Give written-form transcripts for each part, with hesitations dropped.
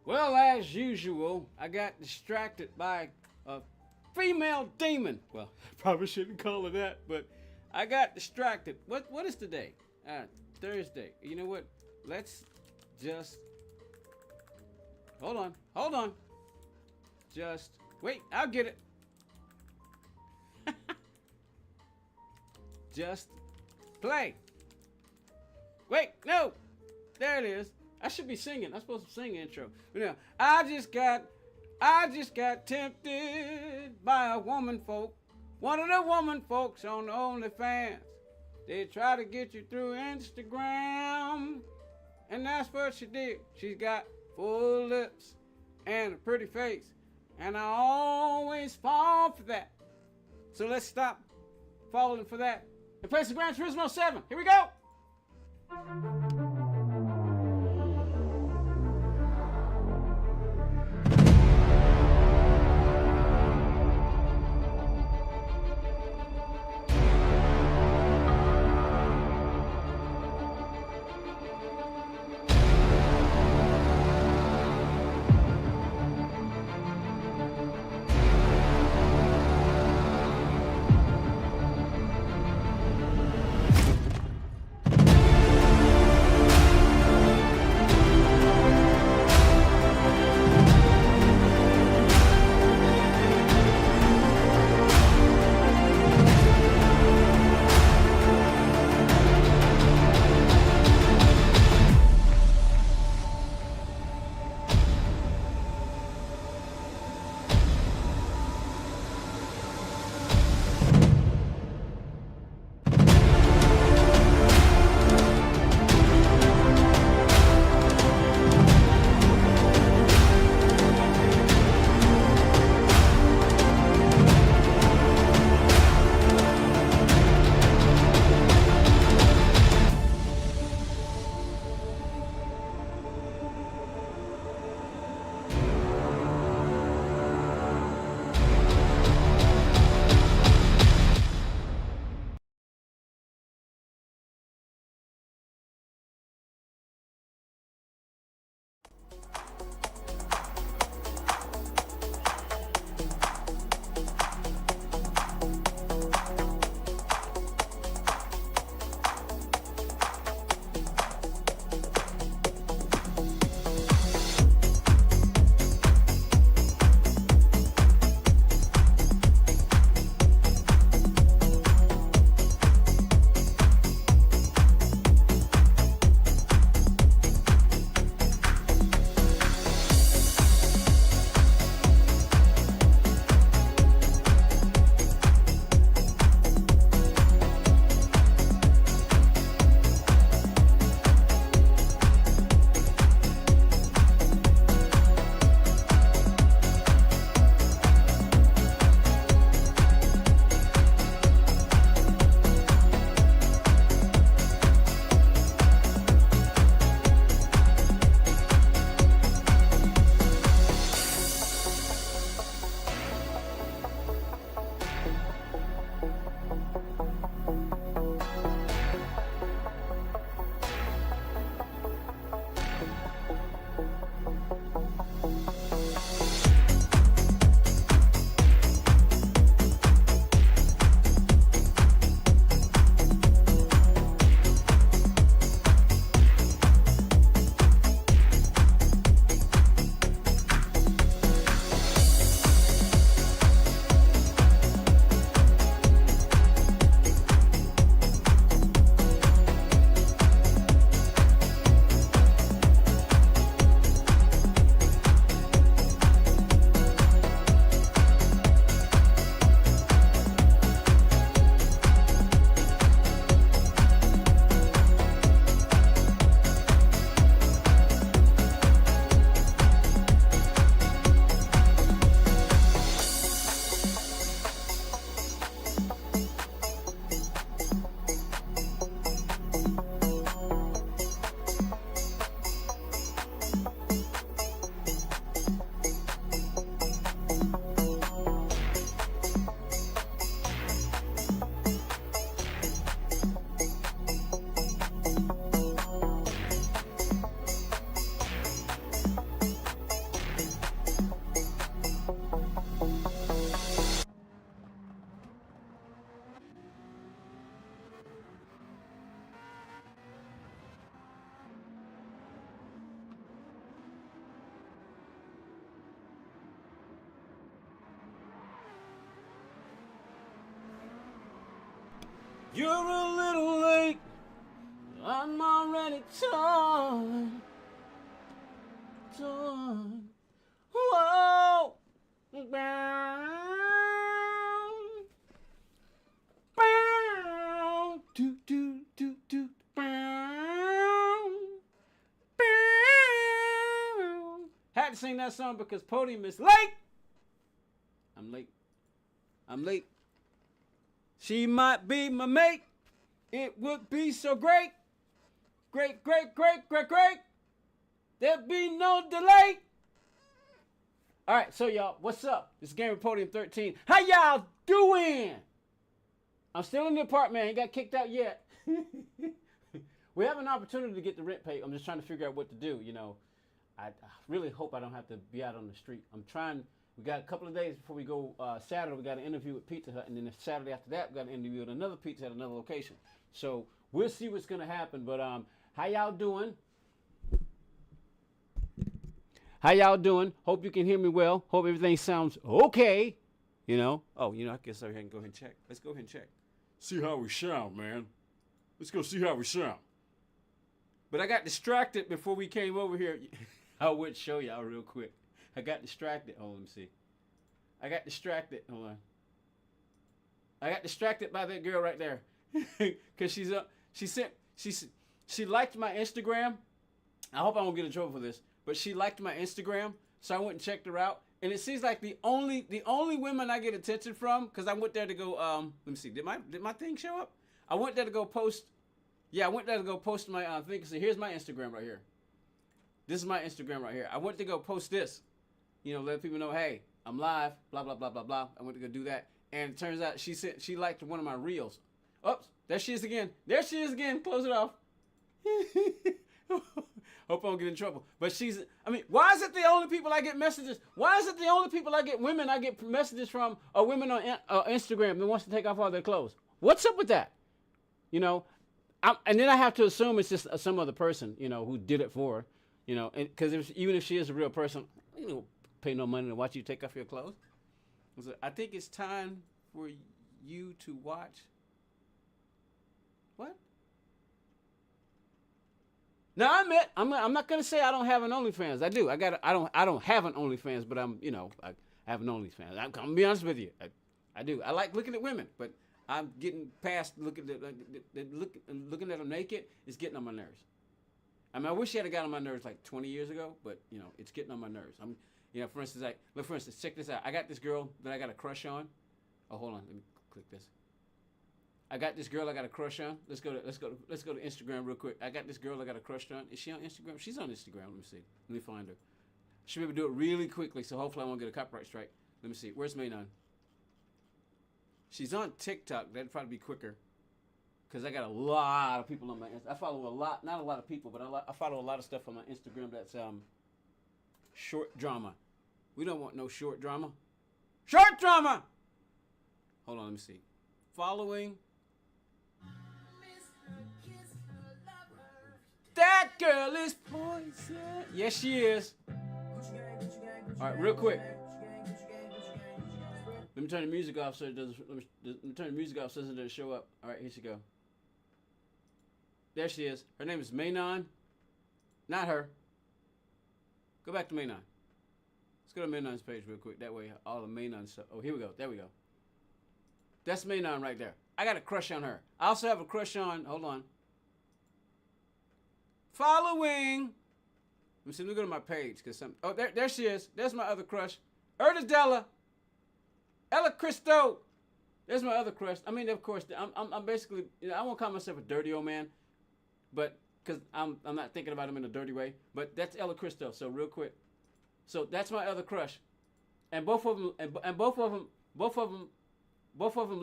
Well, as usual, I got distracted by a female demon. Well, I probably shouldn't call her that, but I got distracted. What is today? Thursday. You know what? Let's just hold on. Just wait. I'll get it. Just play. Wait, no. There it is. I should be singing. I'm supposed to sing intro. But now, I just got tempted by a woman folk. One of the woman folks on the OnlyFans. They try to get you through Instagram. And that's what she did. She's got full lips and a pretty face. And I always fall for that. So let's stop falling for that and play some Gran Turismo 7. Here we go. You're a little late. I'm already torn. Torn. Whoa. Bow. Bow. Do, do, do, do. Bow. Bow. Had to sing that song because Podium is late. I'm late. I'm late. She might be my mate. It would be so great. Great, great, great, great, great. There'd be no delay. All right, so y'all, what's up? This is Game of Podium 13. How y'all doing? I'm still in the apartment. I ain't got kicked out yet. We have an opportunity to get the rent paid. I'm just trying to figure out what to do. You know, I really hope I don't have to be out on the street. I'm trying. We got a couple of days before we go. Saturday, we got an interview with Pizza Hut, and then the Saturday after that, we got an interview at another Pizza Hut, another location. So we'll see what's gonna happen. But how y'all doing? How y'all doing? Hope you can hear me well. Hope everything sounds okay. You know. Oh, you know, I guess I can go ahead and check. Let's go ahead and check. See how we sound, man. Let's go see how we sound. But I got distracted before we came over here. I would show y'all real quick. I got distracted. Oh, let me see. I got distracted. Hold on. I got distracted by that girl right there. Cause she liked my Instagram. I hope I won't get in trouble for this, but she liked my Instagram, so I went and checked her out. And it seems like the only women I get attention from, cause I went there to go. Let me see. Did my thing show up? I went there to go post. Yeah, I went there to go post my thing. So here's my Instagram right here. This is my Instagram right here. I went to go post this. You know, let people know, hey, I'm live, blah, blah, blah, blah, blah. I went to go do that. And it turns out she said she liked one of my reels. Oops, there she is again. There she is again. Close it off. Hope I don't get in trouble. But why is it the only people I get messages? Why is it the only people women I get messages from are women on Instagram that wants to take off all their clothes? What's up with that? You know, and then I have to assume it's just some other person, you know, who did it for her. You know, because even if she is a real person, you know, pay no money to watch you take off your clothes. So I think it's time for you to watch. What? Now I'm not gonna say I don't have an OnlyFans. I do. I don't have an OnlyFans, but I have an OnlyFans. I'm gonna be honest with you. I do. I like looking at women, but I'm getting past looking at them naked. It's getting on my nerves. I mean, I wish it had got on my nerves like 20 years ago, but you know, it's getting on my nerves. For instance, check this out. I got this girl that I got a crush on. Oh, hold on, let me click this. I got this girl I got a crush on. Let's go to Instagram real quick. I got this girl I got a crush on. Is she on Instagram? She's on Instagram. Let me see. Let me find her. Should be able to do it really quickly, so hopefully I won't get a copyright strike. Let me see. Where's Maynon? She's on TikTok. That'd probably be quicker. Because I got a lot of people on my Instagram. I follow a lot, not a lot of people, but I follow a lot of stuff on my Instagram that's short drama. We don't want no short drama. Short drama! Hold on, let me see. Following. That girl is poison. Yes, she is. All right, real quick. Let me turn the music off so it doesn't. Let me turn the music off so it doesn't show up. All right, here she go. There she is. Her name is Maynon. Not her. Go back to Maynon. Let's go to Maynon's page real quick. That way, all the Maynon stuff. Oh, here we go. There we go. That's Maynon right there. I got a crush on her. I also have a crush on. Hold on. Following. Let me see. Let me go to my page because some. Oh, there she is. There's my other crush. Erdadella. Ella Cristo. There's my other crush. I mean, of course, I'm basically. You know, I won't call myself a dirty old man, but because I'm not thinking about him in a dirty way. But that's Ella Cristo. So real quick. So that's my other crush, and both of them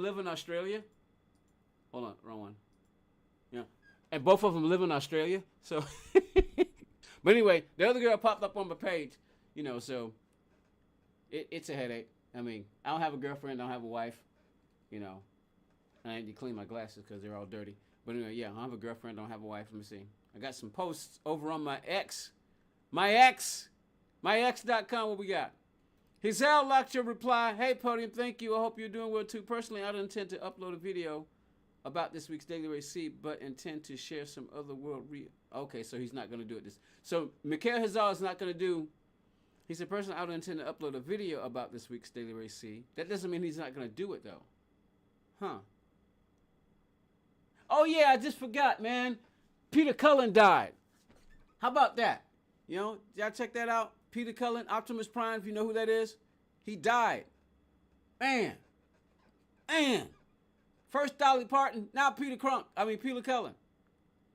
live in Australia. Hold on, wrong one. Yeah, and both of them live in Australia. So, but anyway, the other girl popped up on my page. You know, so it's a headache. I mean, I don't have a girlfriend, I don't have a wife. You know, I need to clean my glasses because they're all dirty. But anyway, yeah, I don't have a girlfriend, I don't have a wife. Let me see. I got some posts over on my ex. MyX.com, what we got? Hazel locked your reply. Hey, Podium, thank you. I hope you're doing well, too. Personally, I don't intend to upload a video about this week's Daily Race C, but intend to share some other world Okay, so he's not going to do it this. So Mikhail Hazal is not going to do. He said, personally, I don't intend to upload a video about this week's Daily Race C. That doesn't mean he's not going to do it, though. Huh. Oh, yeah, I just forgot, man. Peter Cullen died. How about that? You know, y'all check that out? Peter Cullen, Optimus Prime, if you know who that is. He died. Man. First Dolly Parton, now Peter Cullen.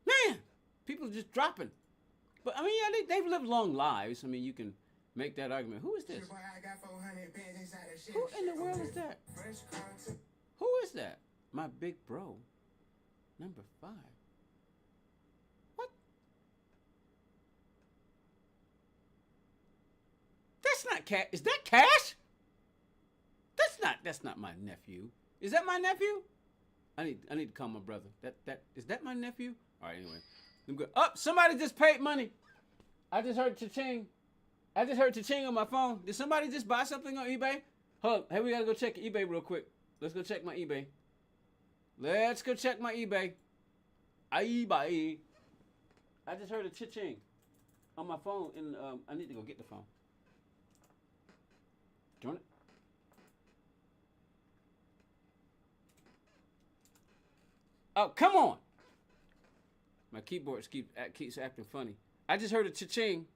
Man, people are just dropping. But, I mean, yeah, they've lived long lives. I mean, you can make that argument. Who is this? Who in the world is that? Who is that? My big bro. Number 5. What? That's not Cash. Is that Cash? That's not my nephew. Is that my nephew? I need to call my brother. Is that my nephew? All right, anyway. I'm good. Oh, somebody just paid money. I just heard cha-ching. On my phone. Did somebody just buy something on eBay? Hold on. Hey, we gotta go check eBay real quick. Let's go check my eBay. Let's go check my eBay. eBay. I just heard a cha-ching on my phone, and I need to go get the phone. Join it. Oh, come on. My keyboard keeps acting funny. I just heard a cha-ching.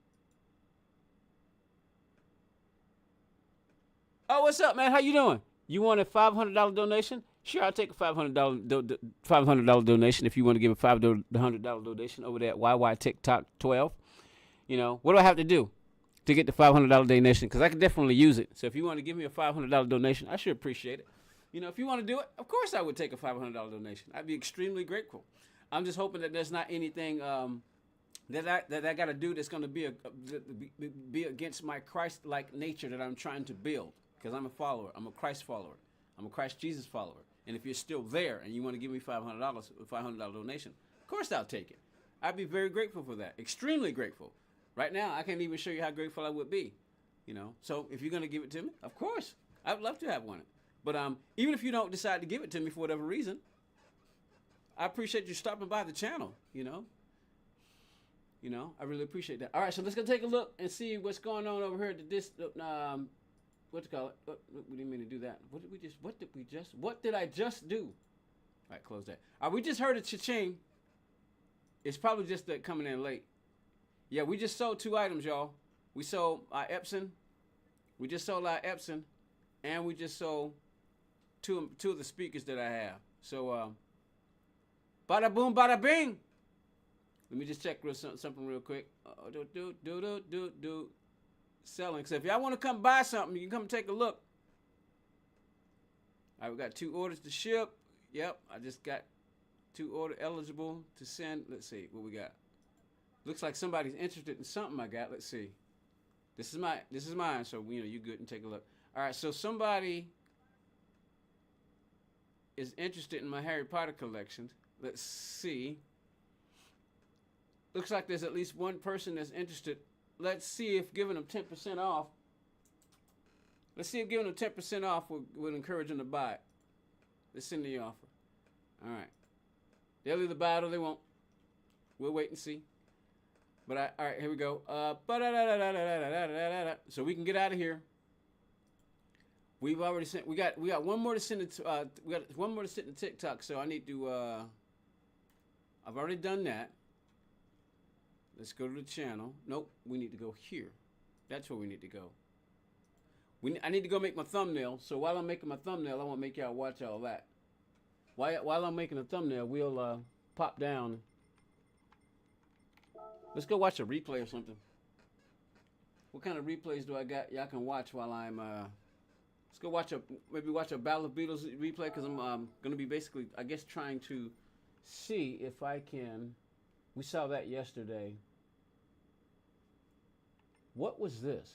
Oh, what's up, man? How you doing? You want a $500 donation? Sure, I'll take a $500 donation if you want to give a $500 donation over there at YY TikTok 12. You know, what do I have to do to get the $500 donation? Because I can definitely use it. So if you want to give me a $500 donation, I sure appreciate it. You know, if you want to do it, of course I would take a $500 donation. I'd be extremely grateful. I'm just hoping that there's not anything that I got to do that's going to be against my Christ-like nature that I'm trying to build. Because I'm a follower. I'm a Christ follower. I'm a Christ Jesus follower. And if you're still there and you want to give me $500 donation, of course I'll take it. I'd be very grateful for that. Extremely grateful. Right now, I can't even show you how grateful I would be. You know, so if you're going to give it to me, of course, I'd love to have one. But even if you don't decide to give it to me for whatever reason, I appreciate you stopping by the channel, you know. You know, I really appreciate that. All right, so let's go take a look and see what's going on over here at this, what to call it? We didn't mean to do that. What did I just do? All right, close that. All right, we just heard a cha-ching. It's probably just that coming in late. Yeah, we just sold 2 items, y'all. We sold our Epson. We just sold our Epson. And we just sold two of the speakers that I have. So, bada boom, bada bing. Let me just check something real quick. Selling. So if y'all want to come buy something, you can come take a look. All right, we got 2 orders to ship. Yep, I just got 2 order eligible to send. Let's see what we got. Looks like somebody's interested in something I got. Let's see. This is mine. So you know you good and take a look. All right, so somebody is interested in my Harry Potter collection. Let's see. Looks like there's at least one person that's interested. Let's see if giving them 10% off. Let's see if giving them 10% off would encourage them to buy it. Let's send the offer. All right. They'll either buy it or they won't. We'll wait and see. But all right, here we go. So we can get out of here. We've already sent. We got one more to send it to. We got one more to send to TikTok. So I need to. I've already done that. Let's go to the channel. Nope, we need to go here. That's where we need to go. I need to go make my thumbnail. So while I'm making my thumbnail, I want to make y'all watch all that. While I'm making a thumbnail, we'll pop down. Let's go watch a replay or something. What kind of replays do I got? Y'all can watch while I'm. Let's go watch a Battle of Beatles replay because I'm going to be basically, I guess, trying to see if I can. We saw that yesterday. What was this?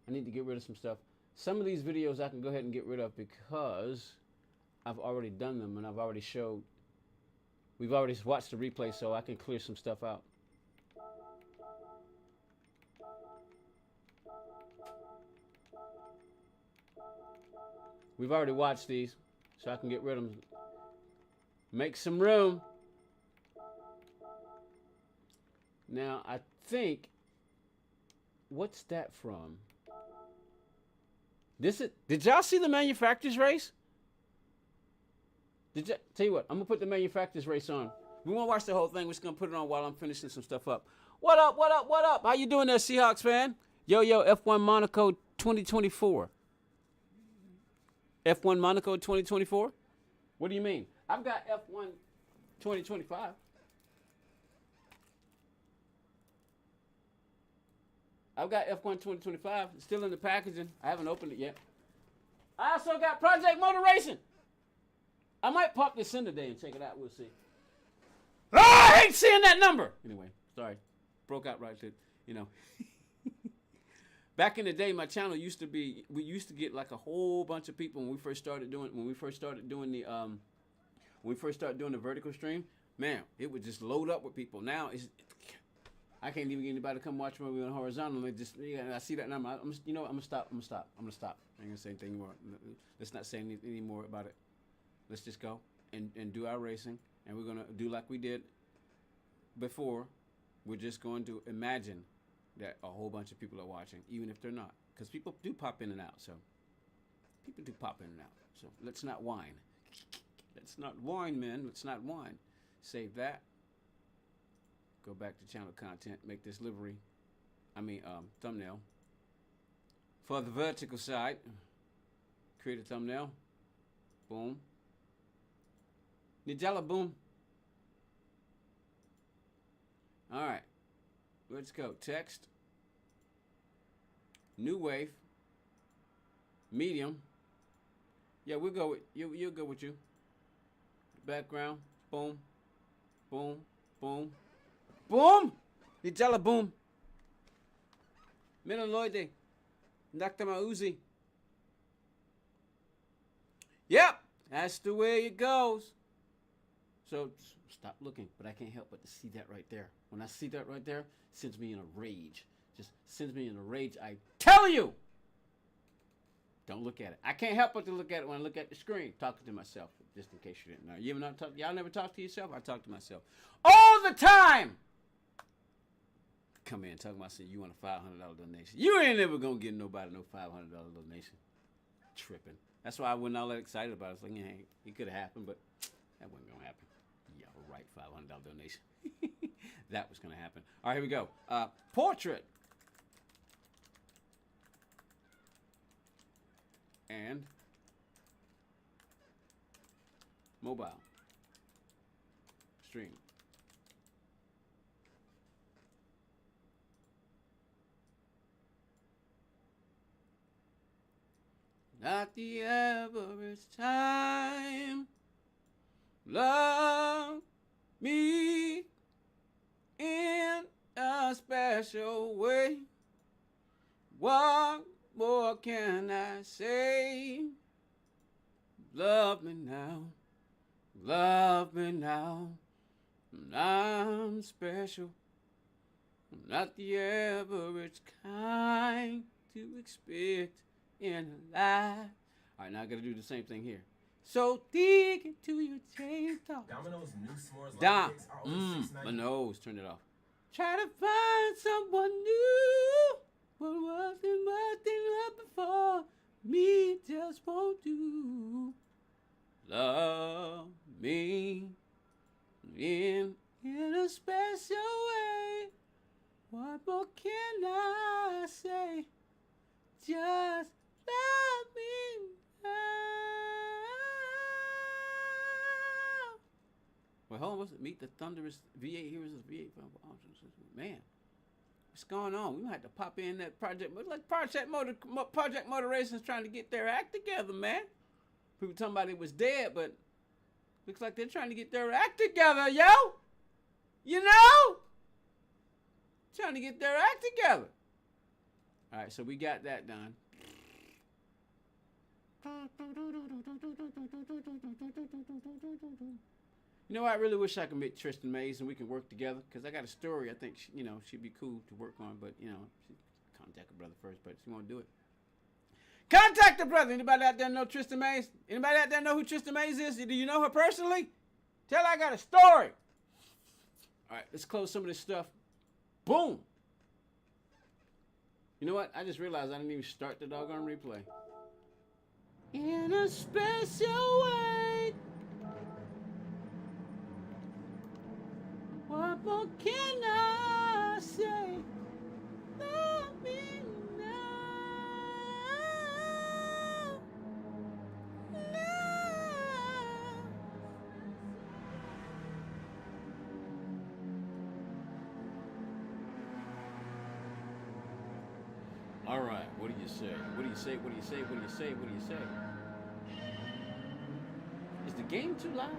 I need to get rid of some stuff. Some of these videos I can go ahead and get rid of because I've already done them and I've already showed. We've already watched the replay, so I can clear some stuff out. We've already watched these, so I can get rid of them. Make some room. Now, I think, what's that from? Did y'all see the manufacturer's race? Tell you what, I'm going to put the manufacturer's race on. We won't watch the whole thing. We're just going to put it on while I'm finishing some stuff up. What up, what up, what up? How you doing there, Seahawks fan? Yo, F1 Monaco 2024. F1 Monaco 2024? What do you mean? I've got F1 2025. I've got F1 2025. It's still in the packaging. I haven't opened it yet. I also got Project Motor Racing. I might pop this in today and check it out. We'll see. Oh, I hate seeing that number. Anyway, sorry. Broke out right there. You know. Back in the day, my channel used to be, we used to get like a whole bunch of people when we first started doing the vertical stream. Man, it would just load up with people. Now I can't even get anybody to come watch me on horizontal. I see that number. I'm gonna stop. I ain't gonna say anything more. Let's not say any more about it. Let's just go and do our racing, and we're gonna do like we did before. We're just going to imagine that a whole bunch of people are watching, even if they're not, because people do pop in and out. So let's not whine. Let's not whine, man. Let's not whine. Save that. Go back to channel content. Make this thumbnail. For the vertical side, create a thumbnail. Boom. Nigella boom. All right. Let's go. Text. New wave. Medium. Yeah, we'll go with you. You'll go with you. Background. Boom. Boom. Boom. Boom! Nigella boom. Menoloide. Dr. Mauzi. Yep, that's the way it goes. So stop looking, but I can't help but to see that right there. When I see that right there, it sends me in a rage. Just sends me in a rage. I tell you! Don't look at it. I can't help but to look at it when I look at the screen. Talking to myself, just in case you didn't know. You ever not talk? Y'all never talk to yourself? I talk to myself all the time. Come in, talking about saying you want a $500 donation. You ain't never gonna get nobody no $500 donation. Tripping. That's why I wasn't all that excited about it. It's like, yeah, it could have happened, but that wasn't gonna happen. Yeah, right, $500 donation. That was gonna happen. All right, here we go. Portrait. And mobile. Stream. Not the average time. Love me in a special way. What more can I say? Love me now. Love me now. I'm special. I'm not the average kind to expect in life. All right, now I gotta do the same thing here. So dig into your chain talk. Domino's new s'mores Dom. cakes are only $6.99. My nose, turn it off. Try to find someone new. What wasn't right before me just won't do. Love me in a special way. What more can I say? Just love me now. Well, hold on, what's it? Meet the Thunderous V8 Heroes of V8. Man, what's going on? We might have to pop in that project. Like Project Motor Racing's trying to get their act together, man. People talking about it was dead, but looks like they're trying to get their act together, yo. You know? Trying to get their act together. All right, so we got that done. You know, I really wish I could meet Tristan Mays and we can work together, because I got a story I think, she'd be cool to work on, but, contact her brother first, but she won't do it. Contact the brother. Anybody out there know Tristan Mays? Anybody out there know who Tristan Mays is? Do you know her personally? Tell her I got a story. All right, let's close some of this stuff. Boom. You know what? I just realized I didn't even start the doggone replay. In a special way. What more can I say? Love me now. Now. All right, what do you say? What do you say? What do you say? What do you say? What do you say? Is the game too loud?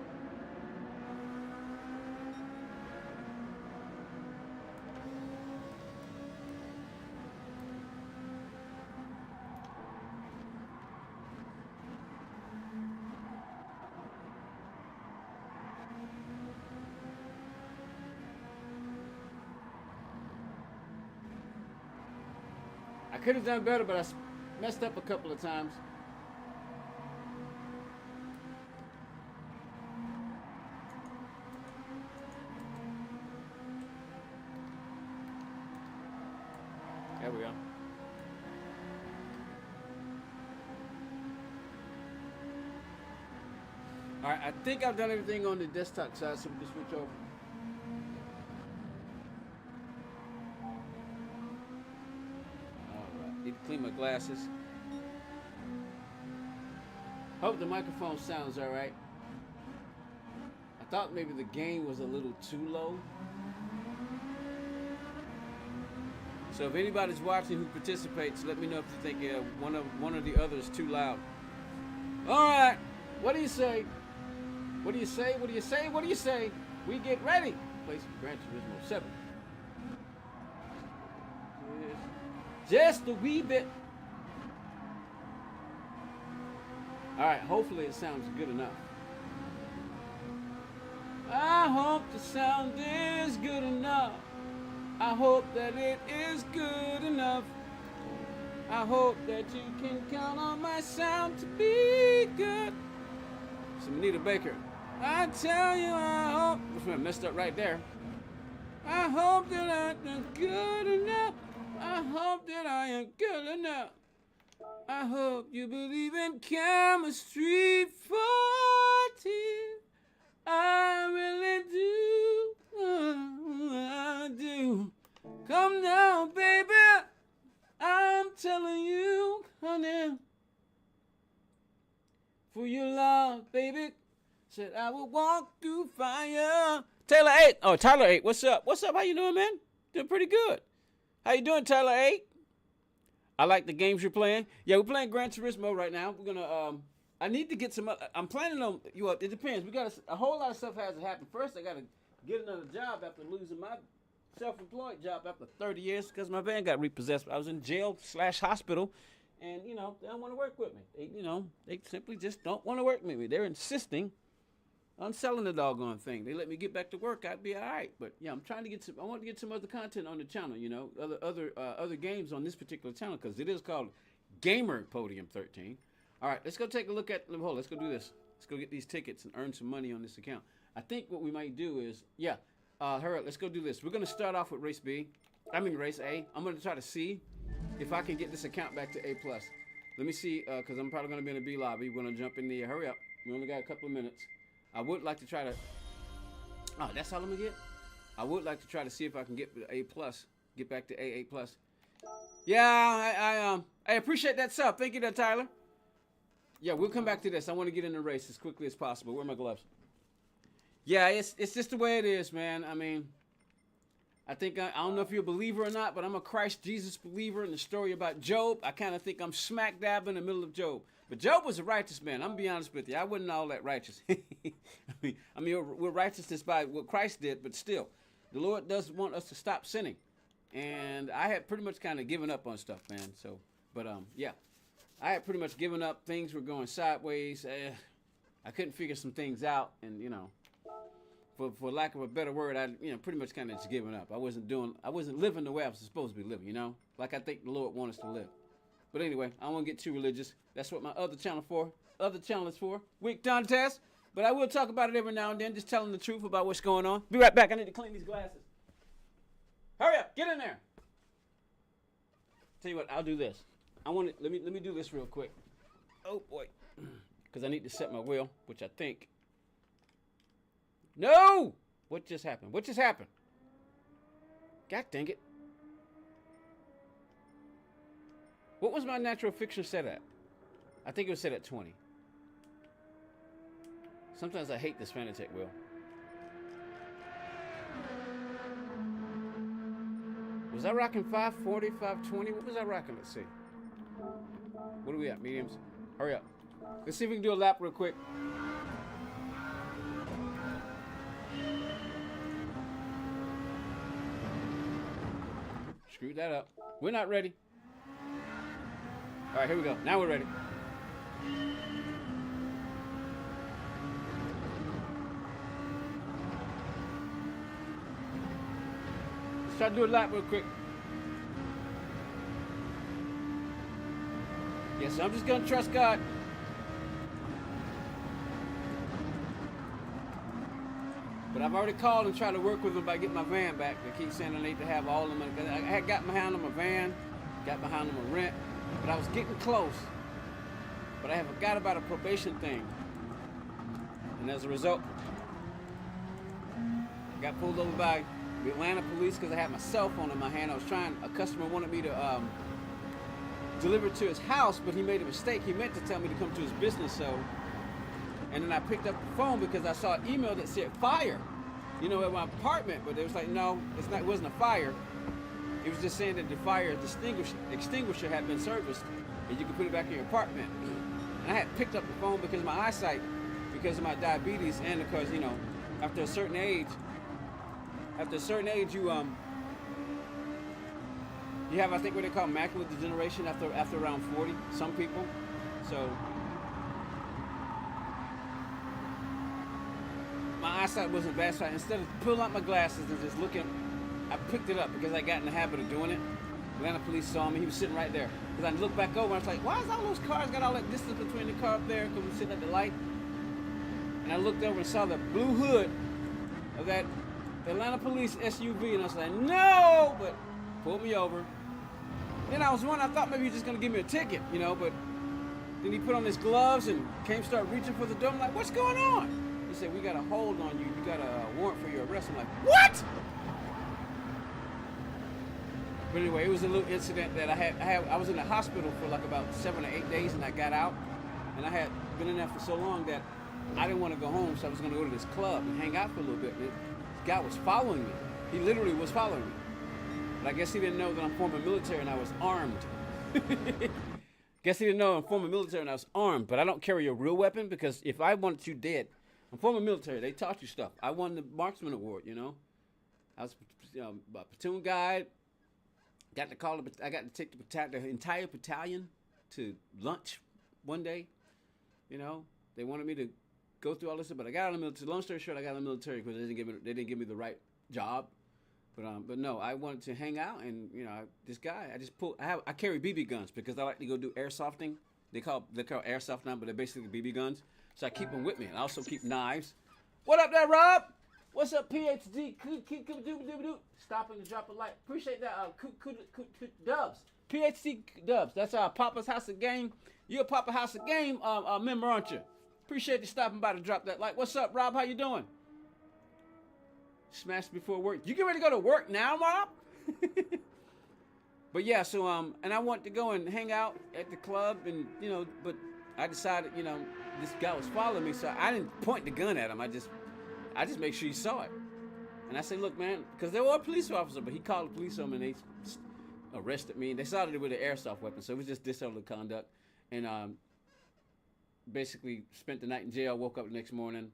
I could have done better, but I messed up a couple of times. There we go. All right, I think I've done everything on the desktop side, so we can switch over. Need to clean my glasses. Hope the microphone sounds all right. I thought maybe the gain was a little too low. So if anybody's watching who participates, let me know if you think one or the other is too loud. All right, what do you say? What do you say? What do you say? What do you say? We get ready. Play some Gran Turismo 7. Just a wee bit. All right, hopefully it sounds good enough. I hope the sound is good enough. I hope that it is good enough. I hope that you can count on my sound to be good. Some Anita Baker. I tell you, I hope. I messed up right there. I hope that I'm good enough. I hope that I am good enough. I hope you believe in chemistry 40. I really do. I do. Come now, baby. I'm telling you, honey. For your love, baby. Said I will walk through fire. Taylor 8. Oh, Tyler 8. What's up? What's up? How you doing, man? Doing pretty good. How you doing, Tyler 8? I like the games you're playing. Yeah, we're playing Gran Turismo right now. We're gonna. I need to get some. I'm planning on. It depends. We got a whole lot of stuff has to happen. First, I gotta get another job after losing my self-employed job after 30 years because my van got repossessed. I was in jail/hospital, and they don't want to work with me. They simply just don't want to work with me. They're insisting on selling the doggone thing. They let me get back to work, I'd be all right. But yeah, I'm trying to get some. I want to get some other content on the channel. Other games on this particular channel because it is called Gamer Podium 13. All right, let's go take a look at. Let's go do this. Let's go get these tickets and earn some money on this account. I think what we might do is, hurry up. Let's go do this. We're gonna start off with race race A. I'm gonna try to see if I can get this account back to A+. Let me see, because I'm probably gonna be in the B lobby. We're gonna jump in there. Hurry up. We only got a couple of minutes. I would like to try to. Oh, that's all I'm gonna get. I would like to try to see if I can get A+, get back to A+. Yeah, I appreciate that sub. Thank you, there, Tyler. Yeah, we'll come back to this. I want to get in the race as quickly as possible. Where are my gloves? Yeah, it's just the way it is, man. I mean, I think I don't know if you're a believer or not, but I'm a Christ Jesus believer. In the story about Job, I kind of think I'm smack dab in the middle of Job. But Job was a righteous man. I'm gonna be honest with you. I wasn't all that righteous. I mean, we're righteousness by what Christ did, but still, the Lord does want us to stop sinning. And I had pretty much kind of given up on stuff, man. So, but yeah, I had pretty much given up. Things were going sideways. I couldn't figure some things out, and for lack of a better word, I pretty much kind of just given up. I wasn't living the way I was supposed to be living, like I think the Lord wants us to live. But anyway, I don't want to get too religious. That's what my other channel is for. Week contest. But I will talk about it every now and then, just telling the truth about what's going on. Be right back. I need to clean these glasses. Hurry up. Get in there. Tell you what, I'll do this. Let me do this real quick. Oh, boy. Because I need to set my wheel, which I think. No! What just happened? What just happened? God dang it. What was my natural friction set at? I think it was set at 20. Sometimes I hate this Fanatec wheel. Was I rocking 540, 520? What was I rocking? Let's see. What are we at? Mediums? Hurry up. Let's see if we can do a lap real quick. Screw that up. We're not ready. All right, here we go. Now we're ready. Let's try to do a lap real quick. Yes, I'm just going to trust God. But I've already called and tried to work with them by getting my van back. They keep saying I need to have all of them. I had got behind on my van, got behind on my rent, but I was getting close. But I had forgot about a probation thing. And as a result, I got pulled over by the Atlanta police because I had my cell phone in my hand. A customer wanted me to deliver it to his house, but he made a mistake. He meant to tell me to come to his business, and then I picked up the phone because I saw an email that said fire, at my apartment. But it was like, no, it wasn't a fire. It was just saying that the fire extinguisher had been serviced, and you could put it back in your apartment. And I had picked up the phone because of my eyesight, because of my diabetes, and because after a certain age, you have, I think, what they call macular degeneration after around 40. Some people, so. My eyesight wasn't bad, so instead of pulling out my glasses and just looking, I picked it up because I got in the habit of doing it. Atlanta police saw me. He was sitting right there. Because I looked back over and I was like, why is all those cars got all that distance between the car up there? Because we're sitting at the light. And I looked over and saw the blue hood of that Atlanta police SUV, and I was like, no! But pulled me over. Then I was wondering, I thought maybe he was just going to give me a ticket, but then he put on his gloves and start reaching for the door. I'm like, what's going on? He said, we got a hold on you. You got a warrant for your arrest. I'm like, what? But anyway, it was a little incident that I was in the hospital for like about 7 or 8 days, and I got out. And I had been in there for so long that I didn't want to go home, so I was going to go to this club and hang out for a little bit. This guy was following me. He literally was following me. But I guess he didn't know that I'm former military and I was armed. Guess he didn't know I'm former military and I was armed. But I don't carry a real weapon because if I wanted you dead, I'm former military. They taught you stuff. I won the marksman award, I was a platoon guide. I got to take the entire battalion to lunch one day. They wanted me to go through all this stuff, but I got out of the military. Long story short, I got out of the military because they didn't give me the right job. But no, I wanted to hang out, and this guy, I carry BB guns because I like to go do airsofting. They're called airsoft now, but they're basically BB guns. So I keep them with me, and I also keep knives. What up there, Rob? What's up, PhD? Stopping to drop a like. Appreciate that. Dubs. PhD Dubs. That's Papa's House of Game. You're a Papa House of Game member, aren't you? Appreciate you stopping by to drop that like. What's up, Rob? How you doing? Smashed before work. You get ready to go to work now, Rob? But yeah, so and I want to go and hang out at the club, and but I decided, this guy was following me, so I didn't point the gun at him. I just make sure he saw it. And I said, look, man, because there were a police officer, but he called the police on me, and they arrested me. And they started it with an airsoft weapon, so it was just disorderly conduct. And basically spent the night in jail, woke up the next morning.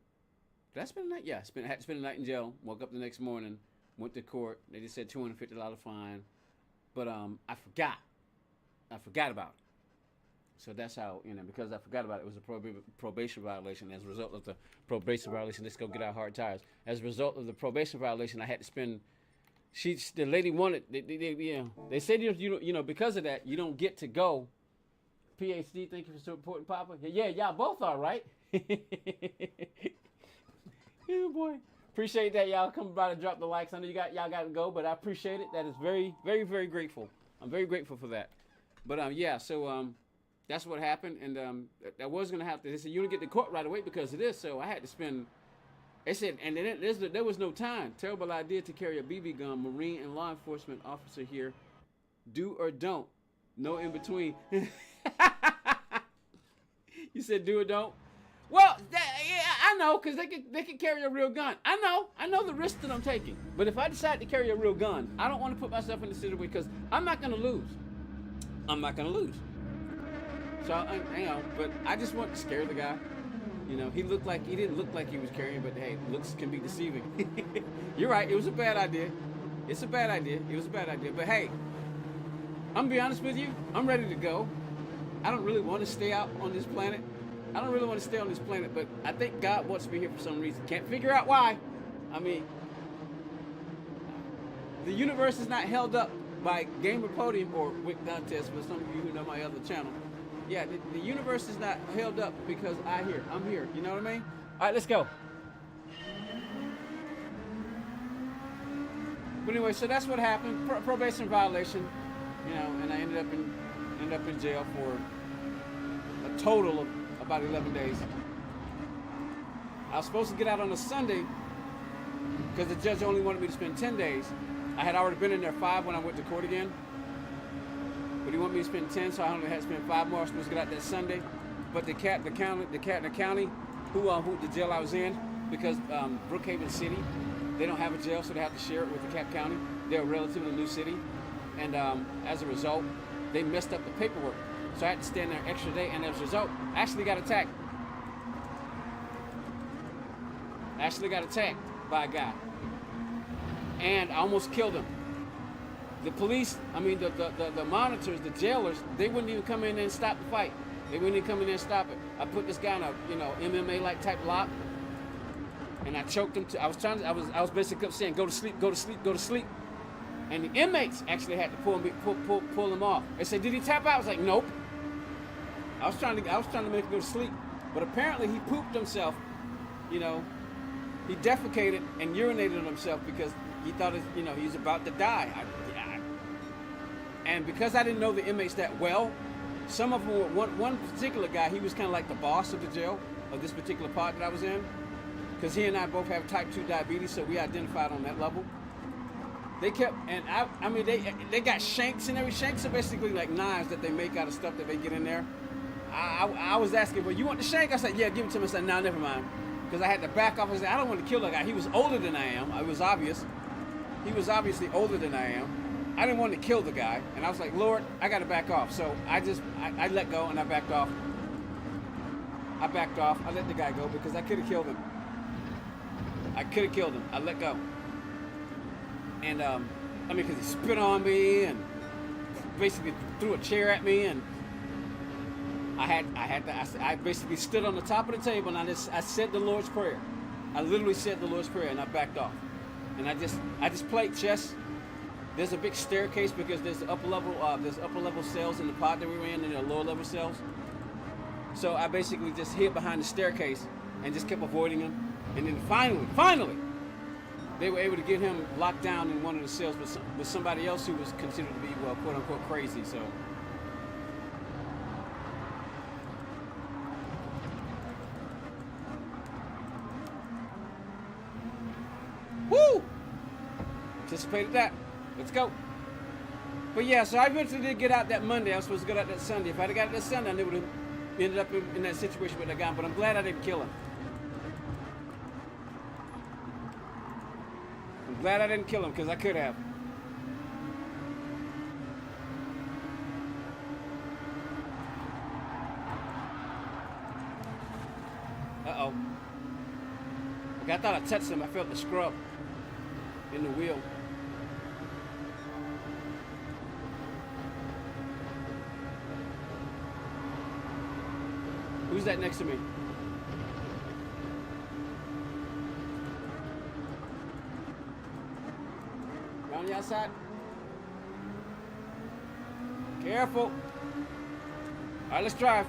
Did I spend the night? Yeah, had to spend the night in jail, woke up the next morning, went to court. They just said $250 fine. But I forgot about it. So that's how, because I forgot about it, it was a probation violation. As a result of the probation violation, let's go get our hard tires. As a result of the probation violation, I had to spend, the lady wanted, they said, because of that, you don't get to go. PhD, thank you for supporting Papa. Yeah, y'all both are, right? Oh boy. Appreciate that y'all come by to drop the likes. I know y'all got to go, but I appreciate it. That is very, very, very grateful. I'm very grateful for that. But yeah, so that's what happened, and I was gonna have to. They said you don't get to court right away because of this, so I had to spend. They said, and then there was no time. Terrible idea to carry a BB gun. Marine and law enforcement officer here. Do or don't. No in between. You said do or don't. Well, yeah, I know, because they could carry a real gun. I know the risk that I'm taking. But if I decide to carry a real gun, I don't want to put myself in the situation because I'm not going to lose. I'm not going to lose. So, but I just want to scare the guy. He didn't look like he was carrying, but hey, looks can be deceiving. You're right, it was a bad idea. It's a bad idea. It was a bad idea. But hey, I'm going to be honest with you. I'm ready to go. I don't really want to stay out on this planet. I don't really want to stay on this planet, but I think God wants me here for some reason. Can't figure out why. I mean, the universe is not held up by Gamer Podium or Wick Contest for some of you who know my other channel. Yeah, the universe is not held up because I'm here. You know what I mean? All right, let's go. But anyway, so that's what happened. Probation violation, and I ended up in jail for a total of about 11 days. I was supposed to get out on a Sunday because the judge only wanted me to spend 10 days. I had already been in there 5 when I went to court again. But he wanted me to spend 10, so I only had to spend 5 more. I was supposed to get out that Sunday. But the county, who the jail I was in, because Brookhaven City, they don't have a jail, so they have to share it with the Cap County. They're a relatively new city. And as a result, they messed up the paperwork. So I had to stand there an extra day, and as a result, I actually got attacked. By a guy. And I almost killed him. The police, the monitors, the jailers, they wouldn't even come in there and stop the fight. They wouldn't even come in there and stop it. I put this guy in a, MMA-like type lock, and I choked him. I was basically saying, go to sleep, go to sleep, go to sleep. And the inmates actually had to pull him off. They said, did he tap out? I was like, nope. I was trying to make him go to sleep, but apparently he pooped himself. He defecated and urinated on himself because he thought he was about to die. And because I didn't know the inmates that well, some of them were, one particular guy, he was kind of like the boss of the jail, of this particular part that I was in, because he and I both have type 2 diabetes, so we identified on that level. They kept, and they got shanks and everything. Shanks are basically like knives that they make out of stuff that they get in there. I was asking, well, you want the shank? I said, yeah, give it to him. I said, no, never mind. Because I had to back off and say, I don't want to kill that guy. He was older than I am. It was obvious. He was obviously older than I am. I didn't want to kill the guy. And I was like, Lord, I got to back off. So I let go and I backed off. I let the guy go because I could have killed him. I let go. And, because he spit on me and basically threw a chair at me, and I basically stood on the top of the table and I said the Lord's Prayer. I literally said the Lord's Prayer and I backed off. And I just played chess. There's a big staircase because there's upper level cells in the pod that we were in, and there are lower level cells. So I basically just hid behind the staircase and just kept avoiding him. And then finally, they were able to get him locked down in one of the cells with somebody else who was considered to be, well, quote unquote, crazy. So. Woo! Anticipated that. Let's go. But yeah, so I eventually did get out that Monday. I was supposed to get out that Sunday. If I'd have got out that Sunday, I would have ended up in that situation with that guy. But I'm glad I didn't kill him. I'm glad I didn't kill him because I could have. Uh-oh. Okay, I thought I touched him. I felt the scrub in the wheel. Who's that next to me? On the outside. Careful. All right, let's drive.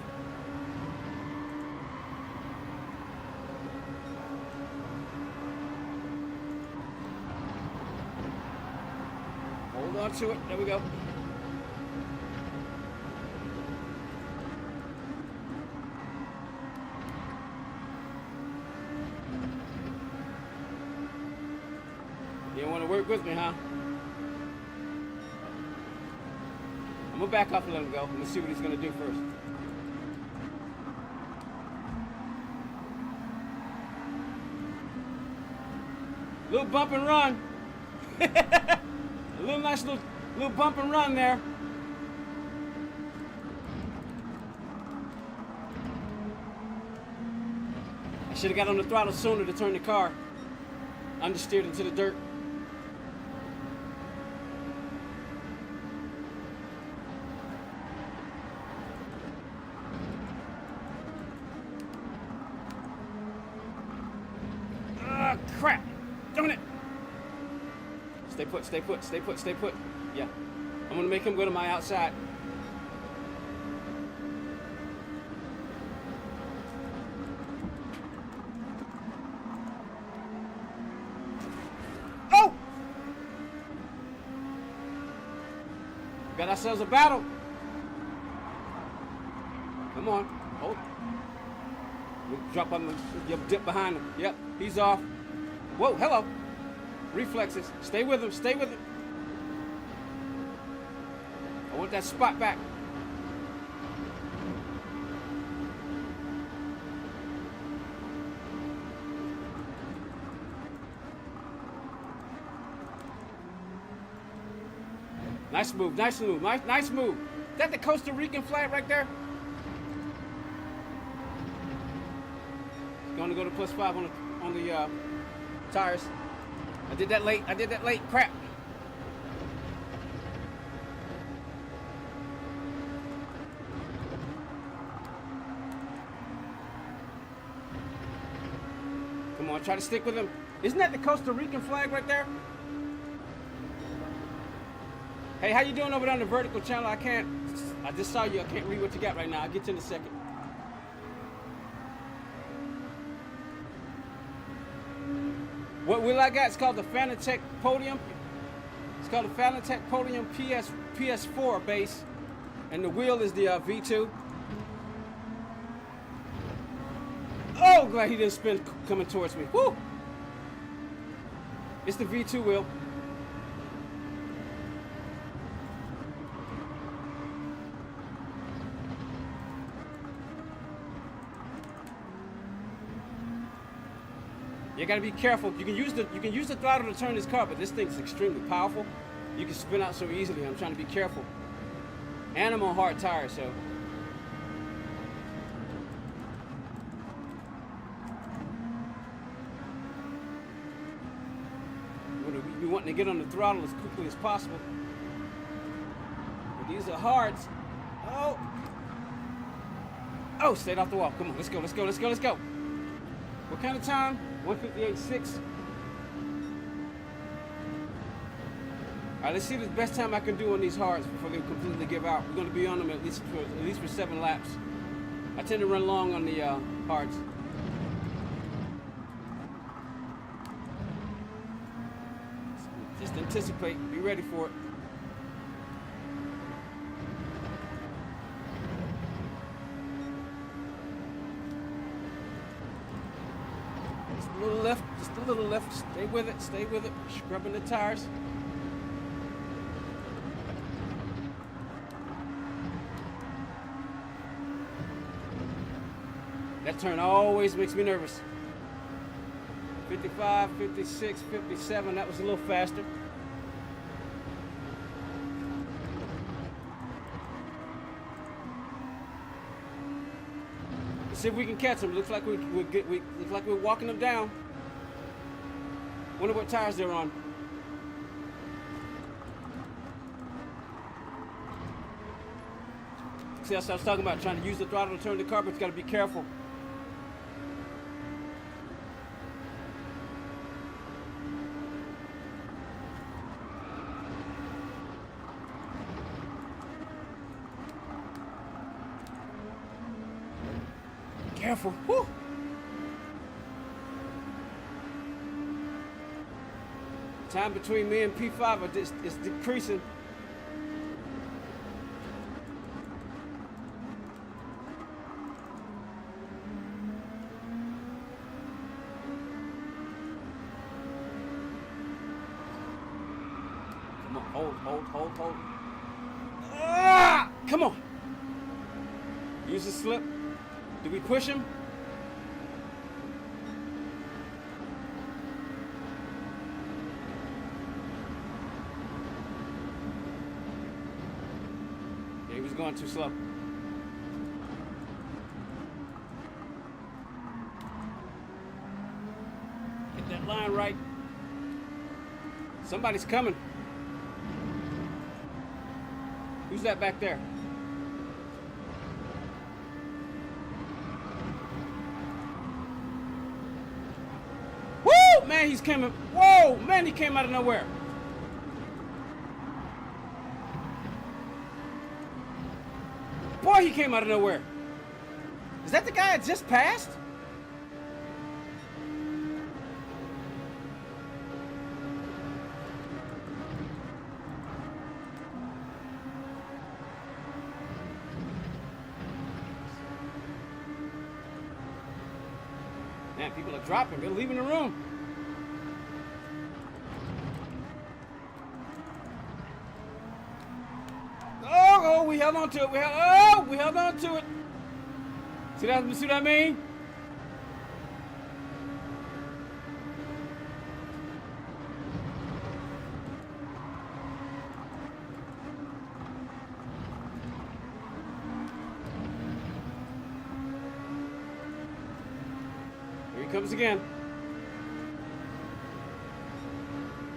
to it. There we go. You don't want to work with me, huh? I'm gonna back off and let him go. I'm gonna see what he's gonna do first. Little bump and run. A little nice little bump and run there. I should have got on the throttle sooner to turn the car. Understeered into the dirt. Ah, crap. Darn it. Stay put, stay put, stay put, stay put. Yeah. I'm gonna make him go to my outside. Oh! Got ourselves a battle. Come on. Hold. We'll drop on the dip behind him. Yep, he's off. Whoa, hello. Reflexes. Stay with him, stay with him. I want that spot back. Nice move, nice move, nice move. Is that the Costa Rican flag right there? Going to go to +5 on the tires. I did that late. Crap. Come on, try to stick with him. Isn't that the Costa Rican flag right there? Hey, how you doing over there on the vertical channel? I just saw you. I can't read what you got right now. I'll get you in a second. What wheel I got? It's called the Fanatec Podium. It's called the Fanatec Podium PS4 base. And the wheel is the V2. Oh, glad he didn't spin coming towards me. Woo! It's the V2 wheel. You gotta be careful. You can use the throttle to turn this car, but this thing's extremely powerful. You can spin out so easily. I'm trying to be careful. And I'm on hard tires, so. You wanting to get on the throttle as quickly as possible. But these are hards. Oh. Oh, stayed off the wall. Come on, let's go, let's go, let's go, let's go. What kind of time? 1:58.6. All right, let's see the best time I can do on these hards before they completely give out. We're going to be on them at least for 7 laps. I tend to run long on the hards. Just anticipate. Be ready for it. Just a little left. Just a little left. Stay with it. Stay with it. Scrubbing the tires. That turn always makes me nervous. 55, 56, 57, that was a little faster. Let's see if we can catch them. Looks like we're walking them down. Wonder what tires they're on. See, that's what I was talking about, trying to use the throttle to turn the car, but you gotta be careful. Careful. Whew. Time between me and P5 is decreasing. Hold. Ah! Come on. Use the slip. Do we push him? Yeah, he was going too slow. Get that line right. Somebody's coming. Who's that back there? Woo! Man, he's coming. Whoa! Man, he came out of nowhere. Boy, he came out of nowhere. Is that the guy I just passed? Man, people are dropping. They're leaving the room. Oh, we held on to it. We held on to it. See what I mean? Here he comes again.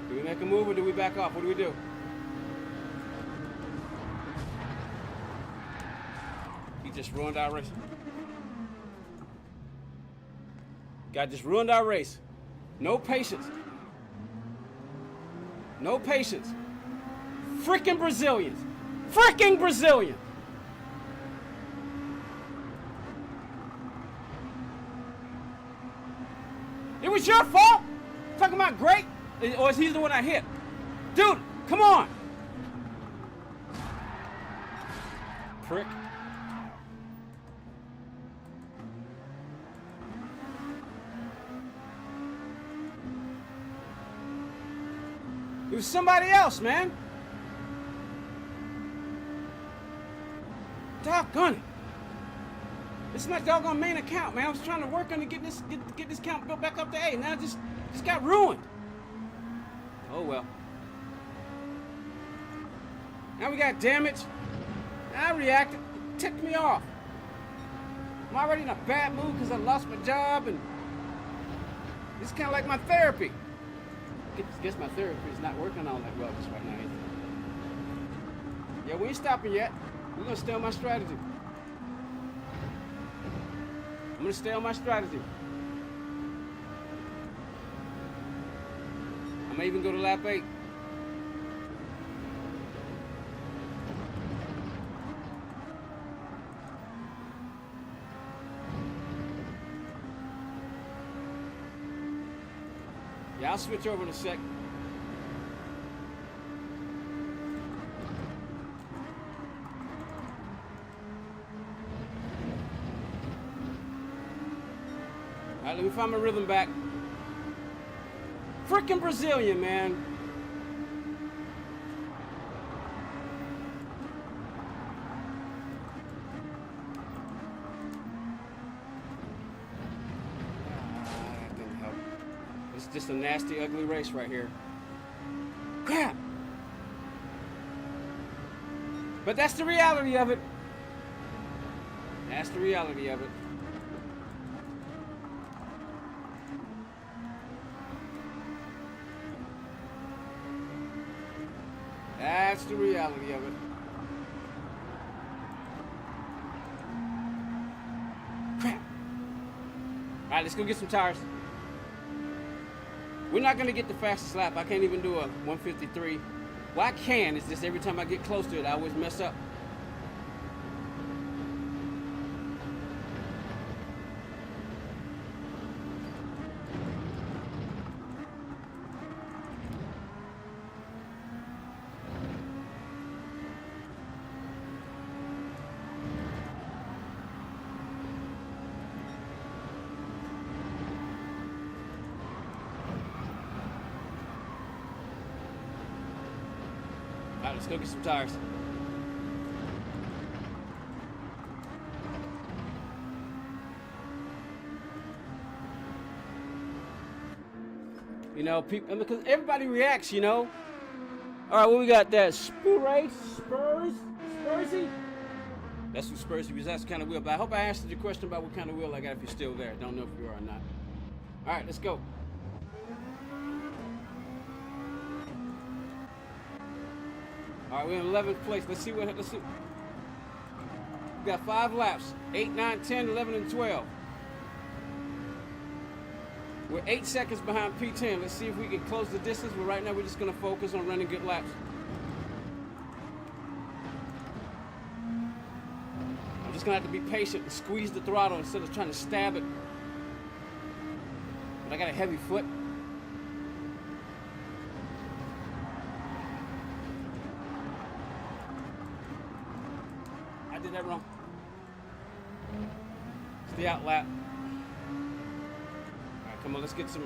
Do we make a move or do we back off? What do we do? He just ruined our race. Guy just ruined our race. No patience. No patience. Freaking Brazilians. Freaking Brazilians. It was your fault? Talking about great? Or is he the one I hit? Dude, come on. Prick. It was somebody else, man. Doggone it. This is my doggone main account, man. I was trying to work on to get this count built back up to A. Now it just got ruined. Oh well. Now we got damage. I reacted. It ticked me off. I'm already in a bad mood because I lost my job, and it's kind of like my therapy. I guess my therapy is not working all that well just right now. Yeah, we ain't stopping yet. We're gonna stay on my strategy. I'm gonna stay on my strategy. I may even go to lap 8. Yeah, I'll switch over in a sec. All right, let me find my rhythm back. Freaking Brazilian, man. That didn't help. It's just a nasty, ugly race right here. Crap! But that's the reality of it. That's the reality of it. That's the reality of it. Crap. All right, let's go get some tires. We're not going to get the fastest lap. I can't even do a 153. Well, I can. It's just every time I get close to it, I always mess up. let's go get some tires. You know, people, because everybody reacts, you know. All right, what we got there? Spursy? That's what Spursy was. That's the kind of wheel. But I hope I answered your question about what kind of wheel I got if you're still there. Don't know if you are or not. All right, let's go. All right, we're in 11th place. Let's see. We got 5 laps. 8, 9, 10, 11, and 12. We're 8 seconds behind P10. Let's see if we can close the distance, but right now we're just going to focus on running good laps. I'm just going to have to be patient and squeeze the throttle instead of trying to stab it. But I got a heavy foot. I did that wrong. It's the out lap. Come on, let's get some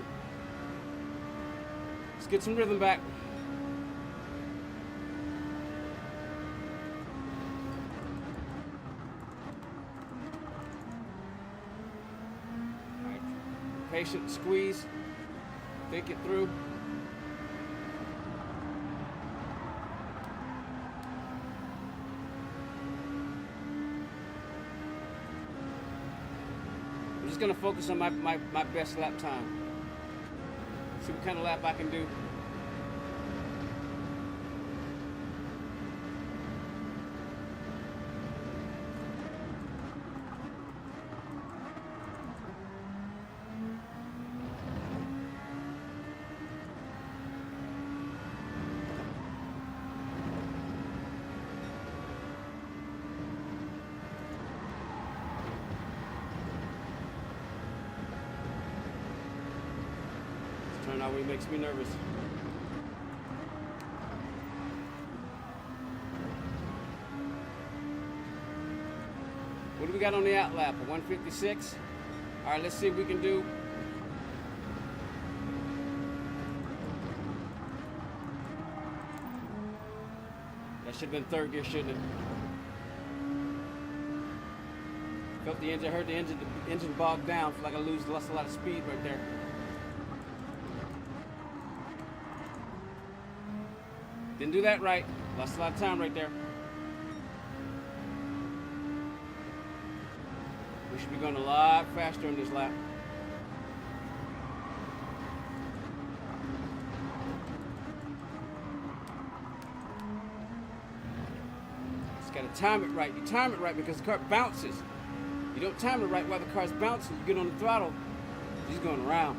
rhythm back. All right. Patient, squeeze, think it through. I'm just gonna focus on my best lap time. See what kind of lap I can do. Turnout makes me nervous. What do we got on the out lap? A 156? All right, let's see if we can do. That should have been third gear, shouldn't it? Felt the engine, heard the engine bogged down. Feel like I lost a lot of speed right there. Didn't do that right. Lost a lot of time right there. We should be going a lot faster on this lap. Just gotta time it right. You time it right because the car bounces. You don't time it right while the car's bouncing. You get on the throttle, he's going around.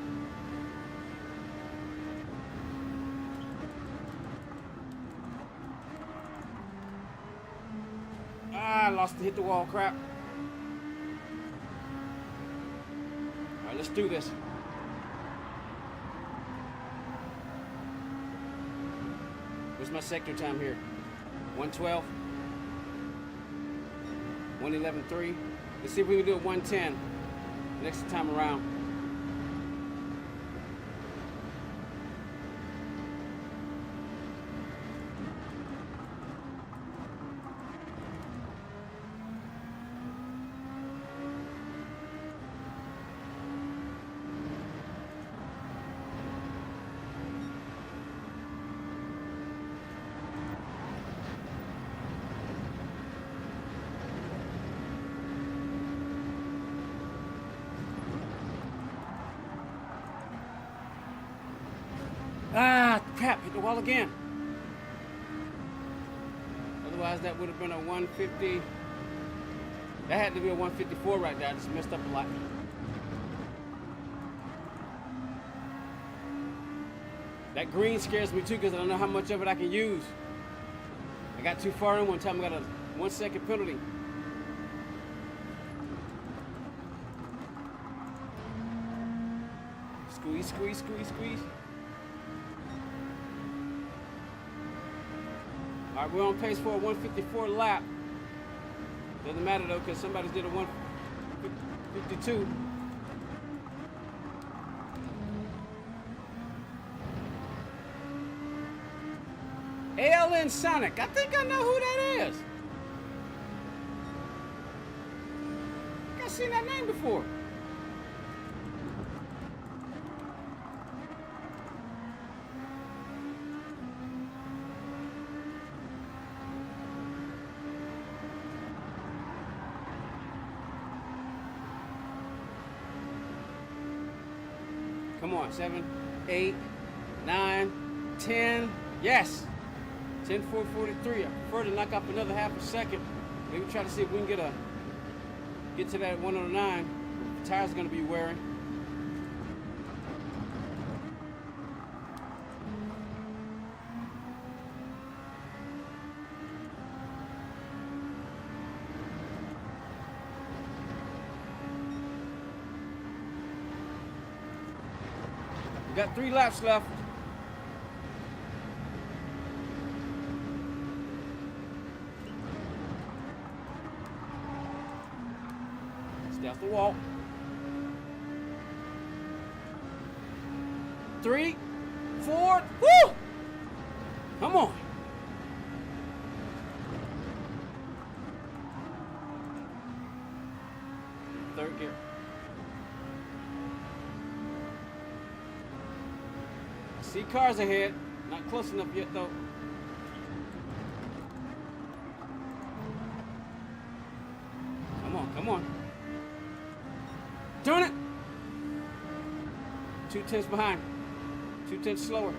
I lost to hit the wall, crap. All right, let's do this. What's my sector time here? 112. 111.3. Let's see if we can do it 110 next time around. Ah, crap, hit the wall again. Otherwise, that would have been a 150. That had to be a 154 right there. I just messed up a lot. That green scares me too because I don't know how much of it I can use. I got too far in one time. I got a 1 second penalty. Squeeze, squeeze, squeeze, squeeze. All right, we're on pace for a 154 lap. Doesn't matter though, because somebody did a 152. ALN Sonic. I think I know who that is. I think I've seen that name before. Come on, 7, 8, 9, 10. Yes. 10:4:43. I prefer to knock off another half a second. Maybe try to see if we can get to that 109. The tires are going to be wearing. We got 3 laps left. Stay off the wall. 3, 4, woo! Come on. Third gear. See cars ahead. Not close enough yet though. Come on, come on. Doing it. 2 tenths behind. 2 tenths slower.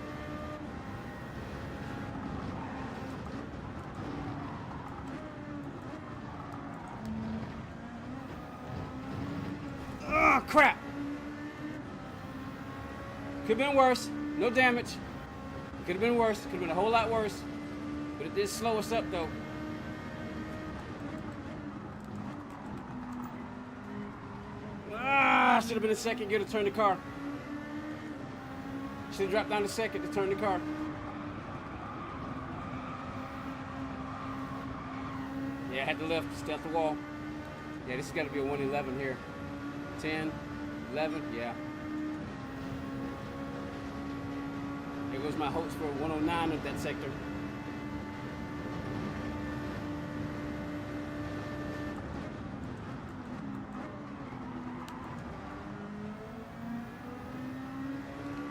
Oh, crap. Could have been worse. No damage. Could have been worse. Could have been a whole lot worse. But it did slow us up though. Should have been a second gear to turn the car. Should have dropped down to second to turn the car. Yeah, I had to lift, stay off the wall. Yeah, this has got to be a 111 here. 10, 11, yeah. There goes my hopes for a 109 at that sector.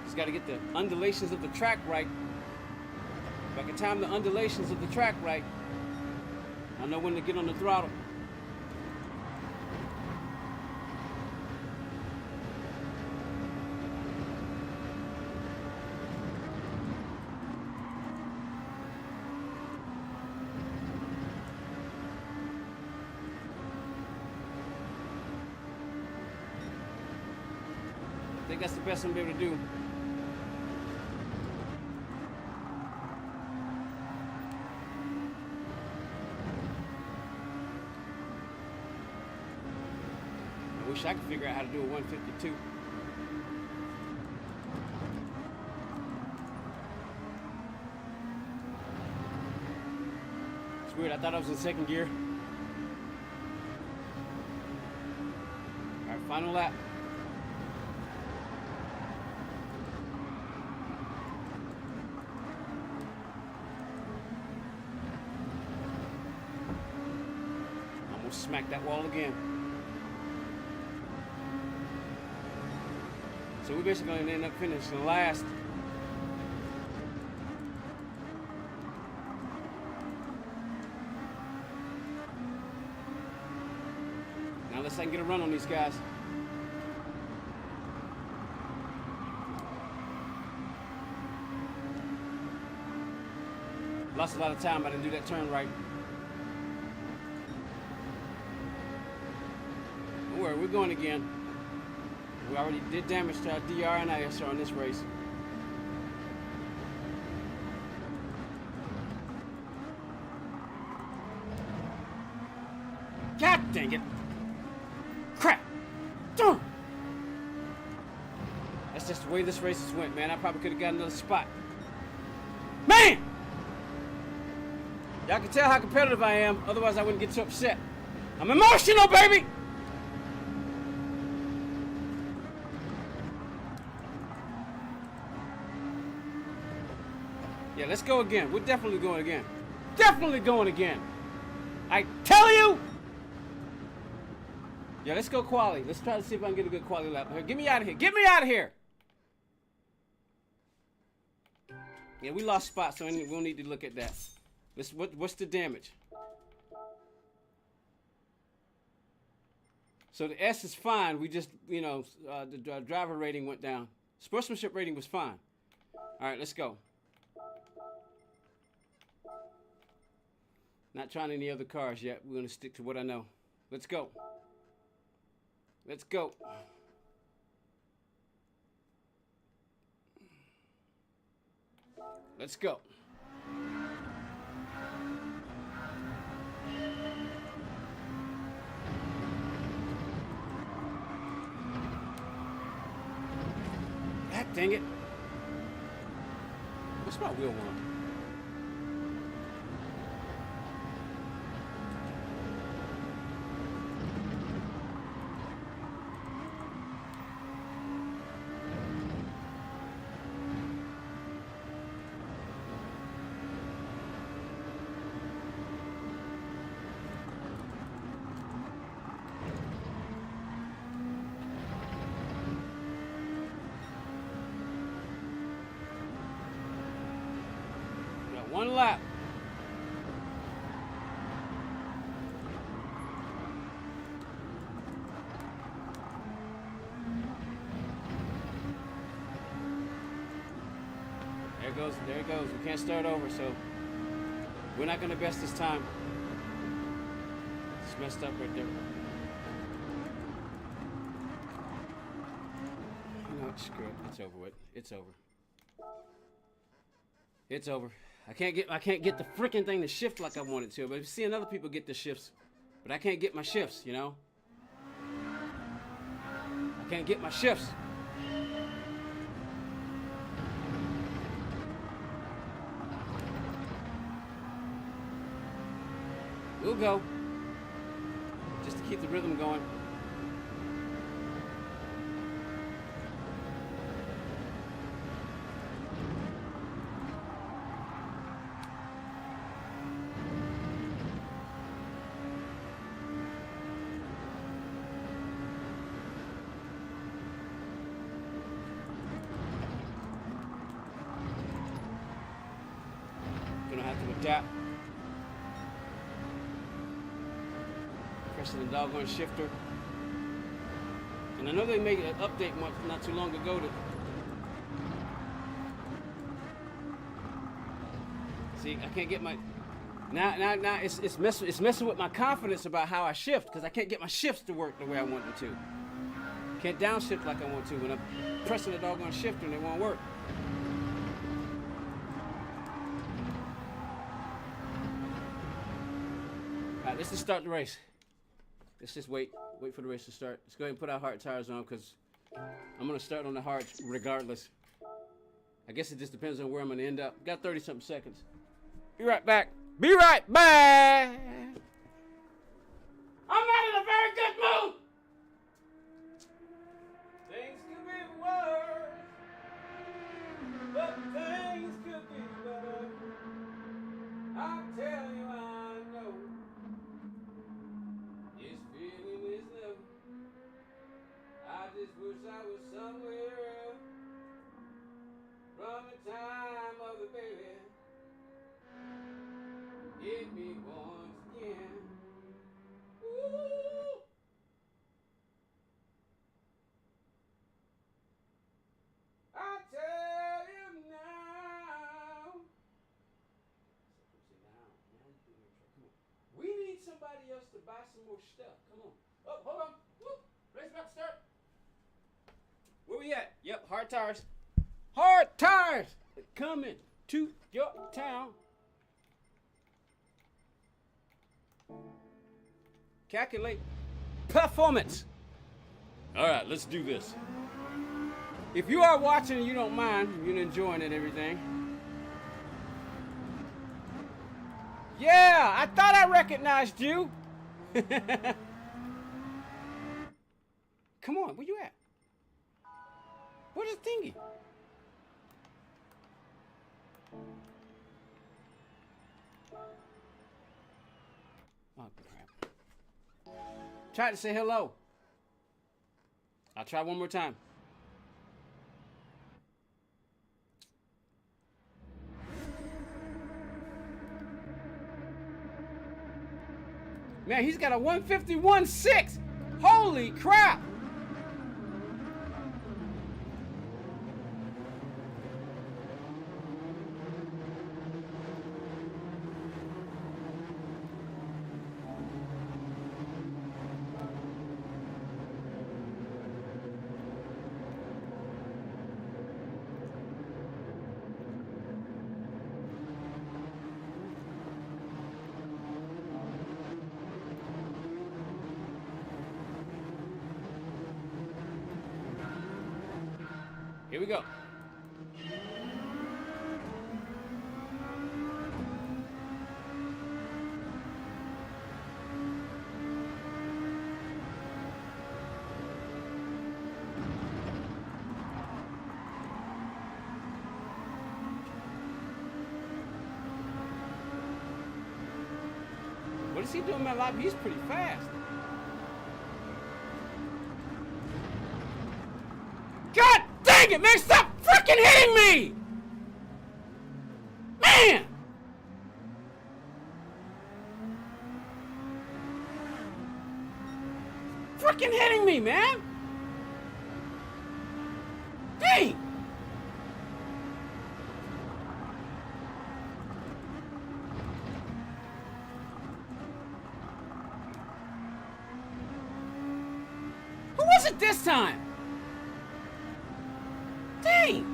Just got to get the undulations of the track right. If I can time the undulations of the track right, I know when to get on the throttle. I think that's the best I'm gonna be able to do. I wish I could figure out how to do a 152. It's weird, I thought I was in second gear. All right, final lap. Smack that wall again. So we're basically going to end up finishing last. Now let's see if I can get a run on these guys. Lost a lot of time, I didn't do that turn right. We're going again. We already did damage to our DR and ISR on this race. God dang it. Crap. Darn. That's just the way this race has went, man. I probably could have got another spot. Man! Y'all can tell how competitive I am, otherwise I wouldn't get so upset. I'm emotional, baby! Yeah, let's go again. We're definitely going again. Definitely going again. I tell you. Yeah, let's go quality. Let's try to see if I can get a good quality lap here. Get me out of here. Get me out of here. Yeah, we lost spots, so we'll need to look at that. What's the damage? So the S is fine. We just, the driver rating went down. Sportsmanship rating was fine. All right, let's go. Not trying any other cars yet. We're going to stick to what I know. Let's go. Let's go. Let's go. God dang it. What's my wheel want? One lap. There it goes. We can't start over, so we're not gonna best this time. It's messed up right there. You know what? Screw it. It's over with. It's over. It's over. I can't get the freaking thing to shift like I wanted to. But seeing other people get the shifts, but I can't get my shifts. You know, I can't get my shifts. We'll go just to keep the rhythm going. Gonna have to adapt. Pressing the doggone shifter. And I know they made an update not too long ago to see. I can't get my now it's messing with my confidence about how I shift because I can't get my shifts to work the way I want them to. Can't downshift like I want to when I'm pressing the doggone shifter and it won't work. Alright, let's just start the race. Let's just wait for the race to start. Let's go ahead and put our hard tires on because I'm going to start on the hards regardless. I guess it just depends on where I'm going to end up. Got 30-something seconds. Be right back. Be right back. I'm not in a very good mood. Things could be worse, but things could be better. I tell you I know. This feeling is new. I just wish I was somewhere else. From the time of the baby. Hit me once again. Ooh. I tell you now. We need somebody else to buy some more stuff. Come on. Oh, hold on. Woo. Race about to start. Where we at? Yep, hard tires. Hard tires coming to your town. Calculate performance. All right, let's do this. If you are watching and you don't mind, you're enjoying it and everything. Yeah, I thought I recognized you. Come on, where you at? What is thingy? Tried to say hello. I'll try one more time. Man, he's got a 151.6. Holy crap. Here we go. What is he doing in my lap? He's pretty fast. God dang it, man! Stop freaking hitting me! Man! Freaking hitting me, man! Dang! Who was it this time? Dang!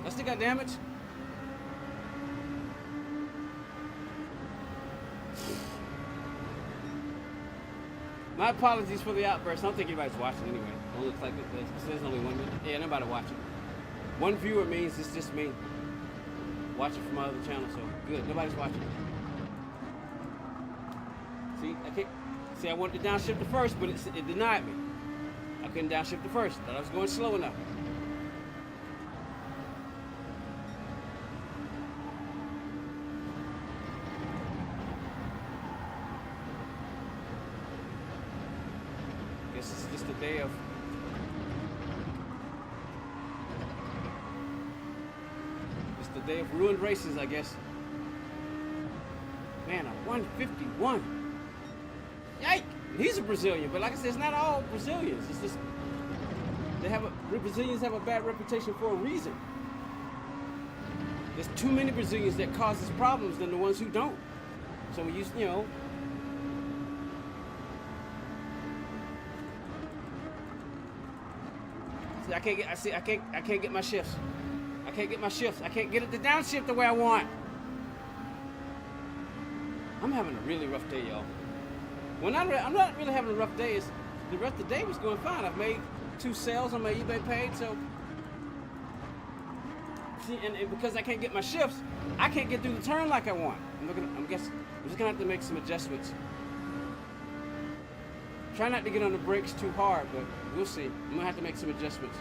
I still got damage. My apologies for the outburst. I don't think anybody's watching anyway. It looks like there's only 1 minute. Yeah, nobody watching. One viewer means it's just me watching from my other channel, so good. Nobody's watching. See, I can't. See, I wanted to downshift it first, but it denied me. I couldn't downshift it first. Thought I was going slow enough. Guess it's just a day of ruined races, I guess. Man, a 151. Yike! He's a Brazilian, but like I said, it's not all Brazilians. It's just Brazilians have a bad reputation for a reason. There's too many Brazilians that causes problems than the ones who don't. So when you know. See, I can't get my shifts. I can't get my shifts. I can't get it to downshift the way I want. I'm having a really rough day, y'all. Well, I'm not really having a rough day. The rest of the day was going fine. I've made 2 sales on my eBay page, so see, and because I can't get my shifts, I can't get through the turn like I want. I'm just gonna have to make some adjustments. Try not to get on the brakes too hard, but we'll see. I'm gonna have to make some adjustments.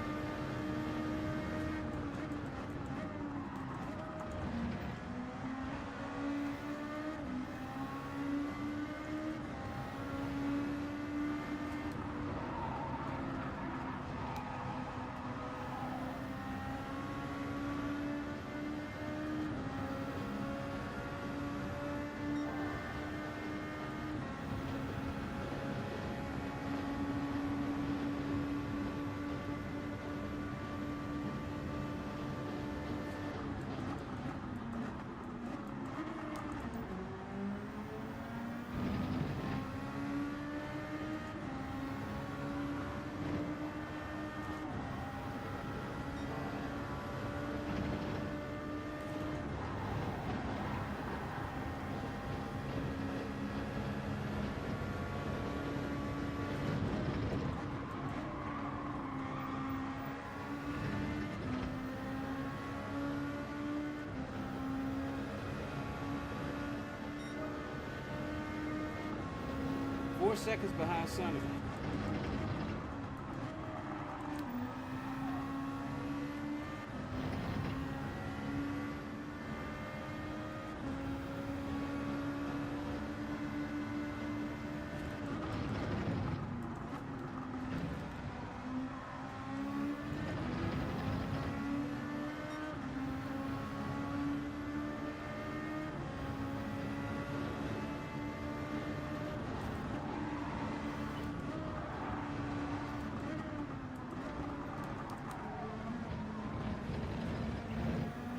4 seconds behind Sonic.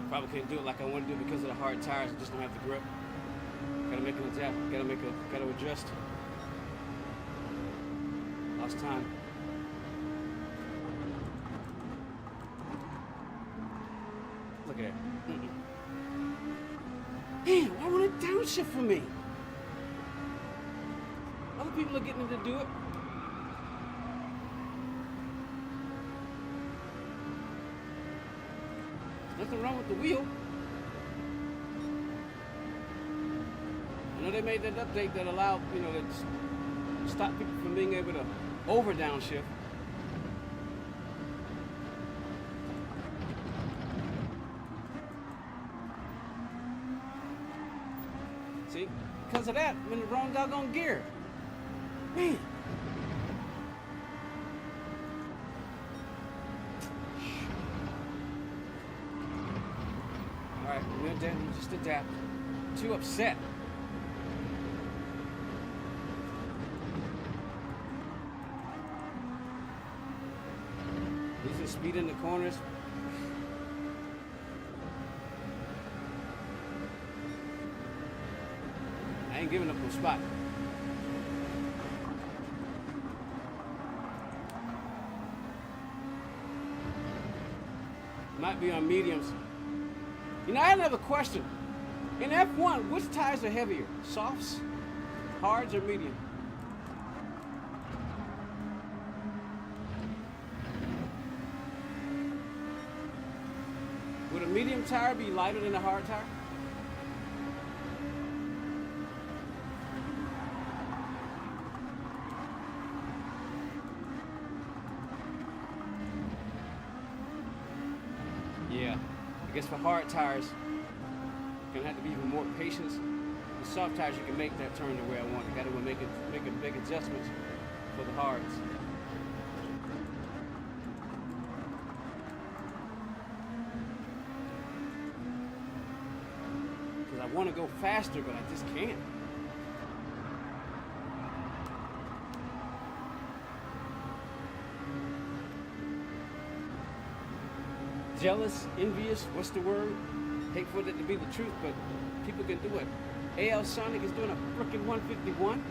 Probably couldn't do it like I want to do because of the hard tires. I just don't have the grip. Gotta make an adjust. Gotta adjust. Lost time. Look at that. Damn, why won't it downshift for me? Other people are getting it to do it. Nothing wrong with the wheel. I know they made that update that allowed, that stop people from being able to over downshift. See? Because of that, I'm in the wrong doggone gear. Man. Alright, we'll just adapt. Too upset. Losing speed in the corners. I ain't giving up no spot. Might be on mediums. I had another question. In F1, which tires are heavier? Softs, hards, or medium? Would a medium tire be lighter than a hard tire? Yeah. I guess for hard tires, you're gonna have to be even more patient. The soft tires, you can make that turn the way I want. You gotta make a big adjustments for the hards. Because I want to go faster, but I just can't. Jealous, envious, what's the word? Hate for it to be the truth, but people can do it. AL Sonic is doing a frickin' 151.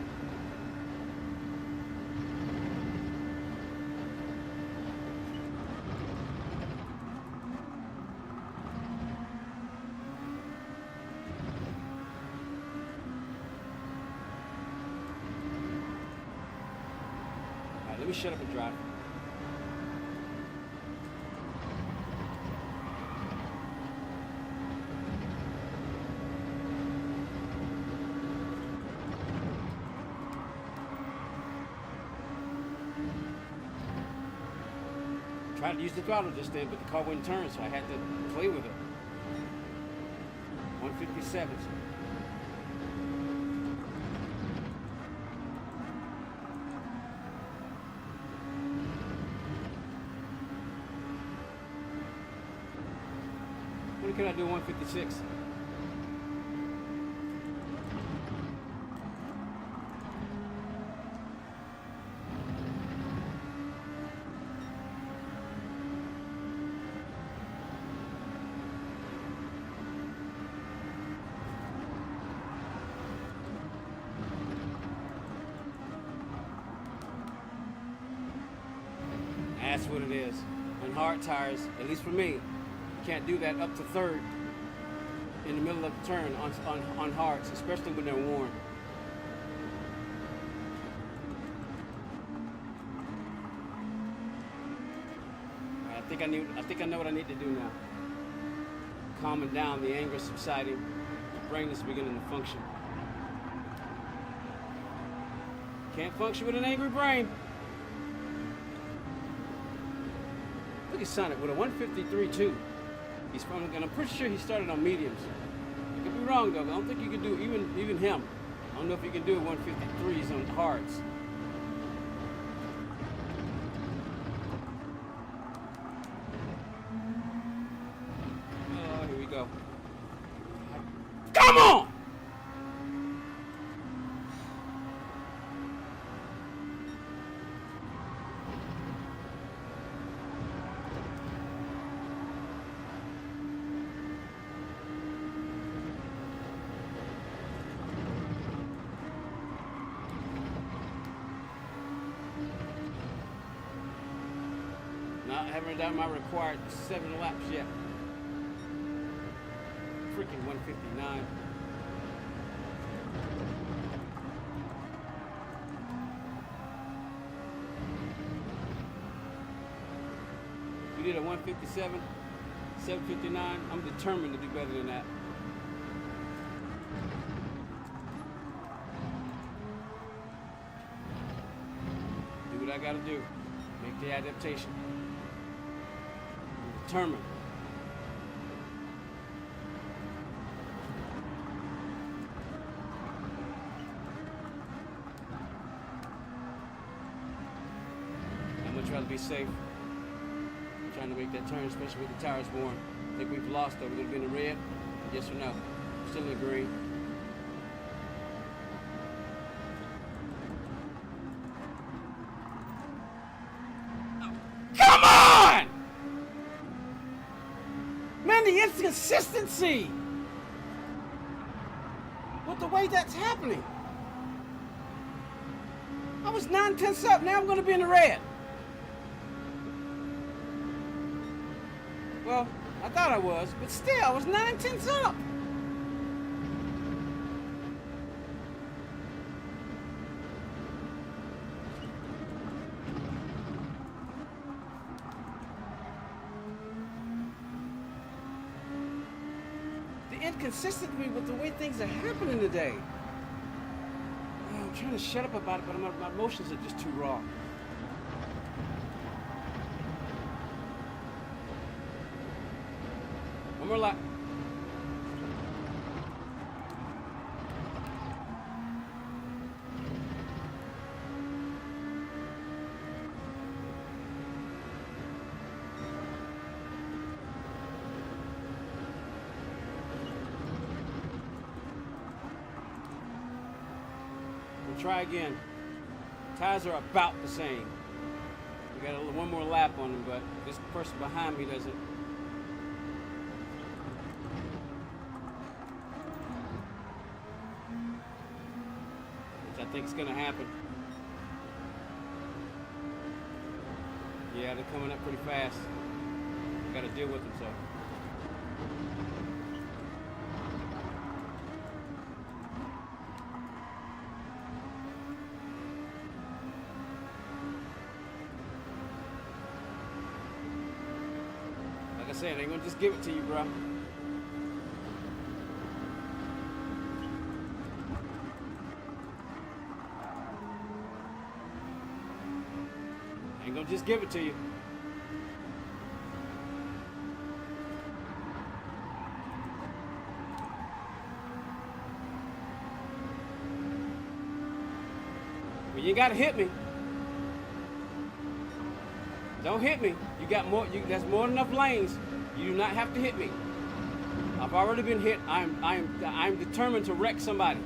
All right, let me shut up and drive. Tried to use the throttle just then, but the car wouldn't turn, so I had to play with it. 157. When can I do 156? That's what it is. On hard tires, at least for me, you can't do that up to third in the middle of the turn on hards, especially when they're worn. I think I know what I need to do now. Calming down, the anger subsiding, the brain is beginning to function. Can't function with an angry brain. Look at Sonic with a 153 too. He's from, and I'm pretty sure he started on mediums. I could be wrong though. I don't think you can do even him. I don't know if you can do 153s on hards. Oh, here we go. Come on! I haven't done my required 7 laps yet. Freaking 159. We did a 157, 759. I'm determined to do better than that. Do what I gotta do. Make the adaptation. Determined. I'm gonna try to be safe. I'm trying to make that turn, especially with the tires worn. I think we've lost though. We're gonna be in the red. Yes or no? Still in the green. Come on! Man, the inconsistency with the way that's happening. I was 9/10 up, now I'm going to be in the red. Well, I thought I was, but still, I was 9/10 up. Inconsistently with the way things are happening today. I'm trying to shut up about it, but my emotions are just too raw. One more lap. Try again. Tires are about the same. We got one more lap on them, but this person behind me doesn't. Which I think is going to happen. Yeah, they're coming up pretty fast. Got to deal with them, so. Like I said, I ain't gonna just give it to you, bro. Ain't gonna just give it to you. Well, you gotta hit me. Don't hit me. You got more. That's more than enough lanes. You do not have to hit me. I've already been hit. I'm determined to wreck somebody.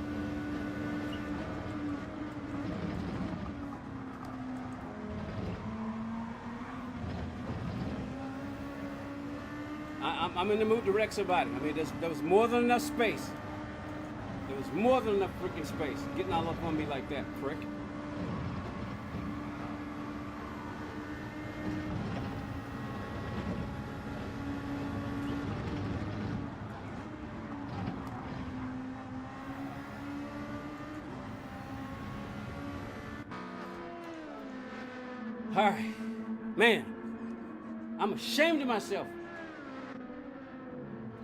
I'm in the mood to wreck somebody. I mean, there was more than enough space. There was more than enough freaking space. Getting all up on me like that, prick. All right, man, I'm ashamed of myself.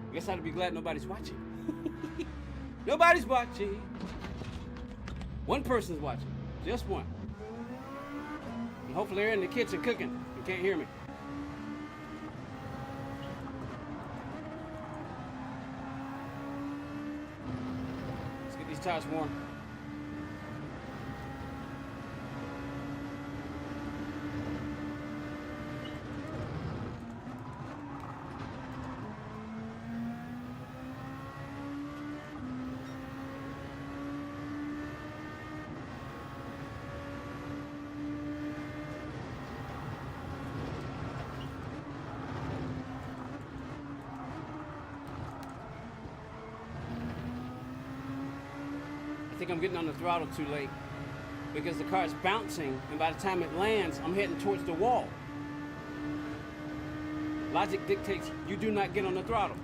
I guess I'd be glad nobody's watching. Nobody's watching. One person's watching, Just one. And hopefully they're in the kitchen cooking. You can't hear me. Let's get these tires warm. I think I'm getting on the throttle too late because the car is bouncing, and by the time it lands, I'm heading towards the wall. Logic dictates you do not get on the throttle.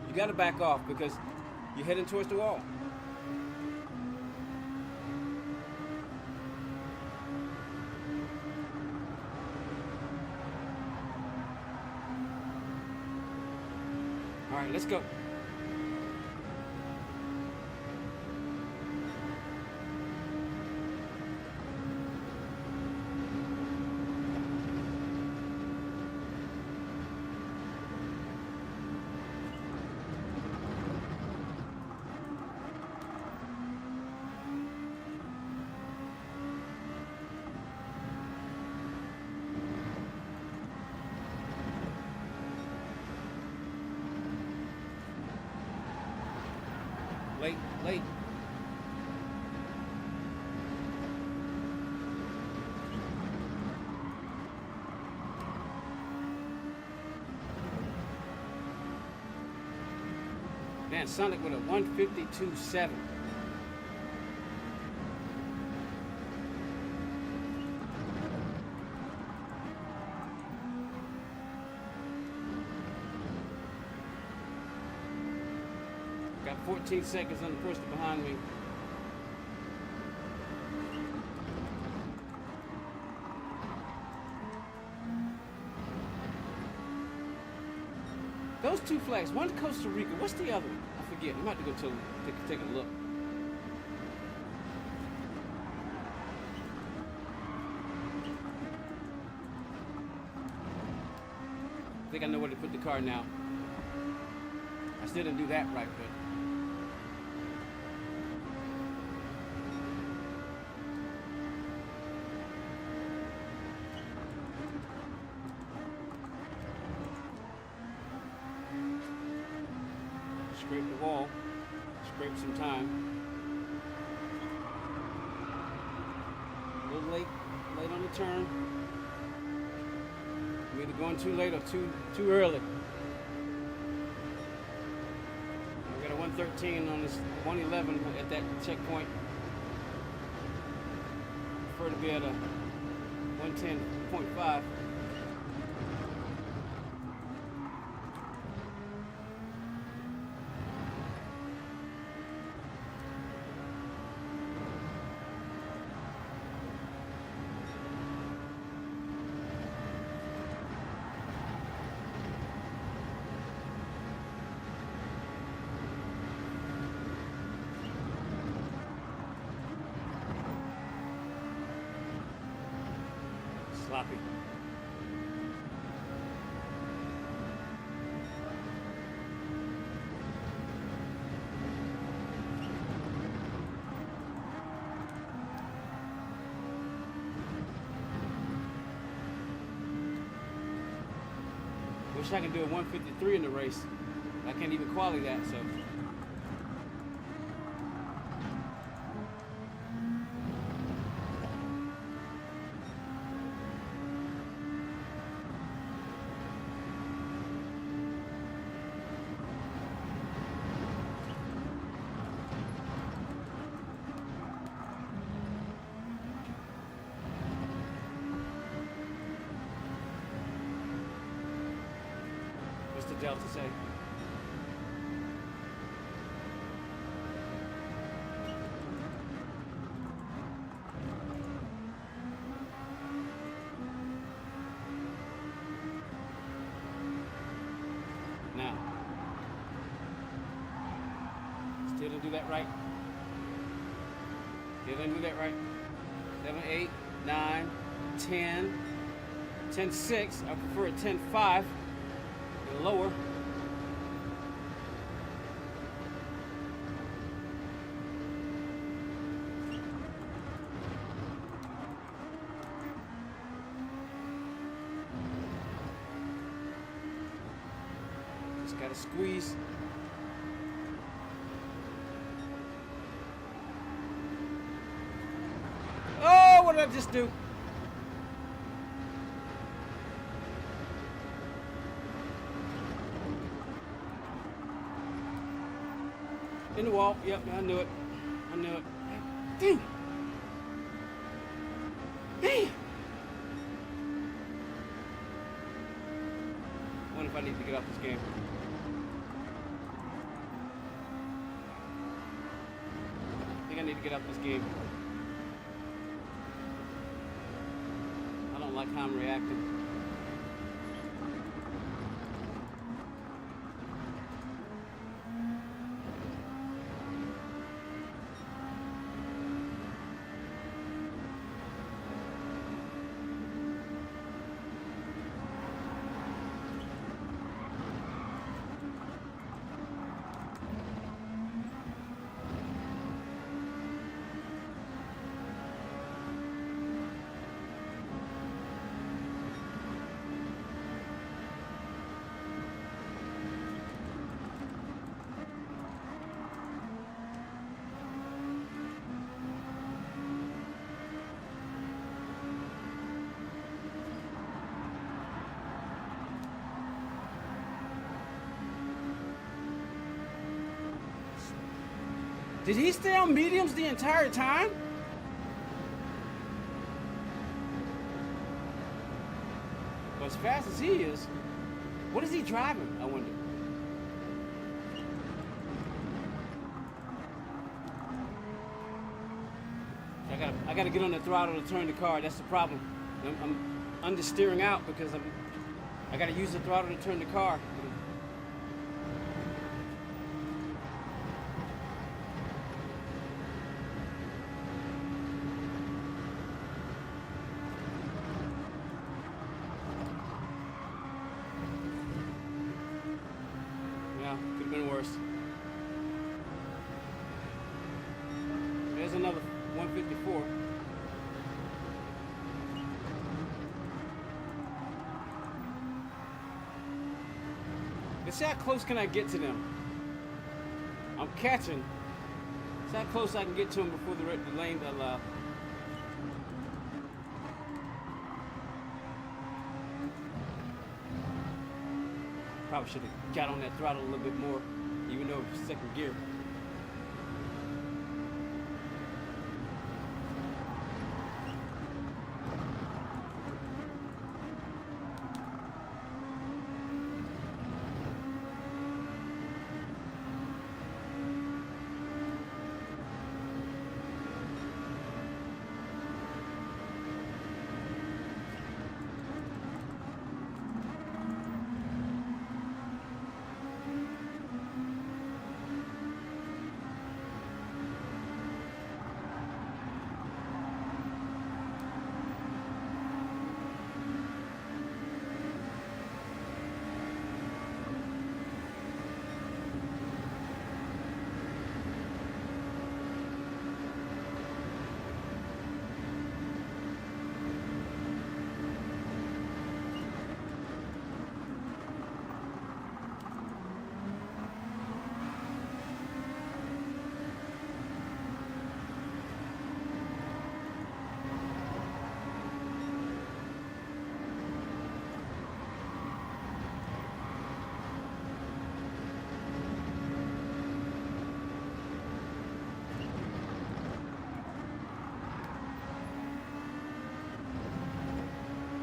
You got to back off because you're heading towards the wall. All right, let's go. Late. Man, Sonic with a 152.7. Got 14 seconds on the person behind me. Those two flags, one's Costa Rica. What's the other one? I forget. I'm about to go take a look. I think I know where to put the car now. I still didn't do that right, but scrape the wall, scrape some time. A little late on the turn. I'm either going too late or too early. I got a 113 on this 111 at that checkpoint. Prefer to be at a 110.5. Sloppy. Wish I could do a 153 in the race. I can't even qualify that, so. What's the Delta say? Now. Still didn't do that right. Still didn't do that right. 7, 8, 9, 10, 10, 6. I prefer a 10, 5. And lower. Just gotta squeeze. Oh, what did I just do? In the wall. Yep, I knew it. I knew it. Dang. Damn. I wonder if I need to get off this game. I think I need to get off this game. I don't like how I'm reacting. Did he stay on mediums the entire time? Well, as fast as he is, what is he driving, I wonder? I gotta get on the throttle to turn the car. That's the problem. I'm understeering out because I gotta use the throttle to turn the car. Could have been worse. There's another 154. Let's see how close can I get to them. I'm catching. See how close I can get to them before the lane allow. Probably should have got on that throttle a little bit more, even though it's second gear.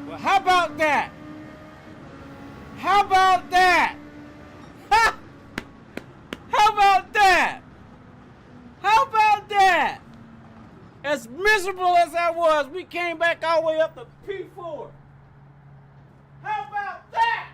Well, how about that? How about that? Ha! How about that? How about that? As miserable as I was, we came back all the way up to P4. How about that?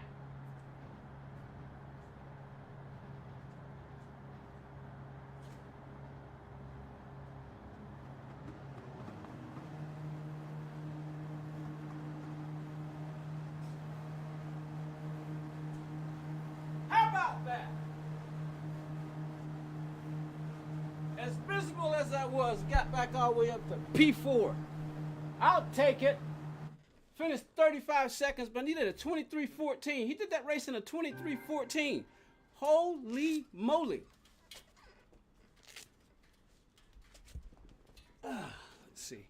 that? As miserable as I was, got back all the way up to P4. I'll take it. Finished 35 seconds, but he did a 23:14. He did that race in a 23:14. Holy moly. Let's see.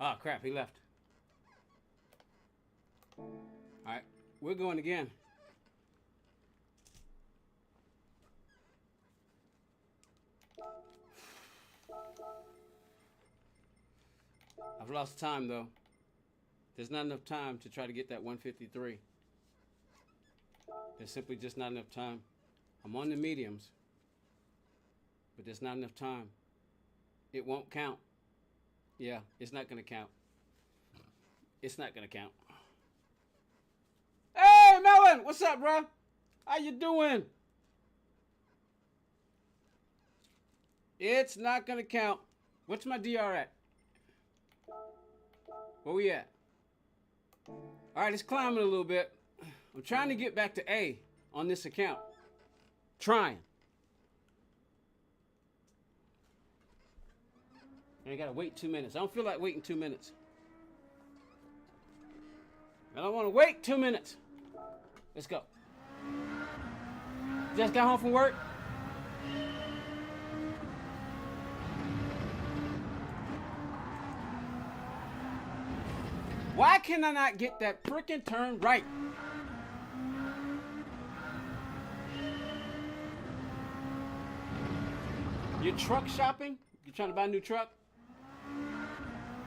Oh, crap, he left. All right, we're going again. I've lost time, though. There's not enough time to try to get that 153. There's simply just not enough time. I'm on the mediums, but there's not enough time. It won't count. Yeah, it's not going to count. It's not going to count. Hey, Melon! What's up, bro? How you doing? It's not going to count. What's my DR at? Where we at? All right, it's climbing a little bit. I'm trying to get back to A on this account. Trying. I gotta wait 2 minutes. I don't feel like waiting 2 minutes. I don't want to wait 2 minutes. Let's go. Just got home from work. Why can I not get that freaking turn right? You're truck shopping? You trying to buy a new truck?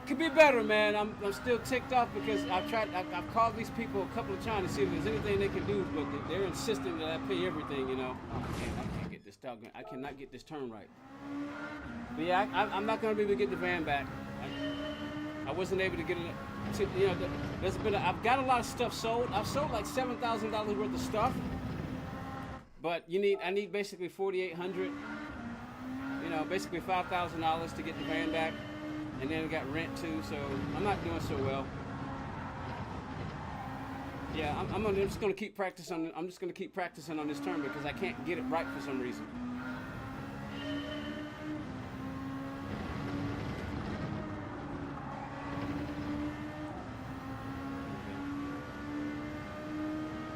Could be better, man. I'm still ticked off because I've called these people a couple of times to see if there's anything they can do, but they're insisting that I pay everything, you know. Oh, I can't get this doggone. I cannot get this turn right. But yeah, I'm not gonna be able to get the van back. I wasn't able to get it. You know, I've got a lot of stuff sold. I've sold like $7,000 worth of stuff, but I need basically $4,800. You know, basically $5,000 to get the van back. And then I got rent too, so I'm not doing so well. Yeah, I'm just gonna keep practicing. I'm just gonna keep practicing on this turn because I can't get it right for some reason.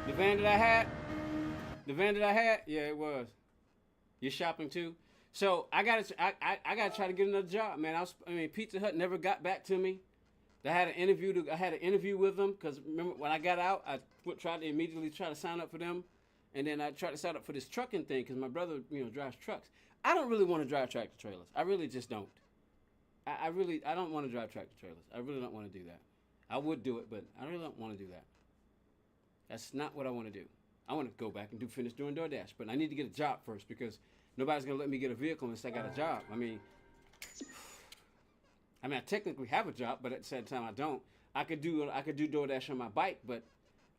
The van that I had, yeah, it was. You're shopping too? So I gotta try to get another job, man. Pizza Hut never got back to me. I had an interview with them because remember when I got out, I tried to immediately try to sign up for them, and then I tried to sign up for this trucking thing because my brother, drives trucks. I don't really want to drive tractor trailers. I really just don't. I don't want to drive tractor trailers. I really don't want to do that. I would do it, but I really don't want to do that. That's not what I want to do. I want to go back and finish doing DoorDash, but I need to get a job first because nobody's gonna let me get a vehicle unless I got a job. I mean, I technically have a job, but at the same time I don't. I could do DoorDash on my bike, but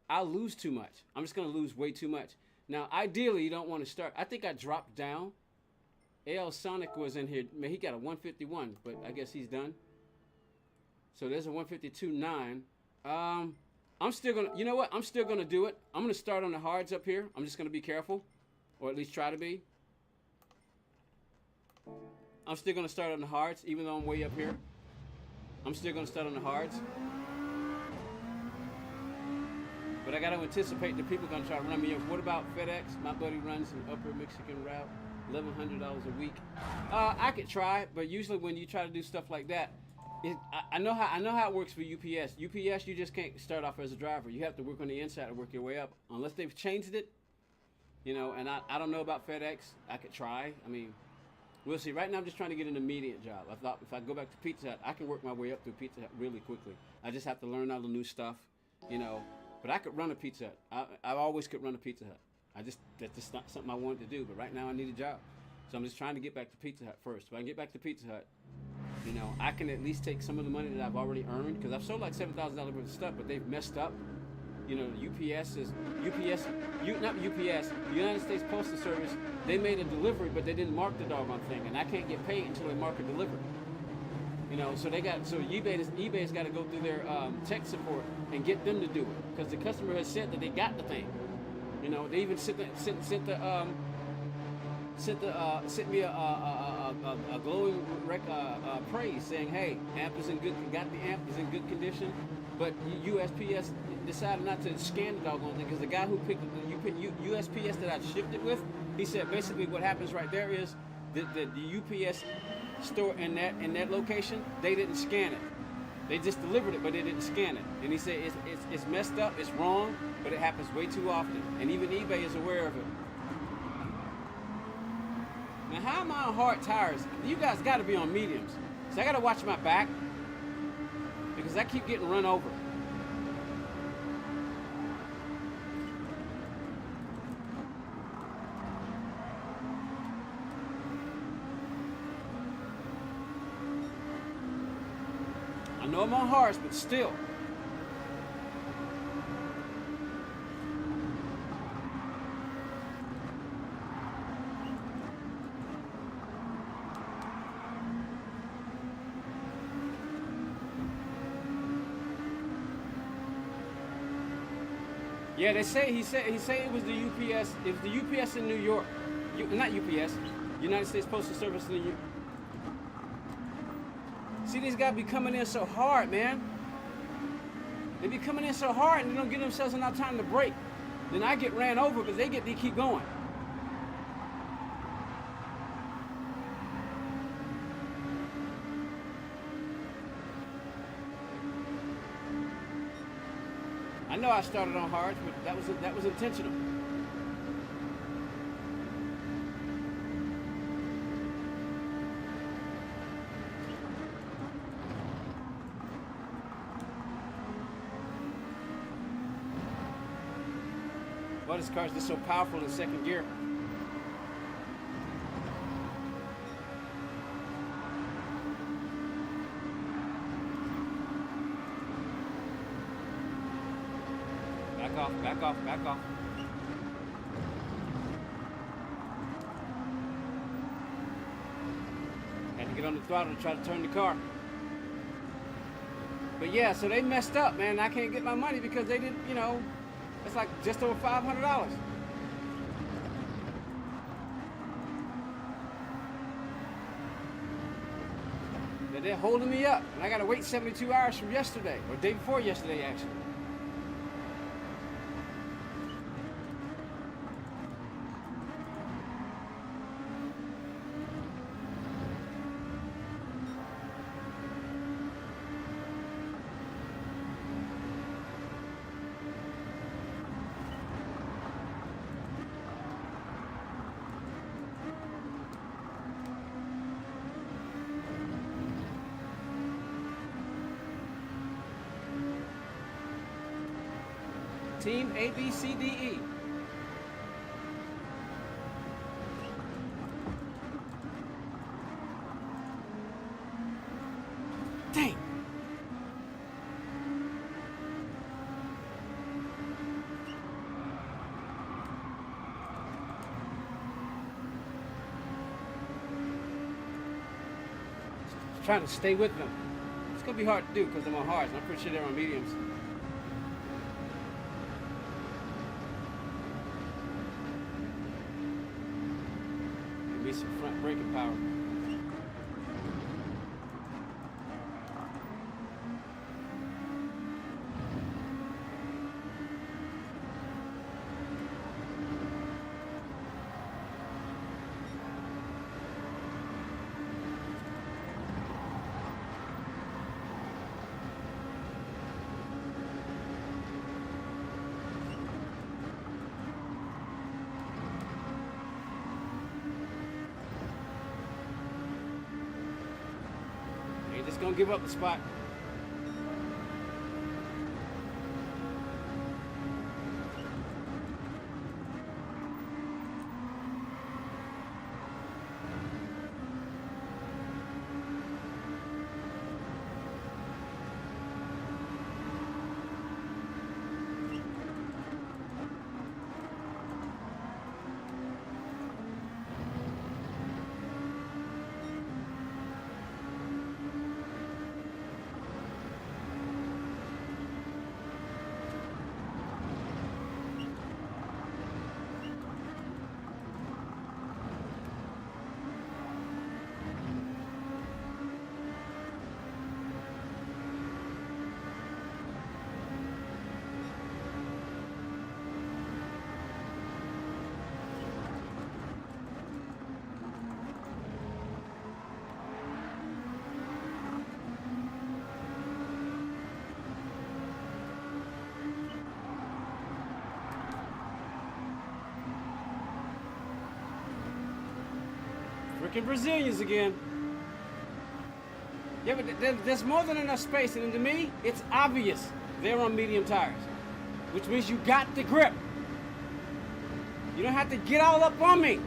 I'll lose too much. I'm just gonna lose way too much. Now, ideally, you don't want to start. I think I dropped down. AL Sonic was in here. Man, he got a 151, but I guess he's done. So there's a 152.9. I'm still gonna. You know what? I'm still gonna do it. I'm gonna start on the hards up here. I'm just gonna be careful, or at least try to be. I'm still going to start on the hards, even though I'm way up here. I'm still going to start on the hards. But I got to anticipate that people are going to try to run me over. What about FedEx? My buddy runs an upper Mexican route, $1,100 a week. I could try, but usually when you try to do stuff like that, I know how it works for UPS. UPS, you just can't start off as a driver. You have to work on the inside and work your way up. Unless they've changed it, and I don't know about FedEx. I could try. We'll see. Right now, I'm just trying to get an immediate job. I thought if I go back to Pizza Hut, I can work my way up through Pizza Hut really quickly. I just have to learn all the new stuff, But I could run a Pizza Hut. I always could run a Pizza Hut. That's just not something I wanted to do. But right now, I need a job. So I'm just trying to get back to Pizza Hut first. If I can get back to Pizza Hut, You know, I can at least take some of the money that I've already earned because I've sold like $7,000 worth of stuff, but they've messed up. You know, not UPS, the United States Postal Service. They made a delivery, but they didn't mark the doggone thing, and I can't get paid until they mark a delivery. You know, so eBay's got to go through their tech support and get them to do it because the customer has said that they got the thing. You know, they even sent me a glowing praise saying, "Hey, amp is in good. Got the amp is in good condition." But USPS decided not to scan the doggone thing because the guy who picked USPS that I shipped it with, he said basically what happens right there is the UPS store in that location, they didn't scan it. They just delivered it, but they didn't scan it. And he said it's messed up, it's wrong, but it happens way too often. And even eBay is aware of it. Now, how am I on hard tires? You guys got to be on mediums. So I got to watch my back because I keep getting run over. I know I'm on hards, but still. Yeah, he said it was the UPS. It was the UPS in New York. Not UPS. United States Postal Service in New York. See, these guys be coming in so hard, man. They be coming in so hard and they don't give themselves enough time to break. Then I get ran over because they keep going. I know I started on hards, but that was intentional. Well, this car's just so powerful in second gear. Back off. Had to get on the throttle to try to turn the car. But yeah, so they messed up, man. I can't get my money because they didn't, you know, it's like just over $500. They're holding me up, and I gotta wait 72 hours from yesterday, or day before yesterday, actually. Team A, B, C, D, E. Dang. Just trying to stay with them. It's going to be hard to do because I'm on hards. I'm pretty sure they're on mediums. Some front braking power. Just gonna give up the spot. Freaking Brazilians again. Yeah, but there's more than enough space, and to me, it's obvious they're on medium tires, which means you got the grip. You don't have to get all up on me.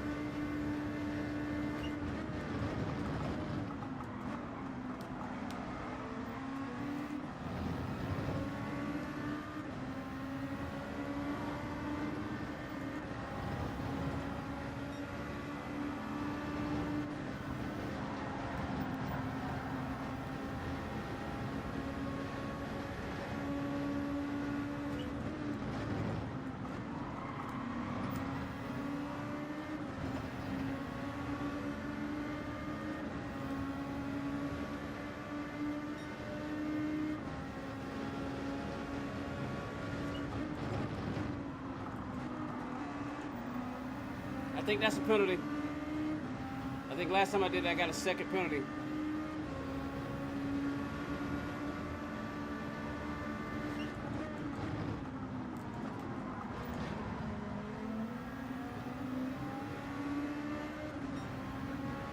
I think that's a penalty. I think last time I did that, I got a second penalty.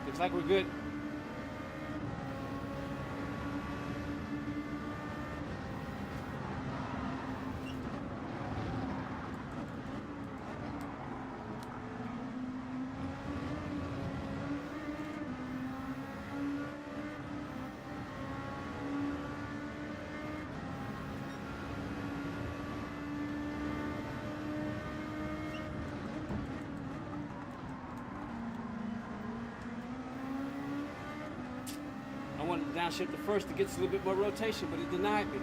Looks like we're good. I wanted to downshift the first to get a little bit more rotation, but it denied me.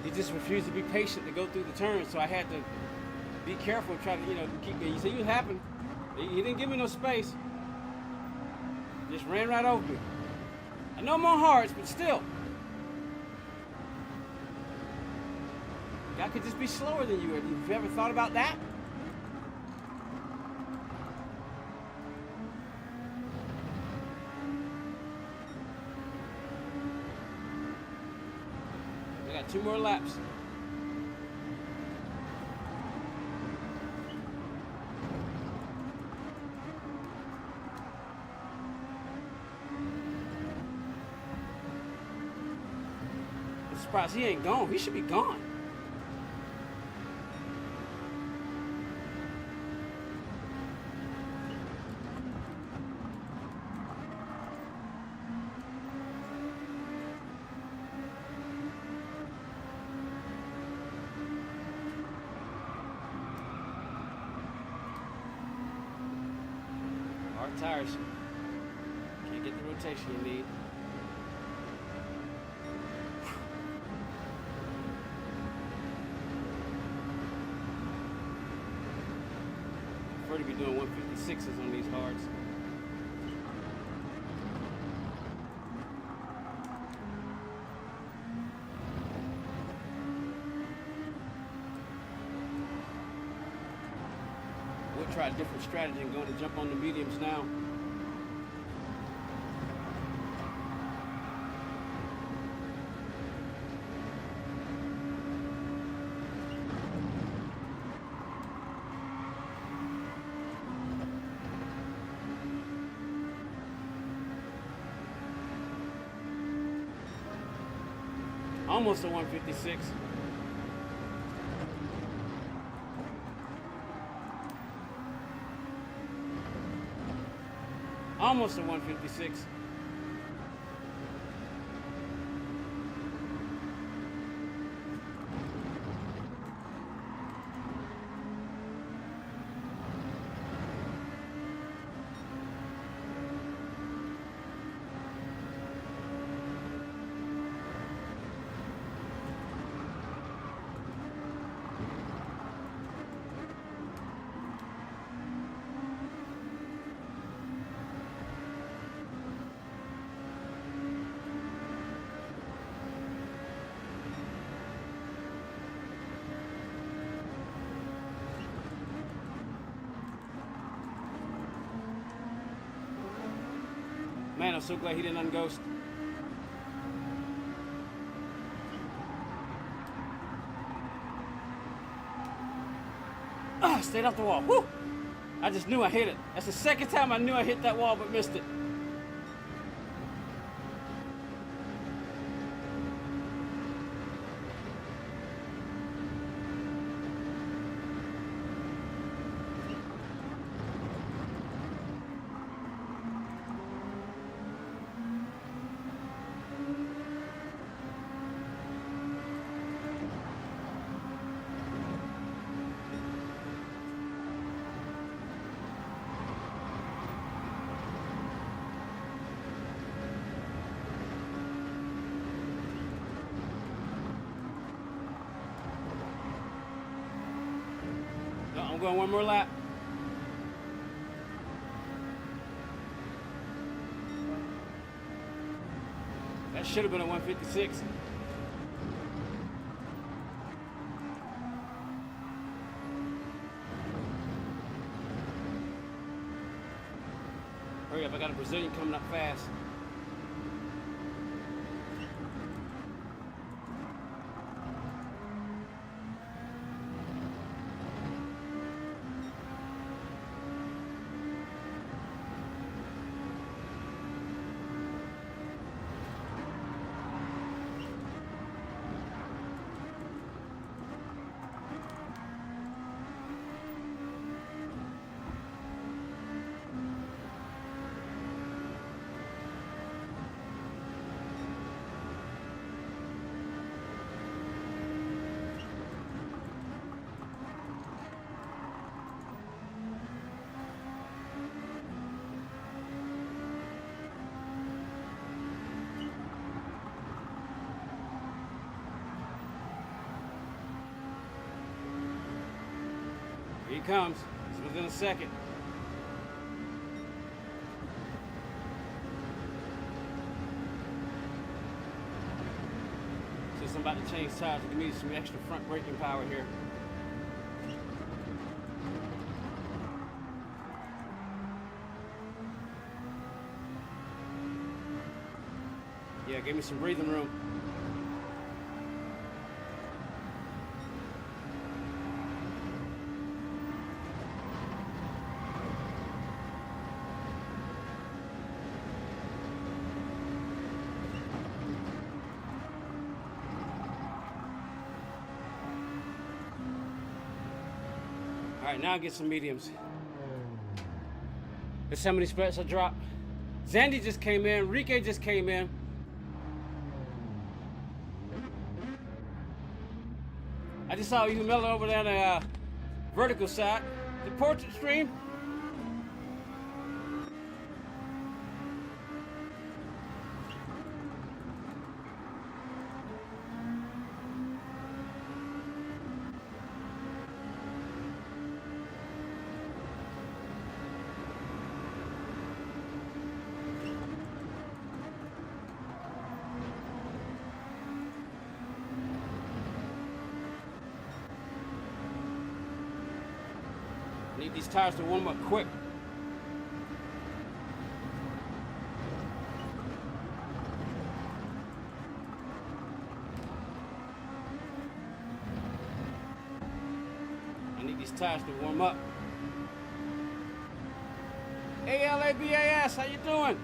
He just refused to be patient to go through the turn, so I had to be careful and try to, keep it. You see what happened? He didn't give me no space. Just ran right over me. I know I'm on hards, but still. Guy could just be slower than you. Have you ever thought about that? We got 2 more laps. I'm surprised he ain't gone. He should be gone. Hard tires. Can't get the rotation you need. Prefer to be doing 156s on these hards. We'll try a different strategy and going to jump on the mediums now. Almost a 156. Almost a 156. Man, I'm so glad he didn't unghost. Ah, stayed off the wall. Woo! I just knew I hit it. That's the second time I knew I hit that wall but missed it. I'm going one more lap. That should have been a 156. Hurry up, I got a Brazilian coming up fast. Here he comes. It's within a second. Since I'm about to change tires, give me some extra front braking power here. Yeah, give me some breathing room. All right, now get some mediums. That's how many splits I dropped. Zandy just came in. Rike just came in. I just saw you melting over there on the vertical side. The portrait stream. Need these tires to warm up quick. I need these tires to warm up. ALABAS, how you doing?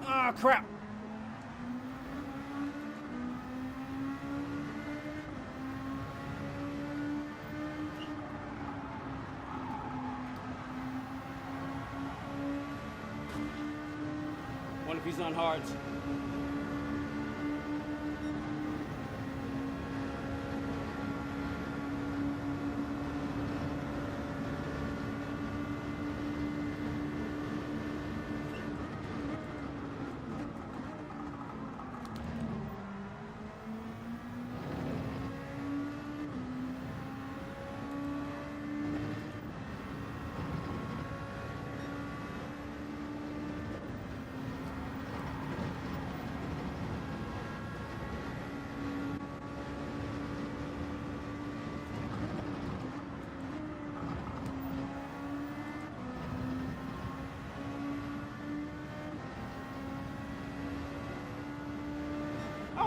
Ah, crap. Wonder if he's on hards.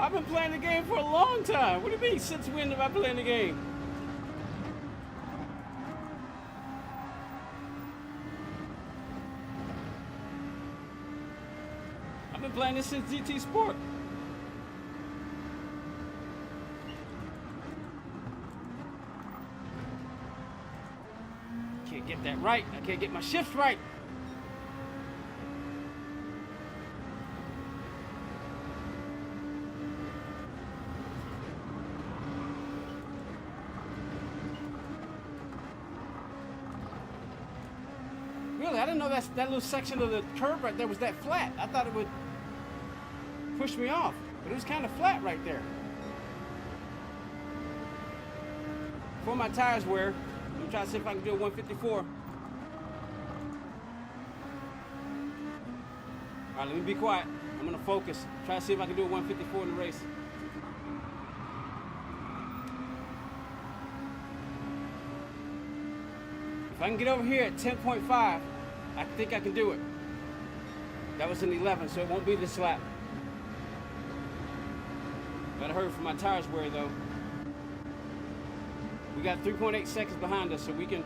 I've been playing the game for a long time. What do you mean, since when have I played the game? I've been playing this since GT Sport. Can't get that right. I can't get my shifts right. Really, I didn't know that little section of the curb right there was that flat. I thought it would push me off, but it was kind of flat right there. Before my tires wear, I'm trying to see if I can do a 154. All right, let me be quiet. I'm gonna focus. Try to see if I can do a 154 in the race. If I can get over here at 10.5, I think I can do it. That was an 11, so it won't be this lap. Gotta hurry for my tires wear though. We got 3.8 seconds behind us, so we can.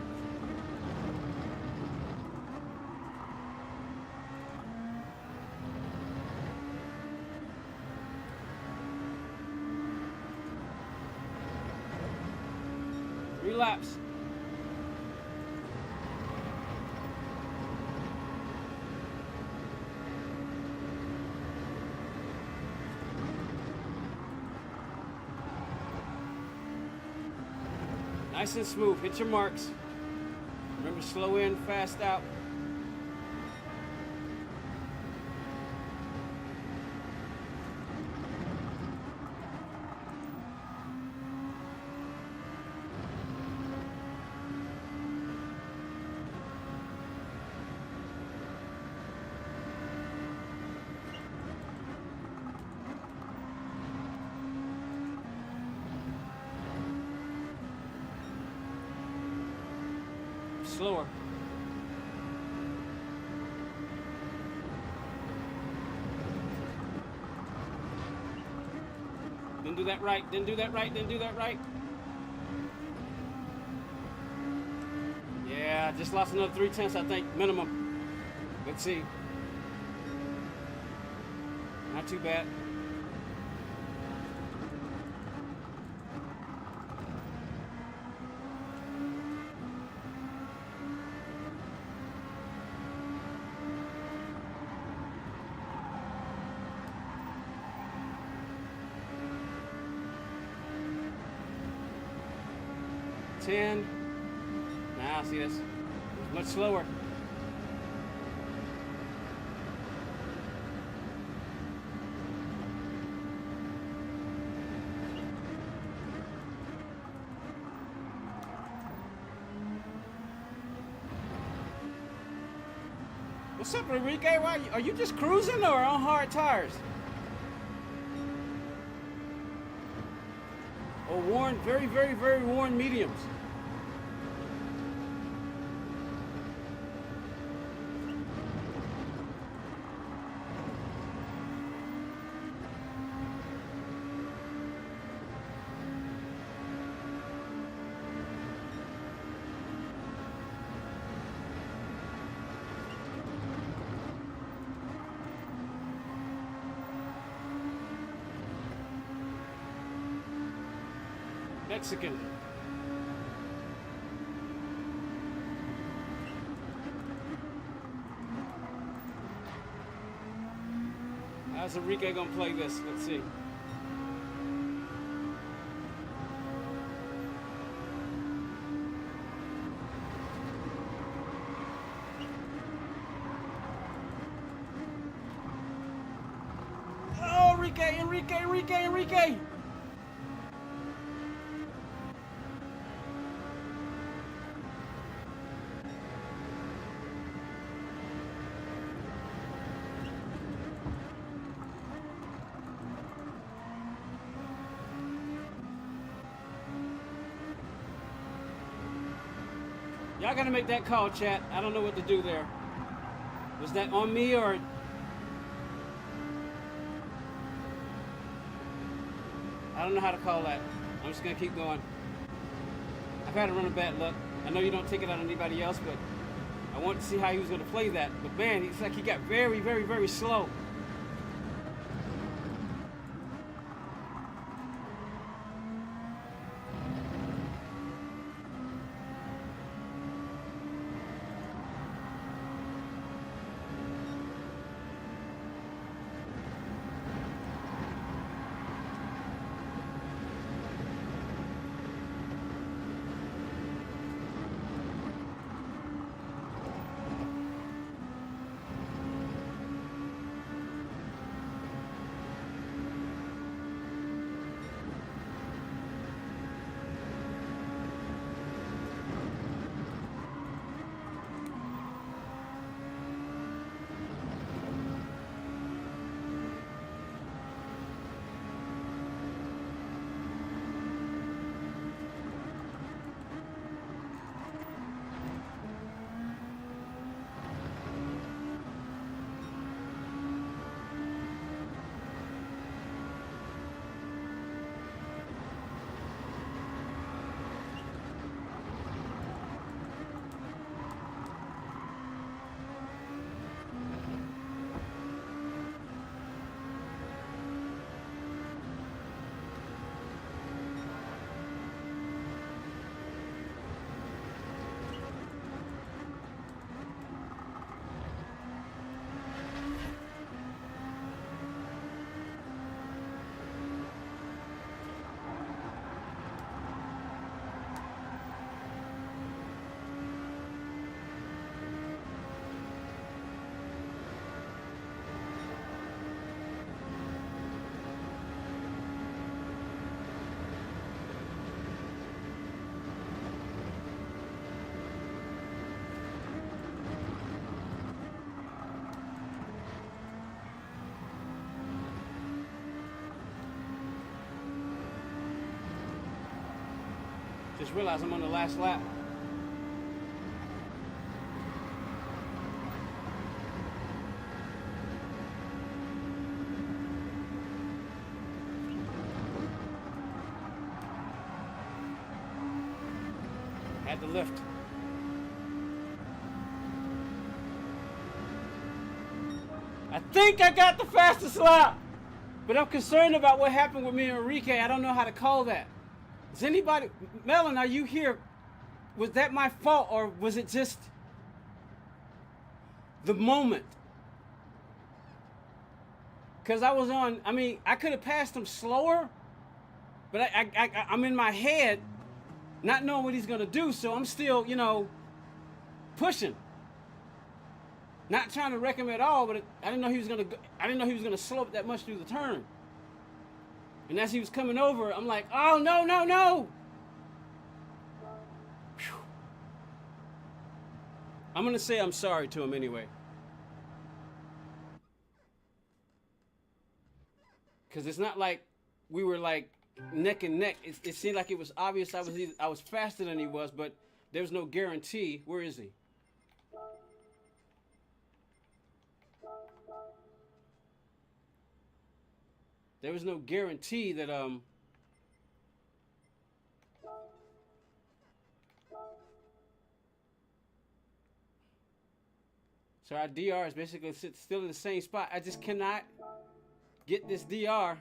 Three laps. Nice and smooth. Hit your marks. Remember, slow in, fast out. Slower. Didn't do that right, didn't do that right, didn't do that right. Yeah, just lost another 3/10, I think, minimum. Let's see. Not too bad. Now see this, much slower. What's up, Enrique? Why are you just cruising or on hard tires? Or worn, very, very, very worn mediums? Mexican. How's Enrique gonna play this? Let's see. Oh, Enrique! Y'all gotta make that call, chat. I don't know what to do there. Was that on me or? I don't know how to call that. I'm just gonna keep going. I've had a run of bad luck. I know you don't take it out on anybody else, but I wanted to see how he was gonna play that. But man, it's like he got very, very, very slow. Just realized I'm on the last lap. Had to lift. I think I got the fastest lap, but I'm concerned about what happened with me and Enrique. I don't know how to call that. Is anybody, Melon, are you here? Was that my fault, or was it just the moment? Because I was on, I mean, I could have passed him slower, but I'm in my head not knowing what he's going to do, so I'm still, you know, pushing. Not trying to wreck him at all, but I didn't know he was going to slope that much through the turn. And as he was coming over, I'm like, oh, no, no, no. Whew. I'm going to say I'm sorry to him anyway. Because it's not like we were like neck and neck. It seemed like it was obvious I was faster than he was, but there was no guarantee. Where is he? There was no guarantee that so our DR is basically still in the same spot. I just cannot get this DR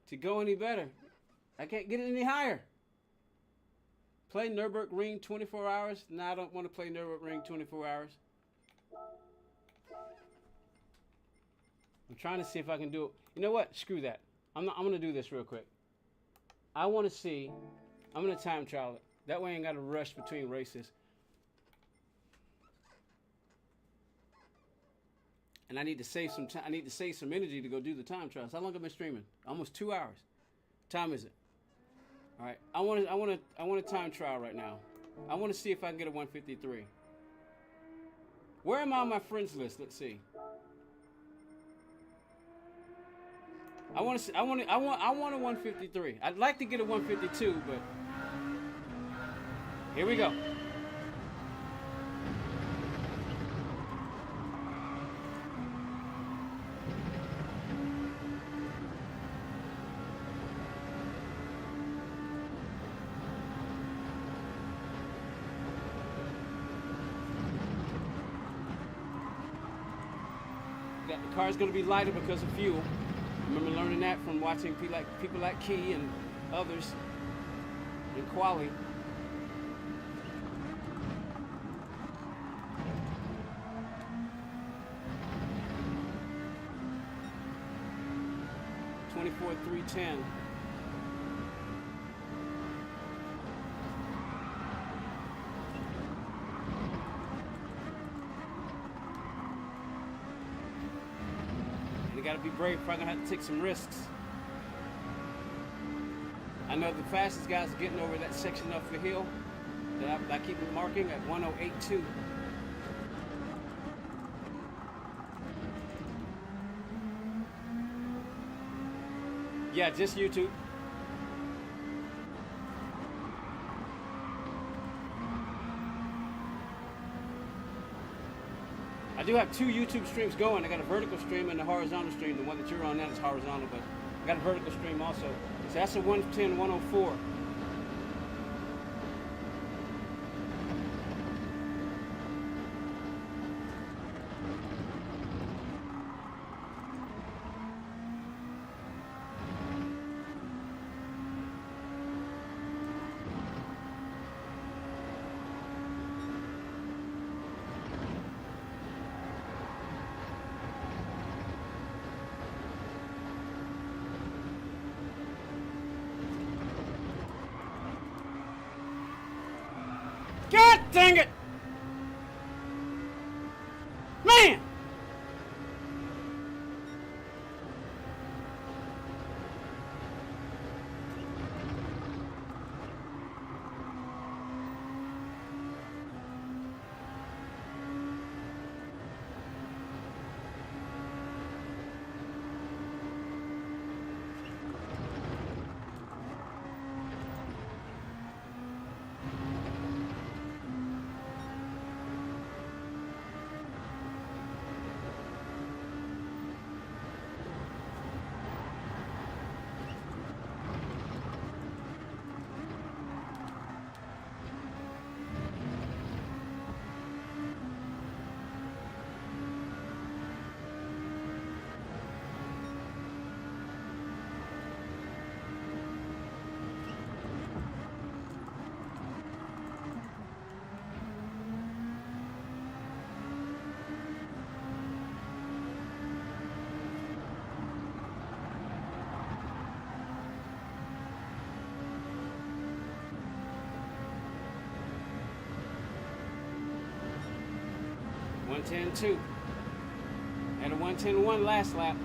to go any better. I can't get it any higher. Play Nürburgring 24 hours? No, I don't want to play Nürburgring 24 hours. I'm trying to see if I can do it. You know what? Screw that. I'm going to do this real quick. I want to see. I'm going to time trial it. That way I ain't got to rush between races. And I need to save some time. I need to save some energy to go do the time trials. How long have I been streaming? Almost 2 hours. What time is it? All right. I want a time trial right now. I want to see if I can get a 153. Where am I on my friends list? Let's see. I want a 153. I'd like to get a 152, but here we go. the car's going to be lighter because of fuel. I remember learning that from watching people like Key and others in quali. .24.310. You gotta be brave, probably gonna have to take some risks. I know the fastest guys are getting over that section up the hill that I keep marking at 1:08.2. Yeah, just YouTube. I do have 2 YouTube streams going. I got a vertical stream and a horizontal stream. The one that you're on now is horizontal, but I got a vertical stream also. So that's a 110, 104. God dang it! Man! .110.2. And a 110.1 last lap.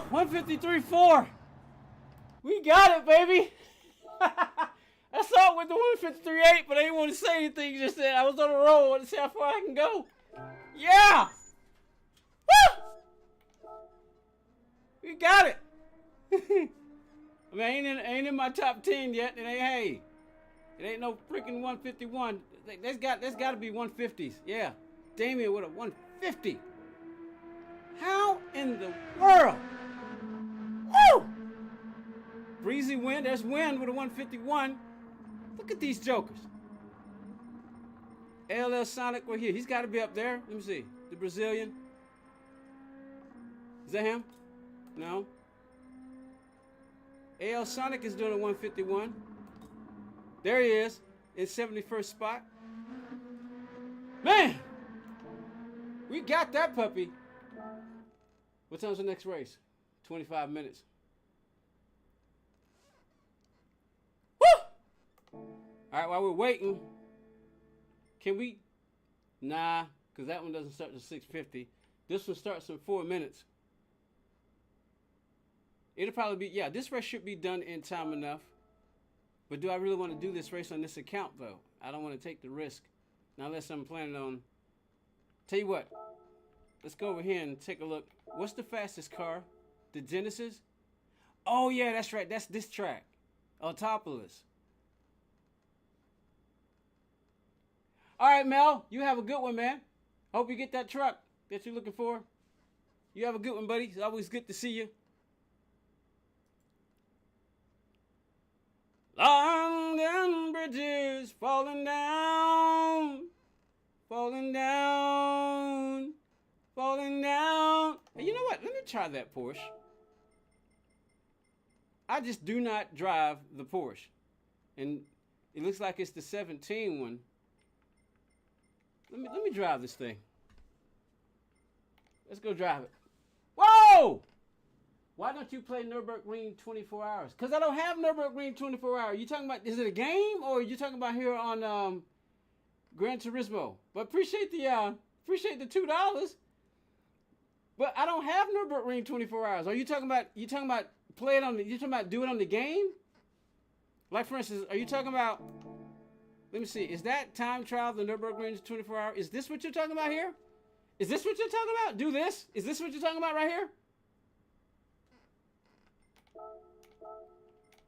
153.4. We got it, baby. I saw it with the 153.8, but I didn't want to say anything just then. I was on a roll. I want to see how far I can go. Yeah. Woo! We got it. I mean, ain't in my top 10 yet. It ain't, hey, it ain't no freaking 151. There's got to be 150s. Yeah. Damien with a 150. How in the world? Woo! Breezy wind. There's wind with a 151. Look at these jokers. ALL Sonic right here. He's got to be up there. Let me see. The Brazilian. Is that him? No. AL Sonic is doing a 151. There he is in 71st spot. Man, we got that puppy. What time's the next race? 25 minutes. Woo! All right, while we're waiting, can we? Nah, because that one doesn't start till 6:50. This one starts in 4 minutes. It'll probably be, yeah, this race should be done in time enough. But do I really want to do this race on this account, though? I don't want to take the risk. Now, unless I'm planning on... Tell you what. Let's go over here and take a look. What's the fastest car? The Genesis? Oh, yeah, that's right. That's this track. Autopolis. All right, Mel. You have a good one, man. Hope you get that truck that you're looking for. You have a good one, buddy. It's always good to see you. London bridges falling down, falling down, falling down. And you know what? Let me try that Porsche. I just do not drive the Porsche. And it looks like it's the 17 one. Let me drive this thing. Let's go drive it. Whoa! Why don't you play Nürburgring 24 hours? Because I don't have Nürburgring 24 hours. You talking about, is it a game or are you talking about here on Gran Turismo? But appreciate the $2. But I don't have Nürburgring 24 hours. Are you talking about play it on the, you talking about do it on the game? Like for instance, are you talking about, let me see, is that time trial the Nürburgring 24 hours? Is this what you're talking about here? Is this what you're talking about? Do this? Is this what you're talking about right here?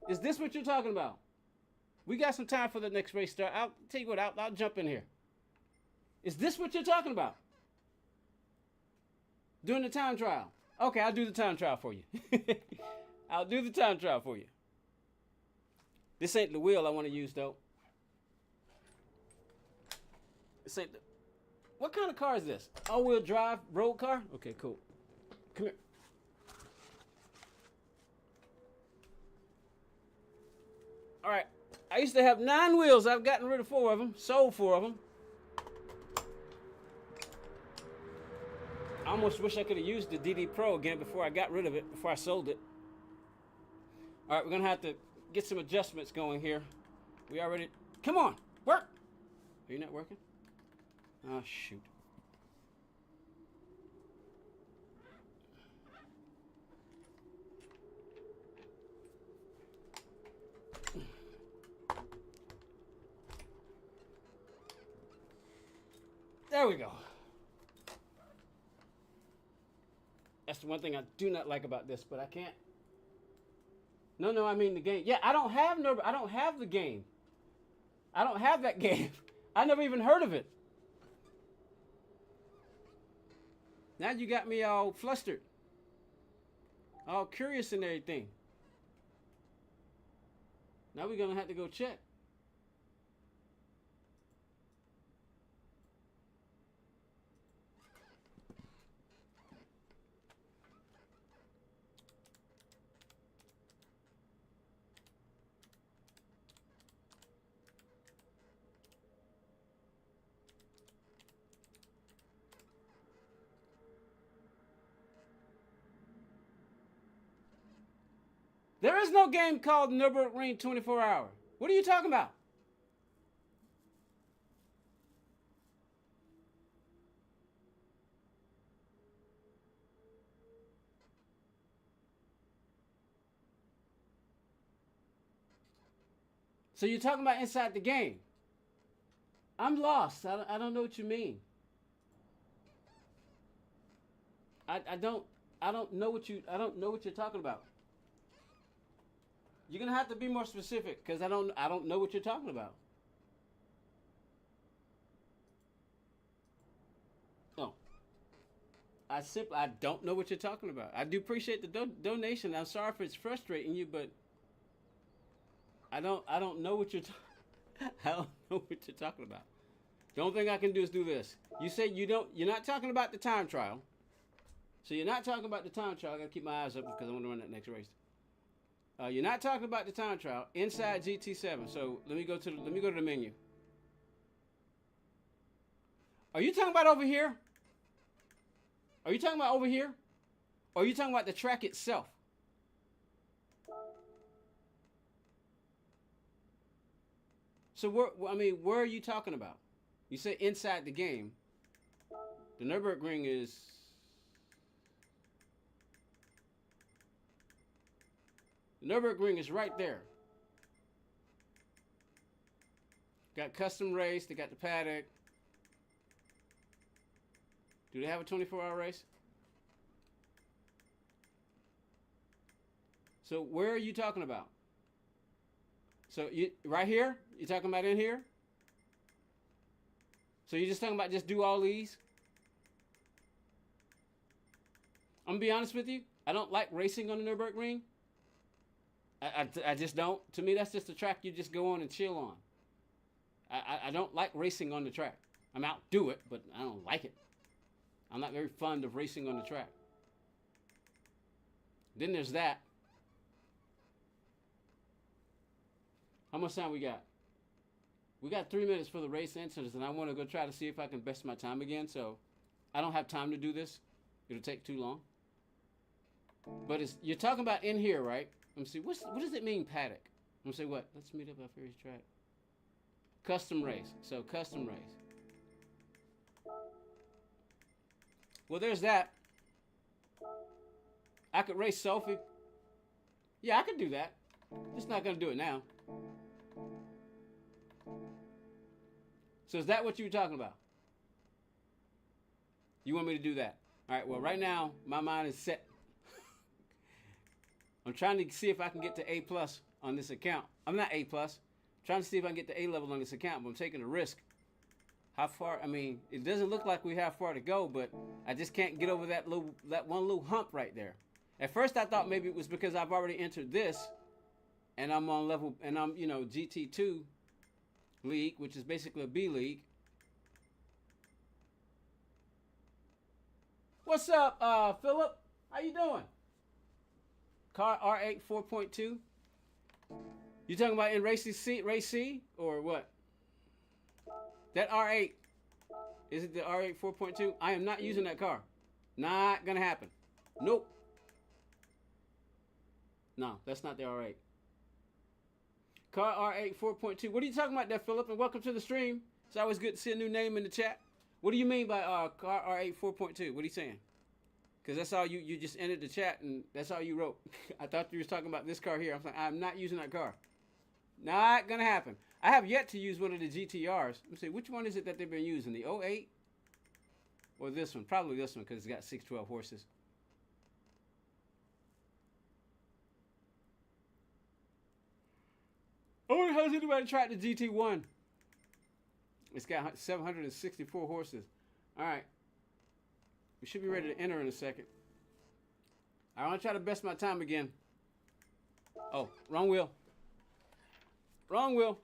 Is this what you're talking about? We got some time for the next race start. I'll tell you what, I'll jump in here. Is this what you're talking about? Doing the time trial. Okay, I'll do the time trial for you. I'll do the time trial for you. This ain't the wheel I want to use, though. This ain't the... What kind of car is this? All-wheel drive road car? Okay, cool. Come here. All right, I used to have 9 wheels. I've gotten rid of 4 of them, sold 4 of them. I almost wish I could have used the DD Pro again before I got rid of it, before I sold it. All right, we're gonna have to get some adjustments going here. We already, come on, work. Are you not working? Oh, shoot. There we go. That's the one thing I do not like about this, but I can't. No, I mean the game. Yeah, I don't have the game. I don't have that game. I never even heard of it. Now you got me all flustered. All curious and everything. Now we're gonna have to go check. There is no game called Nürburgring 24 Hour. What are you talking about? So you're talking about inside the game. I'm lost. I don't know what you mean. I don't know what you're talking about. You're gonna have to be more specific because I don't know what you're talking about. No. I don't know what you're talking about. I do appreciate the donation. I'm sorry if it's frustrating you, but I don't know what you're I don't know what you're talking about. The only thing I can do is do this. You say you're not talking about the time trial. So you're not talking about the time trial. I gotta keep my eyes up because I want to run that next race. You're not talking about the time trial inside GT7. So let me go to the menu. Are you talking about over here? Are you talking about over here? Or are you talking about the track itself? So where are you talking about? You say inside the game. The Nürburgring is. The Nürburgring is right there. Got custom race. They got the paddock. Do they have a 24-hour race? So where are you talking about? So right here? You talking about in here? So you're just talking about just do all these? I'm gonna be honest with you. I don't like racing on the Nürburgring. I just don't. To me, that's just a track you just go on and chill on. I don't like racing on the track. I mean, I'll do it, but I don't like it. I'm not very fond of racing on the track. Then there's that. How much time we got? We got 3 minutes for the race entrances, and I want to go try to see if I can best my time again. So I don't have time to do this. It'll take too long. But you're talking about in here, right? Let me see. What does it mean, paddock? I'm gonna say what? Let's meet up at Ferry's track. Custom race. So custom race. Well, there's that. I could race Sophie. Yeah, I could do that. Just not gonna do it now. So is that what you were talking about? You want me to do that? All right. Well, right now my mind is set. I'm trying to see if I can get to A+ on this account. I'm not A+. Trying to see if I can get to A level on this account, but I'm taking a risk. How far? I mean, it doesn't look like we have far to go, but I just can't get over that one little hump right there. At first, I thought maybe it was because I've already entered this, and I'm on level, and I'm GT2 league, which is basically a B league. What's up, Philip? How you doing? Car R8 4.2. You talking about in race C or what? That R8, is it the R8 4.2? I am not using that car. Not gonna happen. Nope. No, that's not the R8. Car R8 4.2. What are you talking about there, Philip? And welcome to the stream. It's always good to see a new name in the chat. What do you mean by car R8 4.2? What are you saying? Because that's all you just entered the chat and that's all you wrote. I thought you were talking about this car here. I'm not using that car. Not gonna happen. I have yet to use one of the GTRs. Let me see, which one is it that they've been using? The 08 or this one? Probably this one because it's got 612 horses. Oh, how's anybody tried the GT1? It's got 764 horses. All right. We should be ready to enter in a second. I want to try to best my time again. Oh, wrong wheel. Wrong wheel.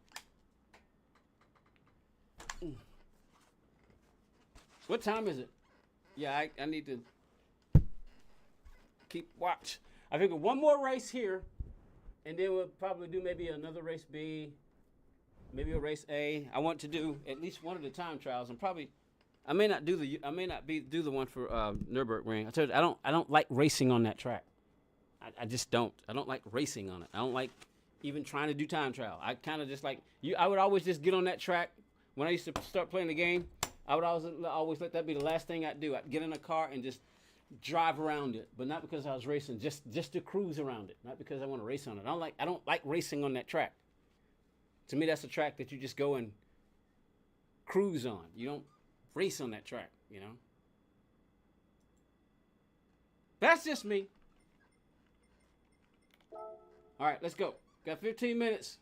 What time is it? Yeah, I need to keep watch. I think one more race here, and then we'll probably do maybe another race B, maybe a race A. I want to do at least one of the time trials, and probably I may not do the one for Nürburgring. I told you I don't like racing on that track. I just don't. I don't like racing on it. I don't like even trying to do time trial. I kind of just like you. I would always just get on that track when I used to start playing the game. I would always let that be the last thing I'd do. I'd get in a car and just drive around it, but not because I was racing, just to cruise around it, not because I want to race on it. I don't like racing on that track. To me, that's a track that you just go and cruise on. You don't race on that track, you know. That's just me. All right, let's go. Got 15 minutes,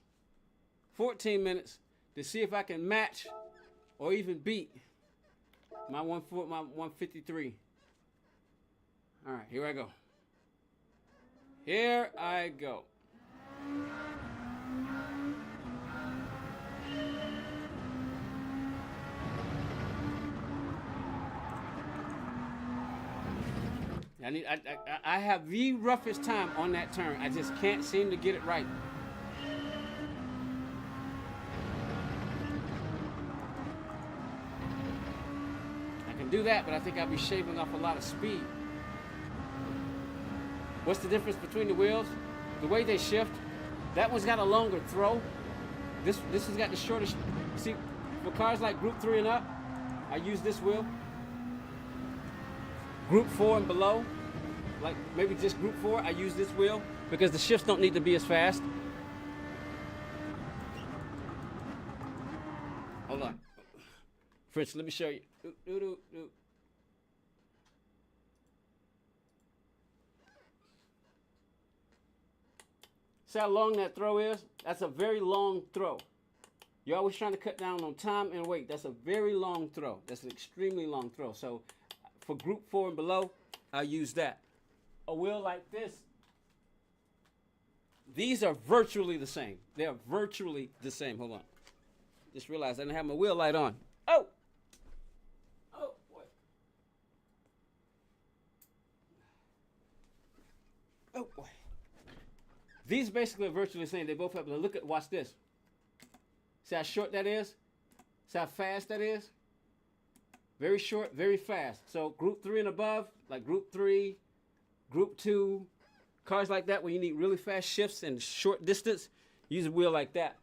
14 minutes to see if I can match or even beat my 153. All right, here I go. Here I go. I have the roughest time on that turn. I just can't seem to get it right. I can do that, but I think I'll be shaving off a lot of speed. What's the difference between the wheels? The way they shift. That one's got a longer throw. This has got the shortest. See, for cars like Group 3 and up, I use this wheel. Group 4 and below, like maybe just Group 4, I use this wheel because the shifts don't need to be as fast. Hold on. For instance, let me show you. See how long that throw is? That's a very long throw. You're always trying to cut down on time and weight. That's a very long throw. That's an extremely long throw. So for Group 4 and below, I use that. A wheel like this, these are virtually the same. They are virtually the same. Hold on. Just realized I didn't have my wheel light on. Oh! Oh, boy. Oh, boy. These basically are virtually the same. They both have, look at, watch this. See how short that is? See how fast that is? Very short, very fast. So Group 3 and above, like Group 3, Group 2, cars like that where you need really fast shifts and short distance, use a wheel like that.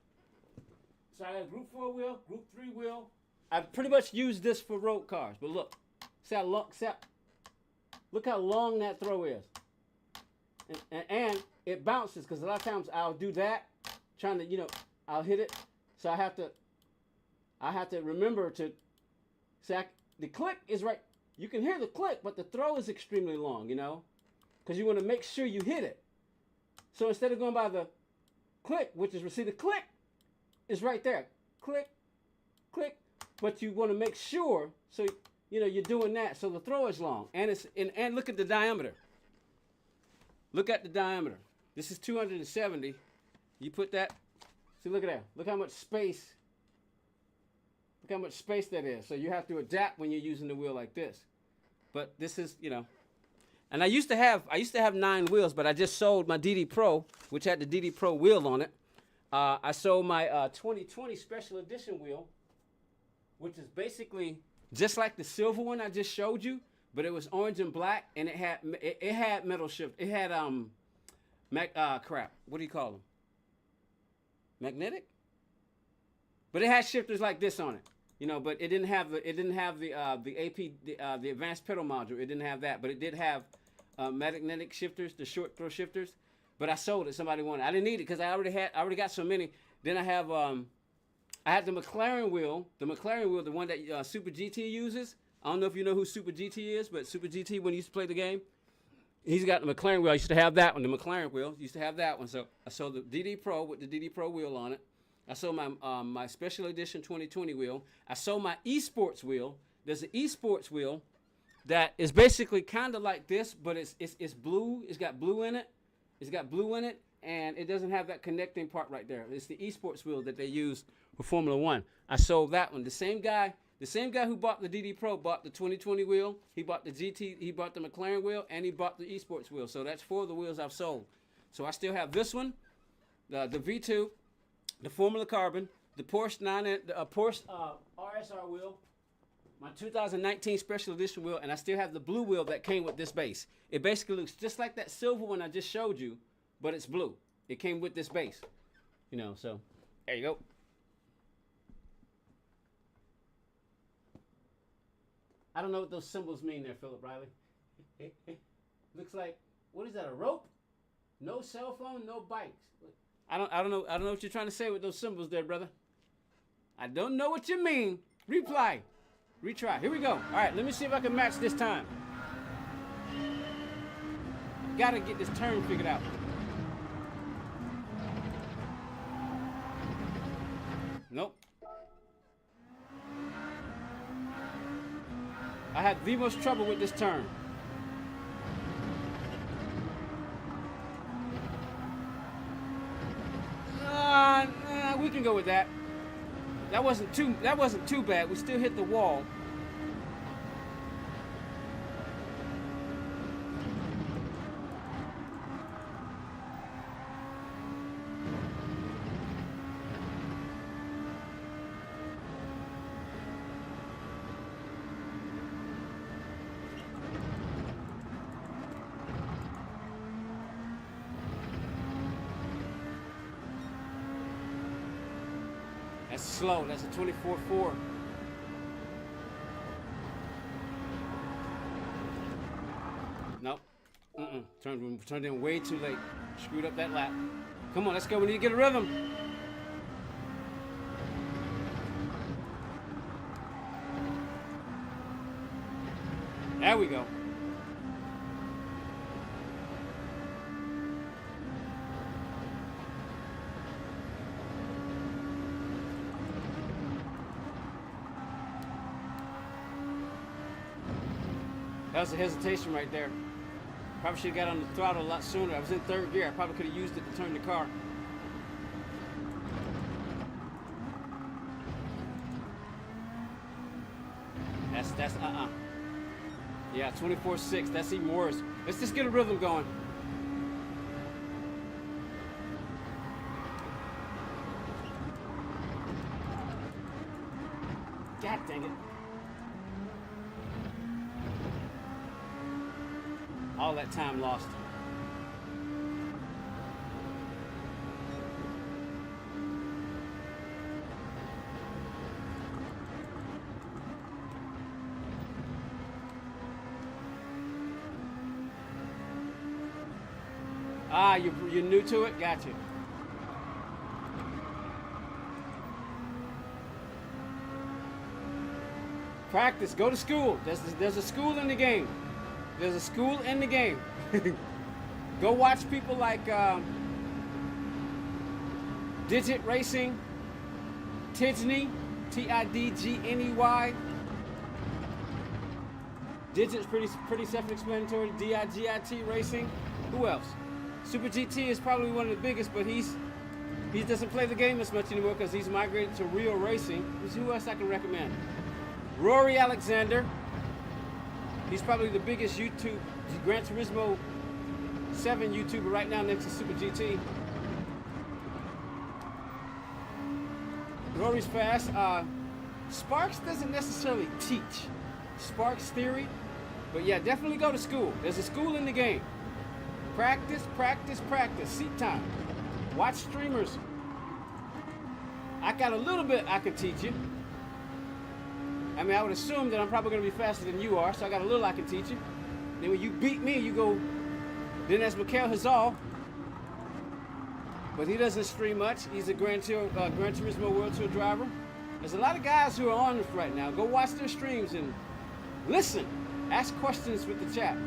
So I have Group 4 wheel, Group 3 wheel. I've pretty much used this for road cars, but look, see how long, look how long that throw is. And it bounces because a lot of times I'll do that, trying to, you know, I'll hit it. So I have to remember to, see, the click is right. You can hear the click, but the throw is extremely long, you know, because you want to make sure you hit it. So instead of going by the click, which is, see, the click is right there. Click, click, but you want to make sure, so, you know, you're doing that. So the throw is long, and and look at the diameter. Look at the diameter. This is 270. You put that, see, look at that. Look how much space. Look how much space that is. So you have to adapt when you're using the wheel like this. But this is, you know. And I used to have 9 wheels, but I just sold my DD Pro, which had the DD Pro wheel on it. I sold my 2020 Special Edition wheel, which is basically just like the silver one I just showed you, but it was orange and black, and it had metal shift. It had crap. What do you call them? Magnetic? But it had shifters like this on it, you know. But it didn't have the advanced pedal module. It didn't have that, but it did have magnetic shifters, the short throw shifters. But I sold it. Somebody wanted it. I didn't need it because I already got so many. Then I have I had the McLaren wheel, the one that Super GT uses. I don't know if you know who Super GT is, but Super GT, when he used to play the game, he's got the McLaren wheel. I used to have that one, the McLaren wheel. Used to have that one. So I sold the DD Pro with the DD Pro wheel on it. I sold my Special Edition 2020 wheel. I sold my eSports wheel. There's an eSports wheel that is basically kind of like this, but it's blue. It's got blue in it. It's got blue in it, and it doesn't have that connecting part right there. It's the eSports wheel that they use for Formula One. I sold that one. The same guy who bought the DD Pro bought the 2020 wheel. He bought the GT. He bought the McLaren wheel, and he bought the eSports wheel. So that's 4 of the wheels I've sold. So I still have this one, the V2, the Formula Carbon, the Porsche RSR wheel, my 2019 Special Edition wheel, and I still have the blue wheel that came with this base. It basically looks just like that silver one I just showed you, but it's blue. It came with this base, you know. So there you go. I don't know what those symbols mean there, Philip Riley. Looks like, what is that, a rope? No cell phone, no bikes. I don't know what you're trying to say with those symbols there, brother. I don't know what you mean. Reply. Retry. Here we go. All right, let me see if I can match this time. Gotta get this turn figured out. Nope. I had the most trouble with this turn. We can go with that. That wasn't too bad. We still hit the wall. That's slow. That's a 24.4. Nope. Turned in way too late. Screwed up that lap. Come on, let's go. We need to get a rhythm. There we go. That was a hesitation right there. Probably should have got on the throttle a lot sooner. I was in third gear. I probably could have used it to turn the car. That's Yeah, 24.6. That's even worse. Let's just get a rhythm going. God dang it. All that time lost. Ah, you're new to it? Gotcha. Practice. Go to school. There's a school in the game. There's a school in the game. Go watch people like Digit Racing, Tidgney, Tidgney. Digit's pretty self-explanatory. Digit Racing. Who else? Super GT is probably one of the biggest, but he doesn't play the game as much anymore because he's migrated to real racing. Who else I can recommend? Rory Alexander. He's probably the biggest YouTube Gran Turismo 7 YouTuber right now next to Super GT. Rory's fast. Sparks doesn't necessarily teach Sparks theory, but yeah, definitely go to school. There's a school in the game. Practice, practice, practice. Seat time. Watch streamers. I got a little bit I can teach you. I mean, I would assume that I'm probably going to be faster than you are, so I got a little I can teach you. Then when you beat me, you go, then that's Mikhail Hazal. But he doesn't stream much. He's a Gran Turismo World Tour driver. There's a lot of guys who are on this right now. Go watch their streams and listen. Ask questions with the chat.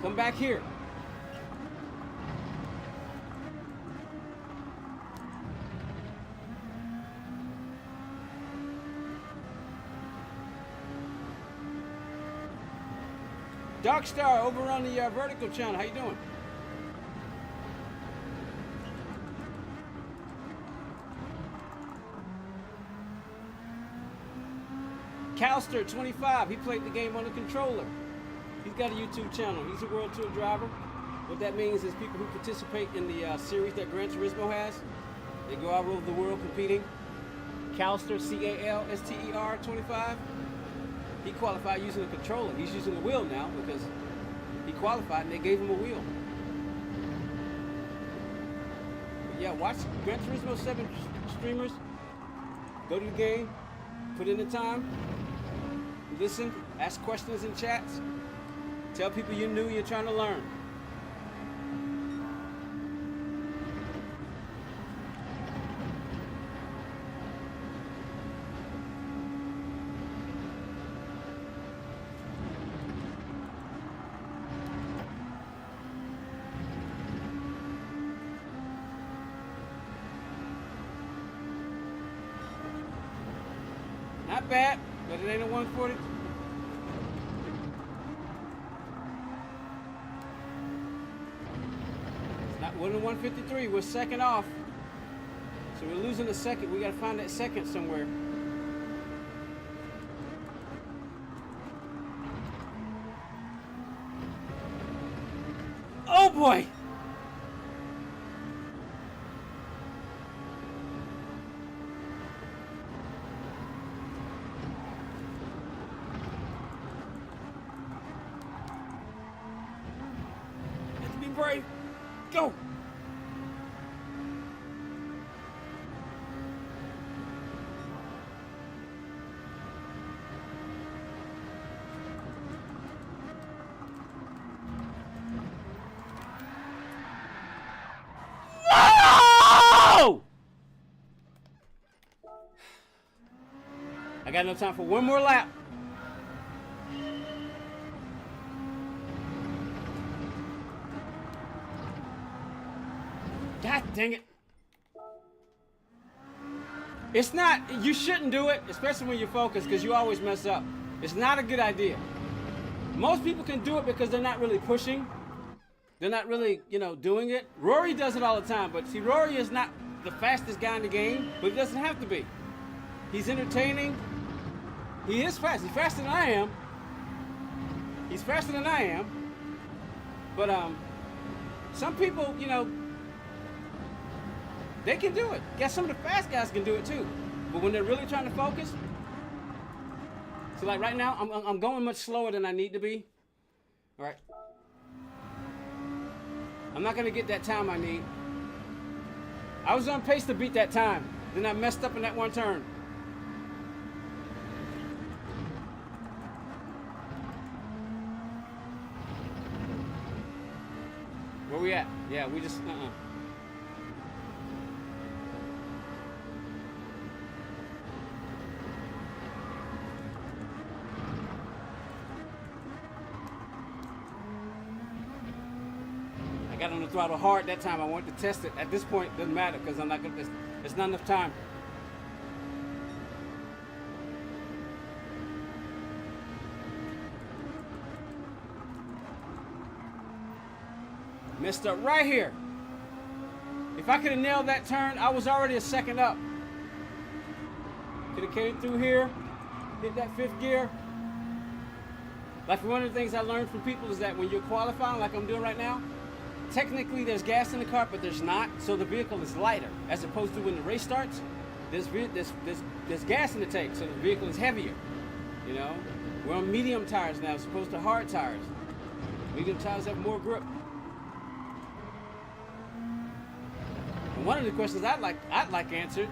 Come back here. Darkstar over on the vertical channel. How you doing? Calster 25. He played the game on the controller. He's got a YouTube channel. He's a World Tour driver. What that means is people who participate in the series that Gran Turismo has, they go all over the world competing. Calster, C-A-L-S-T-E-R 25. He qualified using a controller. He's using a wheel now because he qualified and they gave him a wheel. But yeah, watch Gran Turismo 7 streamers. Go to the game, put in the time, listen, ask questions in chats. Tell people you're new, you're trying to learn. Not bad, but it ain't a 140. It's not winning 153. We're second off. So we're losing a second. We gotta find that second somewhere. Oh boy! Let's be brave. Go! No! I got no time for one more lap. God dang it. It's not, you shouldn't do it, especially when you're focused, because you always mess up. It's not a good idea. Most people can do it because they're not really pushing. They're not really, doing it. Rory does it all the time, but see, Rory is not the fastest guy in the game, but he doesn't have to be. He's entertaining. He is fast. He's faster than I am. He's faster than I am. But some people, they can do it. Yeah, some of the fast guys can do it too. But when they're really trying to focus, so like right now, I'm going much slower than I need to be. All right. I'm not gonna get that time I need. I was on pace to beat that time. Then I messed up in that one turn. Where we at? Yeah, we just, I got on the throttle hard that time. I wanted to test it. At this point, it doesn't matter because I'm not gonna. It's not enough time. Messed up right here. If I could have nailed that turn, I was already a second up. Could have came through here, hit that fifth gear. Like one of the things I learned from people is that when you're qualifying, like I'm doing right now, technically there's gas in the car, but there's not, so the vehicle is lighter. As opposed to when the race starts, there's gas in the tank, so the vehicle is heavier. We're on medium tires now, as opposed to hard tires. Medium tires have more grip. And one of the questions I'd like answered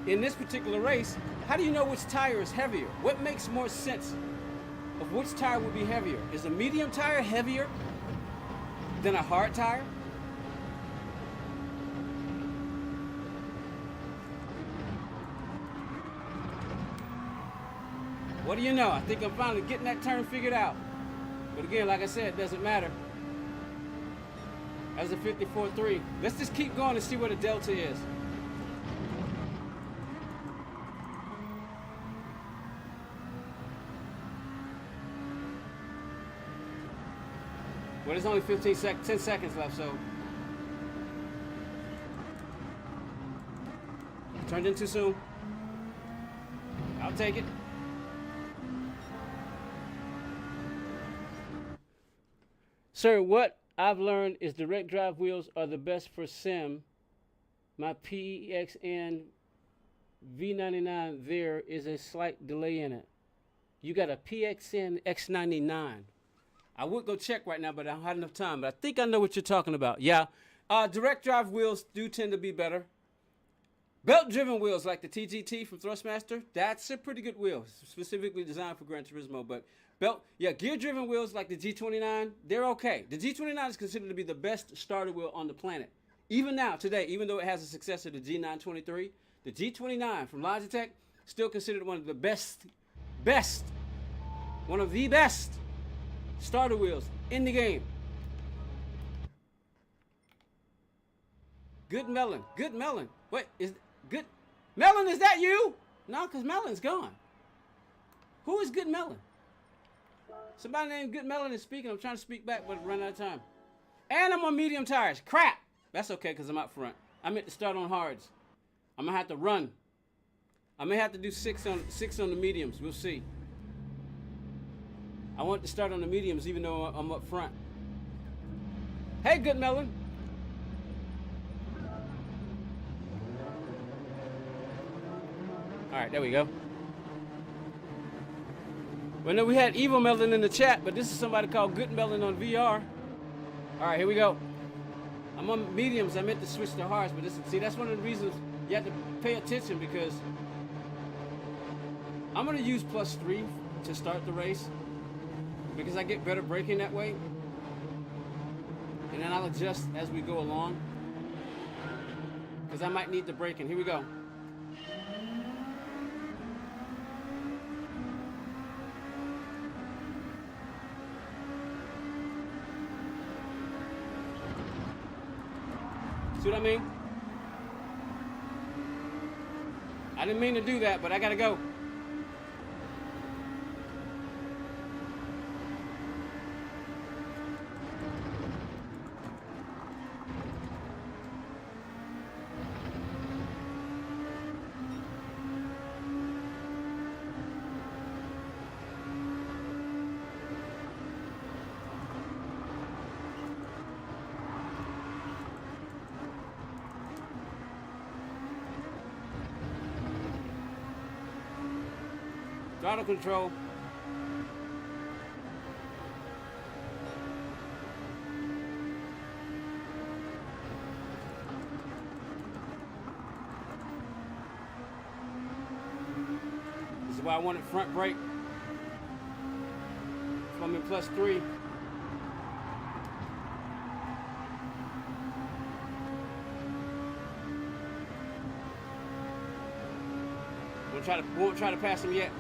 in this particular race: how do you know which tire is heavier? What makes more sense of which tire would be heavier? Is a medium tire heavier than a hard tire? What do you know? I think I'm finally getting that turn figured out. But again, like I said, it doesn't matter. As a 54.3. Let's just keep going and see what the delta is. Well, there's only 10 seconds left, so. Turned in too soon. I'll take it. Sir, what I've learned is direct drive wheels are the best for sim. My PXN V99, there is a slight delay in it. You got a PXN X99. I would go check right now, but I don't have enough time. But I think I know what you're talking about. Yeah, direct drive wheels do tend to be better. Belt-driven wheels like the TGT from Thrustmaster, that's a pretty good wheel, specifically designed for Gran Turismo. But gear-driven wheels like the G29, they're okay. The G29 is considered to be the best starter wheel on the planet. Even now, today, even though it has a successor, the G923, the G29 from Logitech, still considered one of the best starter wheels in the game. Good melon. Wait, is good melon? Is that you? No, because melon's gone. Who is Good Melon? Somebody named Good Melon is speaking. I'm trying to speak back, but run out of time. And I'm on medium tires. Crap. That's okay, because I'm out front. I meant to start on hards. I'm going to have to run. I may have to do six on the mediums. We'll see. I want to start on the mediums, even though I'm up front. Hey, Good Melon. All right, there we go. Well, no, we had Evil Melon in the chat, but this is somebody called Good Melon on VR. All right, here we go. I'm on mediums. I meant to switch to hards, but see, that's one of the reasons you have to pay attention, because I'm going to use +3 to start the race because I get better braking that way. And then I'll adjust as we go along because I might need the braking. Here we go. See what I mean? I didn't mean to do that, but I gotta go. Throttle control. This is why I wanted front brake. So I'm in +3. Won't try to pass him yet.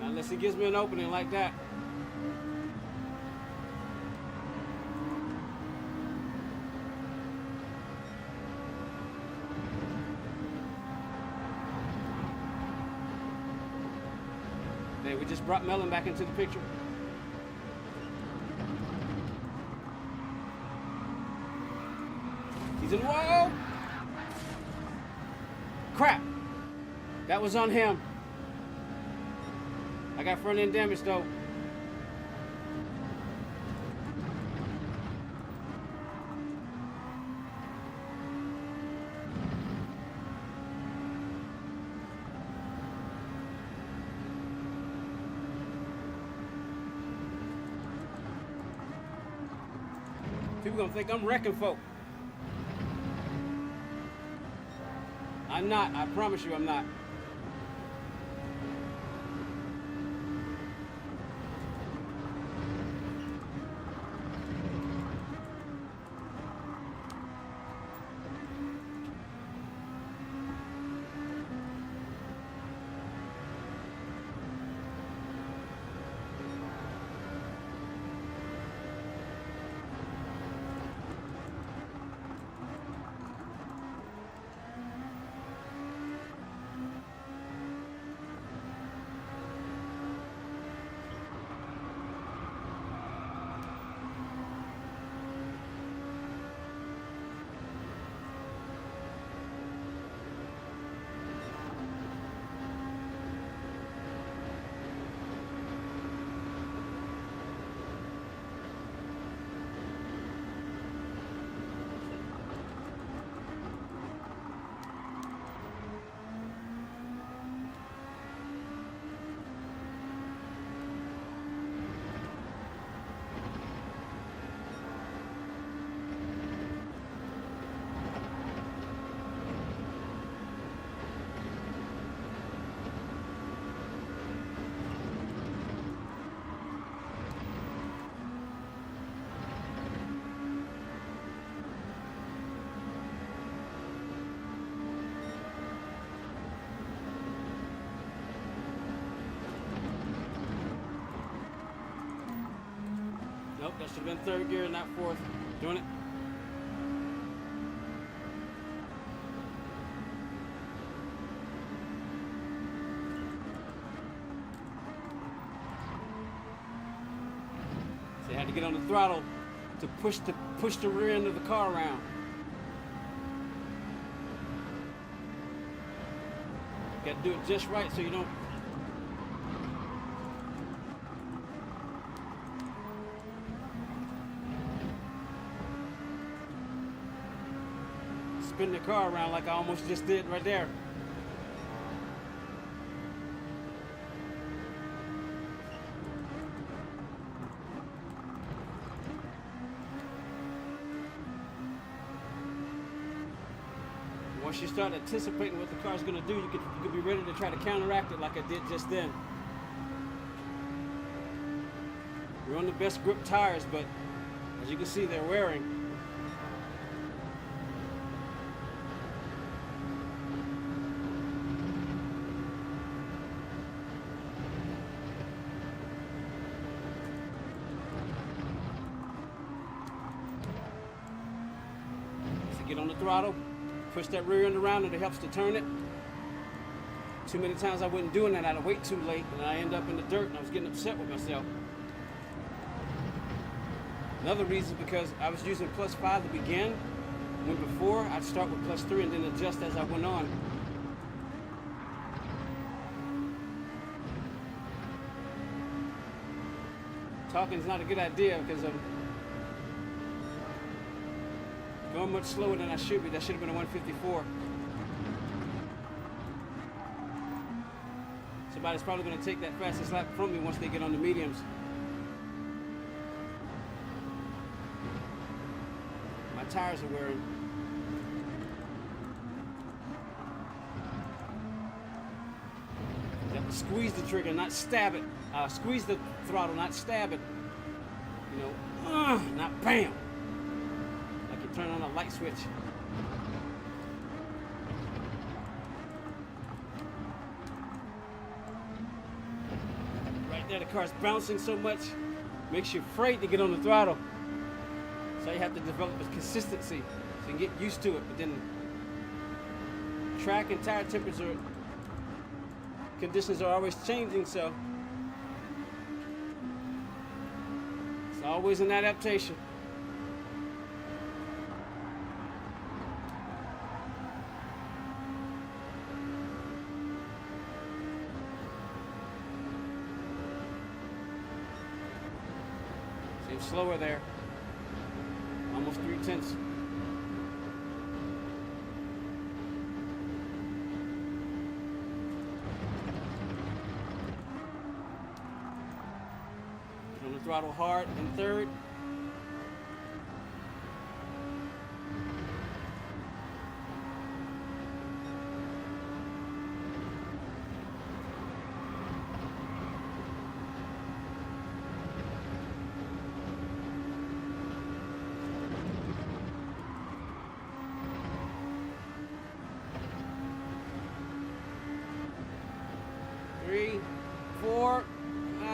Unless he gives me an opening like that. Hey, we just brought Melon back into the picture. He's in. Whoa! Crap! That was on him. I got front end damage though. People gonna think I'm wrecking folk. I'm not. I promise you I'm not. That should have been third gear, not fourth. Doing it. So you had to get on the throttle to push the rear end of the car around. You got to do it just right so you don't. Spin the car around like I almost just did right there. Once you start anticipating what the car's going to do, you could be ready to try to counteract it like I did just then. We're on the best grip tires, but as you can see, they're wearing. So get on the throttle. Push that rear end around and it helps to turn it. Too many times I wasn't doing that, I'd wait too late and I end up in the dirt and I was getting upset with myself. Another reason is because I was using +5 to begin, when before I'd start with +3 and then adjust as I went on. Talking is not a good idea because I'm going much slower than I should be. That should have been a 154. Somebody's probably going to take that fastest lap from me once they get on the mediums. My tires are wearing. You have to squeeze the trigger, not stab it. Squeeze the throttle, not stab it. You know, not bam. Turn on a light switch. Right there, the car's bouncing so much, makes you afraid to get on the throttle. So you have to develop a consistency so you can get used to it. But then track and tire temperature conditions are always changing, so it's always an adaptation. Slower there, almost 3/10. On the throttle hard in third. Three, 4,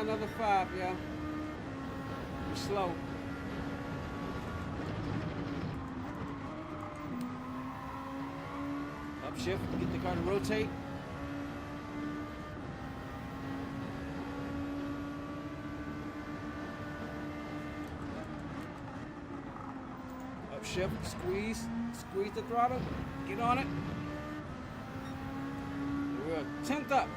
another 5, yeah. We're slow. Upshift, get the car to rotate. Upshift, squeeze the throttle, get on it. We're 10th up.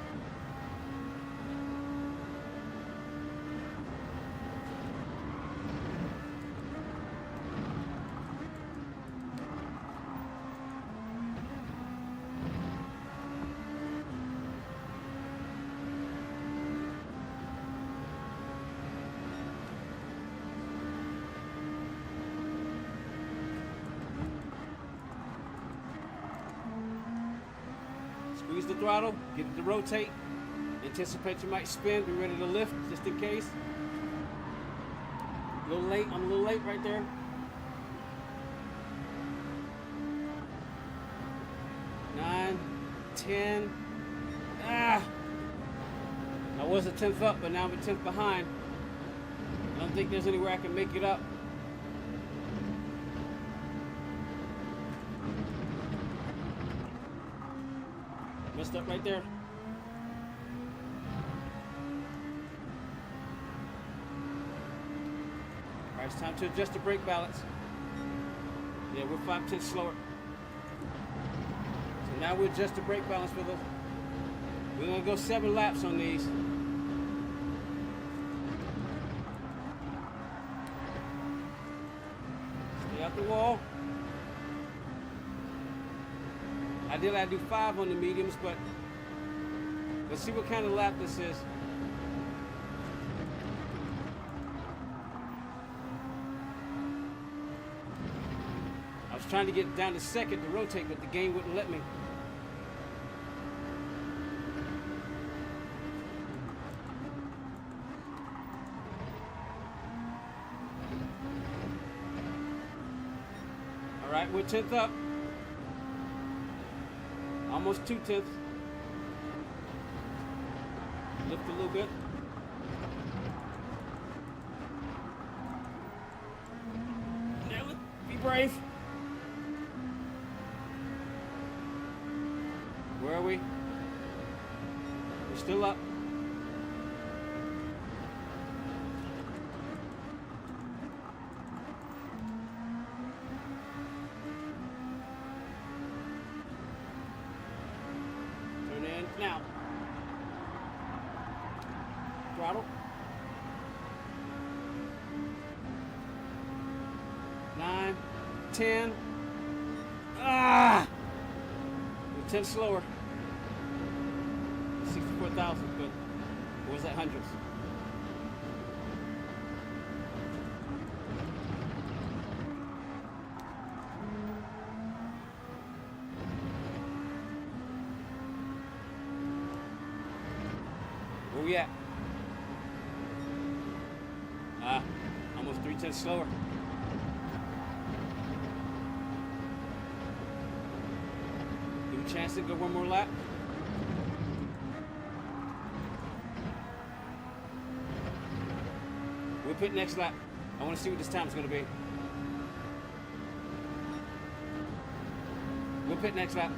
Squeeze the throttle, get it to rotate. Anticipate you might spin, be ready to lift just in case. A little late, I'm a little late right there. 9, 10. I was a 10th up, but now I'm a 10th behind. I don't think there's anywhere I can make it up. Messed up right there. All right, it's time to adjust the brake balance. Yeah, we're 5/10 slower. So now we adjust the brake balance for the. We're gonna go 7 laps on these. Stay out the wall. Ideally, I do 5 on the mediums, but let's see what kind of lap this is. I was trying to get down to second to rotate, but the game wouldn't let me. All right, we're 10th up. Almost 2/10. Lift a little bit. Nail it. Be brave. Where are we? We're still up. Now, throttle. 9, 10. We're 10 slower. 64,000, but what was that, hundreds? Where we at? Almost 3/10 slower. Give me a chance to go one more lap. We'll put next lap. I want to see what this time's going to be. We'll put next lap.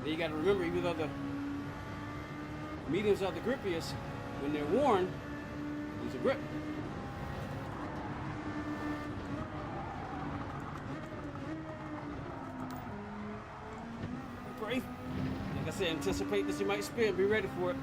You got to remember, even though the mediums are the grippiest, when they're worn, lose a grip. Brave. Like I said, anticipate this, you might spin. Be ready for it.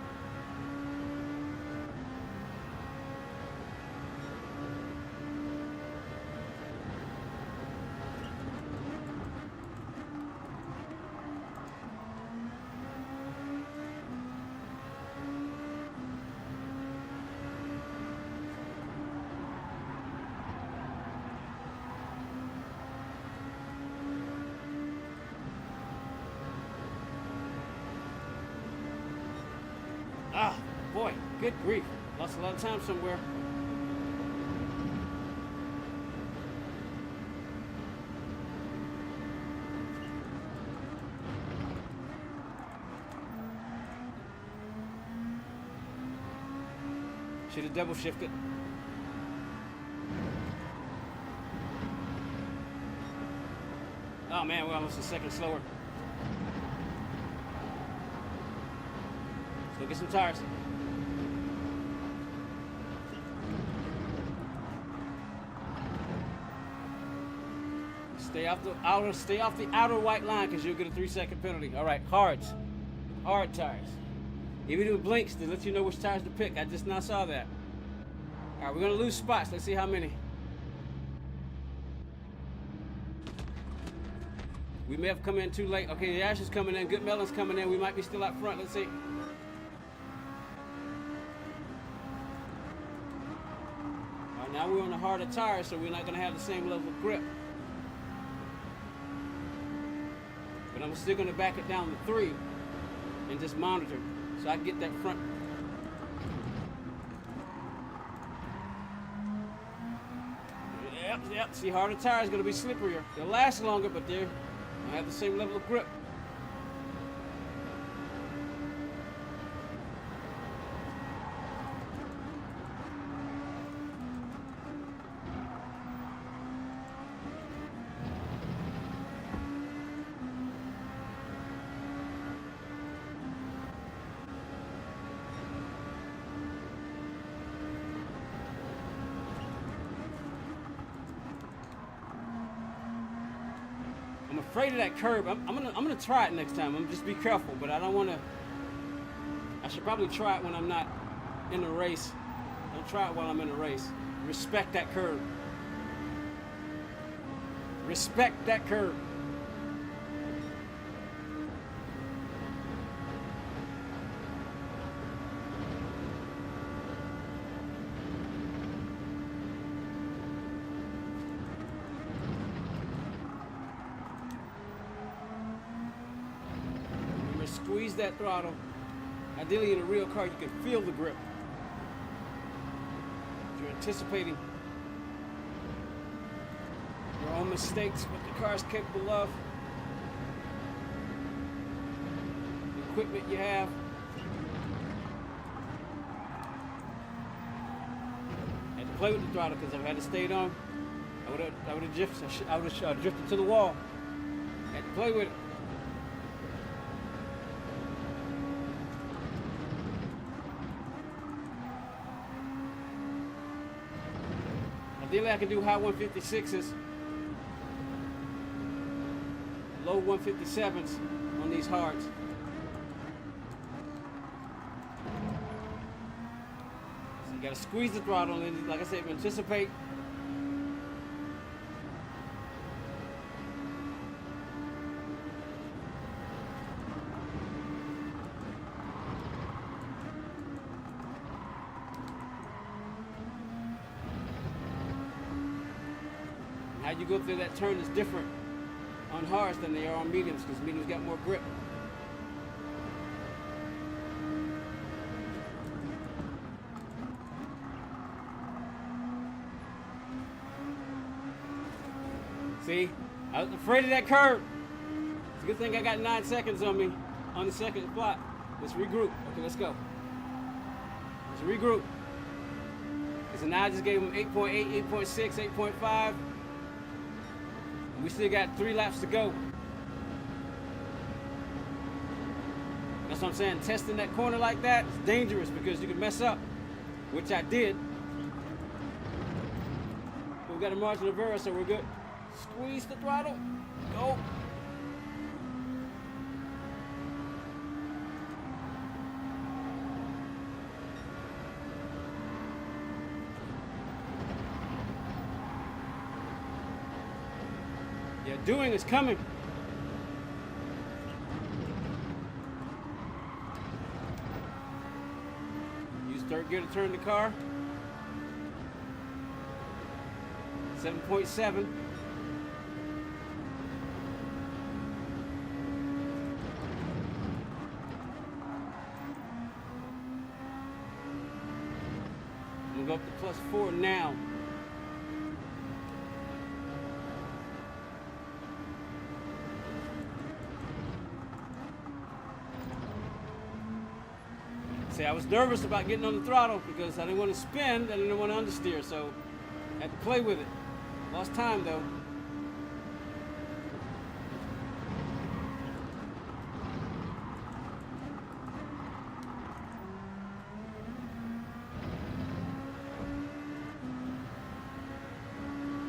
Ah, boy, good grief. Lost a lot of time somewhere. Should have double shifted. Oh man, we're almost a second slower. Let's go get some tires. Stay off the outer white line because you'll get a 3-second penalty. All right, hard tires. Even if it blinks to let you know which tires to pick. I just now saw that. All right, we're gonna lose spots. Let's see how many. We may have come in too late. Okay, the Ash is coming in. Good Melon's coming in. We might be still out front. Let's see. All right, now we're on the harder tires, so we're not gonna have the same level of grip. But I'm still gonna back it down to 3. and just monitor so I can get that front. Yep. See, harder tires going to be slipperier. They'll last longer, but they'll have the same level of grip. I'm afraid of that curb. I'm gonna try it next time. I'm gonna just be careful, but I don't want to. I should probably try it when I'm not in a race. Don't try it while I'm in a race. Respect that curb. Respect that curb. Squeeze that throttle. Ideally in a real car, you can feel the grip. You're anticipating your own mistakes, what the car is capable of, the equipment you have. I had to play with the throttle because if I had to stay on, I would have drifted to the wall. I had to play with it. Ideally, I can do high 156s, low 157s on these hards. So you gotta squeeze the throttle, and like I said, anticipate. How you go through that turn is different on hards than they are on mediums, because mediums got more grip. See, I was afraid of that curve. It's a good thing I got 9 seconds on me on the second spot. Let's regroup. Okay, let's go. Let's regroup. So now I just gave them 8.8, 8.6, 8.5. We still got 3 laps to go. That's what I'm saying. Testing that corner like that is dangerous because you can mess up, which I did. But we got a margin of error, so we're good. Squeeze the throttle. Go. Yeah, doing is coming. Use third gear to turn the car. 7.7. I'm gonna go up to +4 now. See, I was nervous about getting on the throttle because I didn't want to spin, I didn't want to understeer, so I had to play with it. Lost time though.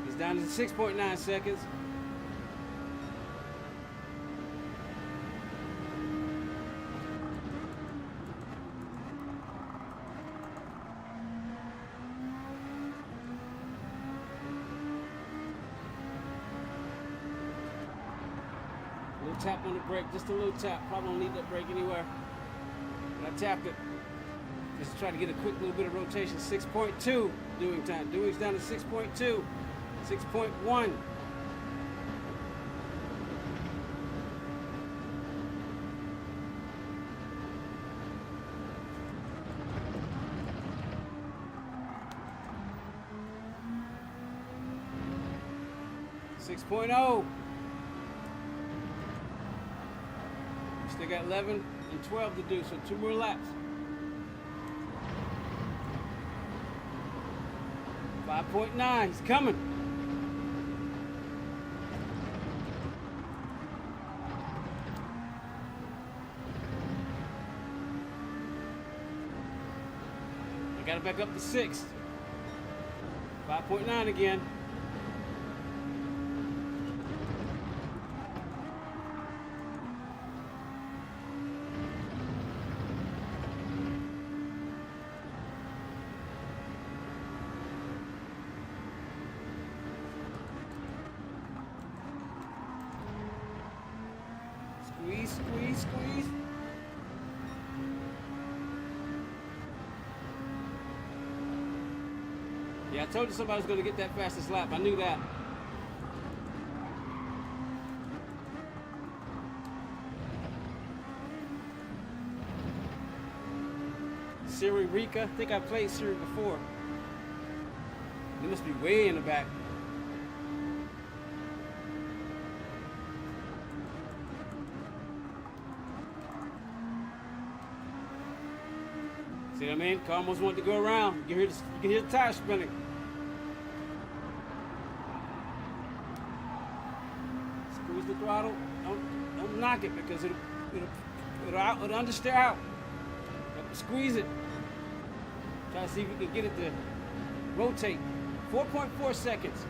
He's down to 6.9 seconds. Tap on the brake, just a little tap. Probably don't need that brake anywhere. But I tapped it. Just to try to get a quick little bit of rotation. 6.2 doing time. Doing's down to 6.2. 6.1. 6.0. Still got 11 and 12 to do, so 2 more laps. 5.9, he's coming. I got it back up to 6. 5.9 again. Squeeze, squeeze, squeeze. Yeah, I told you somebody was going to get that fastest lap. I knew that. Siri Rika. I think I played Siri before. They must be way in the back. See what I mean? Car almost wanted to go around. You can hear the tires spinning. Squeeze the throttle. Don't knock it because it'll understeer out. Squeeze it. Try to see if you can get it to rotate. 4.4 seconds.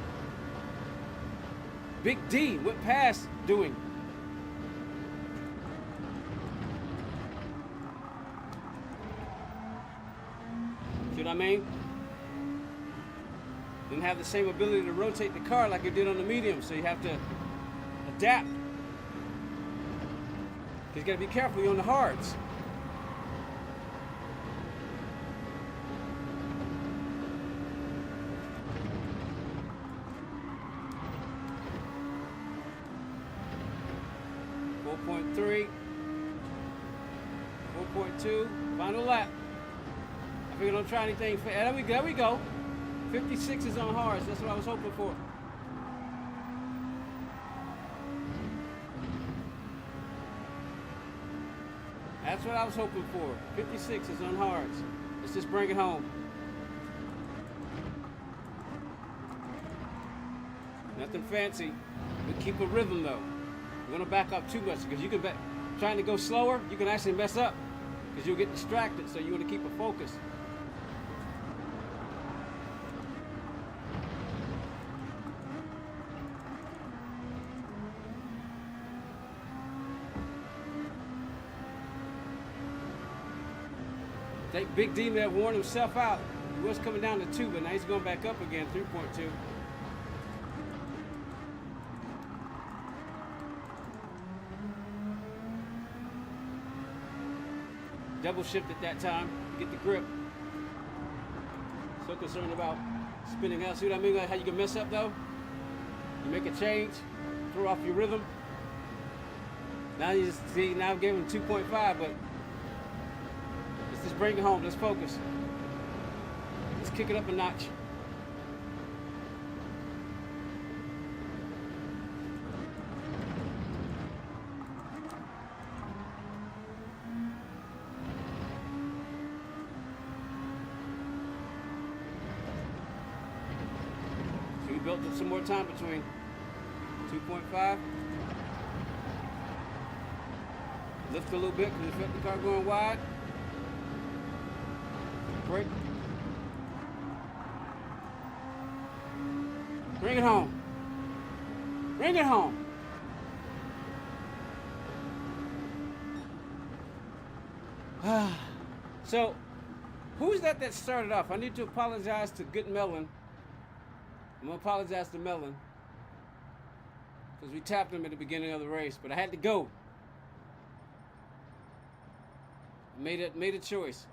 Big D, what pass doing? See what I mean? Didn't have the same ability to rotate the car like it did on the medium, so you have to adapt. You gotta be careful on the hards. .3, 4.2, final lap. I figured don't try anything. There we go. 56 is on hards. That's what I was hoping for. That's what I was hoping for. 56 is on hards. Let's just bring it home. Nothing fancy. We keep a rhythm though. You want to back up too much because you can trying to go slower, you can actually mess up because you'll get distracted. So you want to keep a focus. I think Big D may have worn himself out. He was coming down to 2, but now he's going back up again, 3.2. Double shift at that time to get the grip. So concerned about spinning out. See what I mean? Like how you can mess up though? You make a change, throw off your rhythm. Now you just see, now I'm giving 2.5, but let's just bring it home. Let's focus. Let's kick it up a notch. So we built up some more time between 2.5. Lift a little bit because it felt the car going wide. Brake. Bring it home. Bring it home. So, who's that started off? I need to apologize to Good Melon. I'm going to apologize to Melon because we tapped him at the beginning of the race, but I had to go. Made a choice.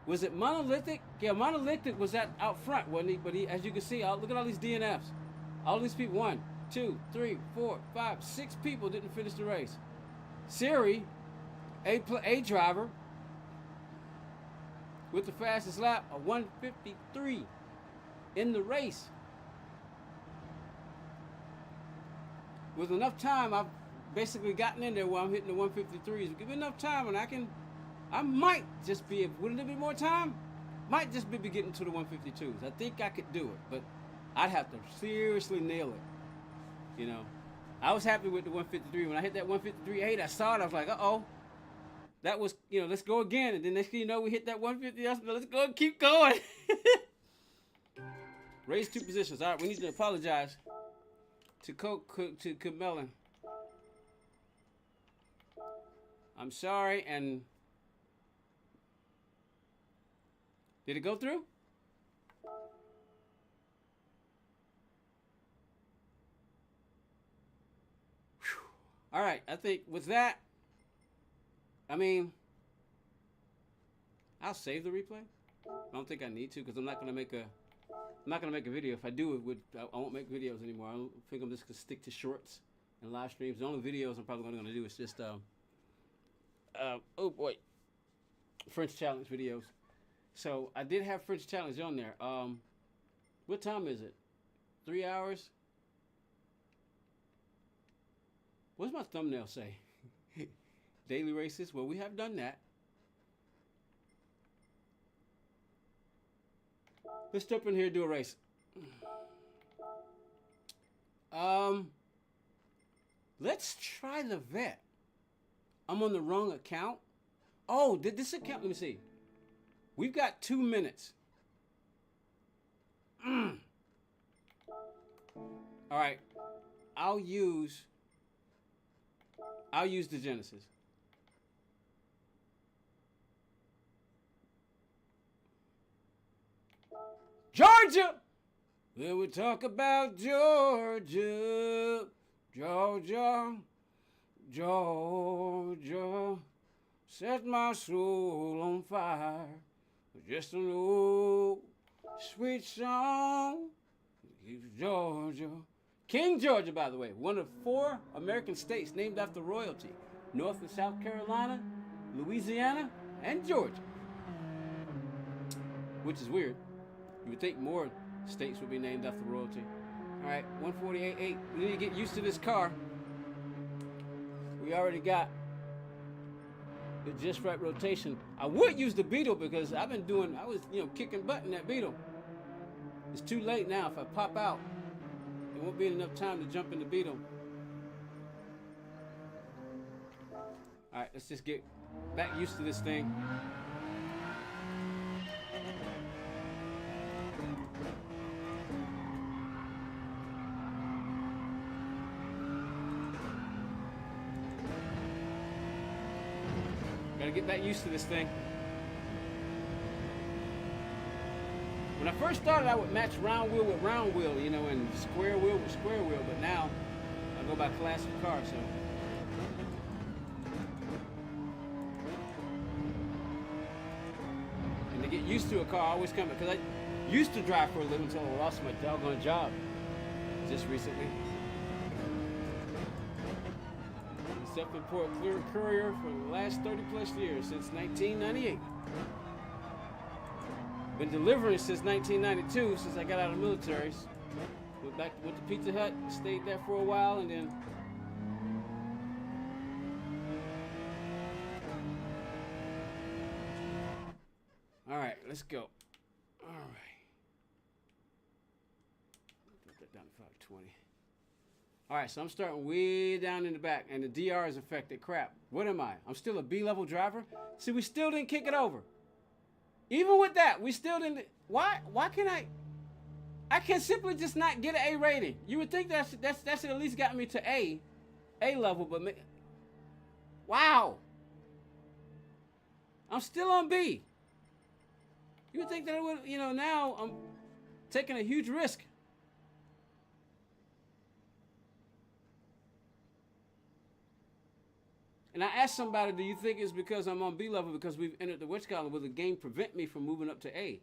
Was it Monolithic? Yeah, Monolithic was out front, wasn't he? But he, as you can see, look at all these DNFs. All these people, 1, 2, 3, 4, 5, 6 people didn't finish the race. Siri, a driver, with the fastest lap, a 1:53 in the race. with enough time, I've basically gotten in there where I'm hitting the 153s. Give me enough time, and I might just be, with a little bit more time, might just be getting to the 152s. I think I could do it, but I'd have to seriously nail it. You know, I was happy with the 153. When I hit that 153.8, I saw it. I was like, uh-oh. That was, let's go again. And then next thing you know, we hit that 150. Let's go and keep going. Raise 2 positions. All right, we need to apologize to Camelin. I'm sorry, and did it go through? Whew. All right, I think with that, I'll save the replay. I don't think I need to because I'm not gonna make a video. If I do, I won't make videos anymore. I think I'm just gonna stick to shorts and live streams. The only videos I'm probably gonna do is just oh boy, French challenge videos. So I did have French challenge on there. What time is it? 3 hours? What's my thumbnail say? Daily races. Well, we have done that. Let's jump in here and do a race. Let's try the vet. I'm on the wrong account. Oh, did this account? Let me see. We've got 2 minutes. All right. I'll use the Genesis. Georgia! When we talk about Georgia, Georgia, Georgia, set my soul on fire with just an old sweet song. Georgia. King Georgia, by the way, one of 4 American states named after royalty. North and South Carolina, Louisiana, and Georgia. Which is weird. You would think more states would be named after royalty. All right, 148.8. We need to get used to this car. We already got the just right rotation. I would use the Beetle because I was kicking butt in that Beetle. It's too late now. If I pop out, there won't be enough time to jump in the Beetle. All right, let's just get back used to this thing. Gotta get back used to this thing. When I first started, I would match round wheel with round wheel, and square wheel with square wheel, but now I go by classic car, so. And to get used to a car, I always come, because I used to drive for a living until I lost my doggone job just recently. Self-employed courier for the last 30 plus years, since 1998. Been delivering since 1992, since I got out of the military. Went to Pizza Hut, stayed there for a while, and then all right, let's go. All right, put that down to 520. All right, so I'm starting way down in the back, and the DR is affected. Crap. What am I? I'm still a B-level driver? See, we still didn't kick it over. Even with that, we still didn't. Why can I can simply just not get an A rating. You would think that's at least got me to A level, but wow. I'm still on B. You would think that it would, now I'm taking a huge risk. And I asked somebody, do you think it's because I'm on B level because we've entered the witch column? Will the game prevent me from moving up to A?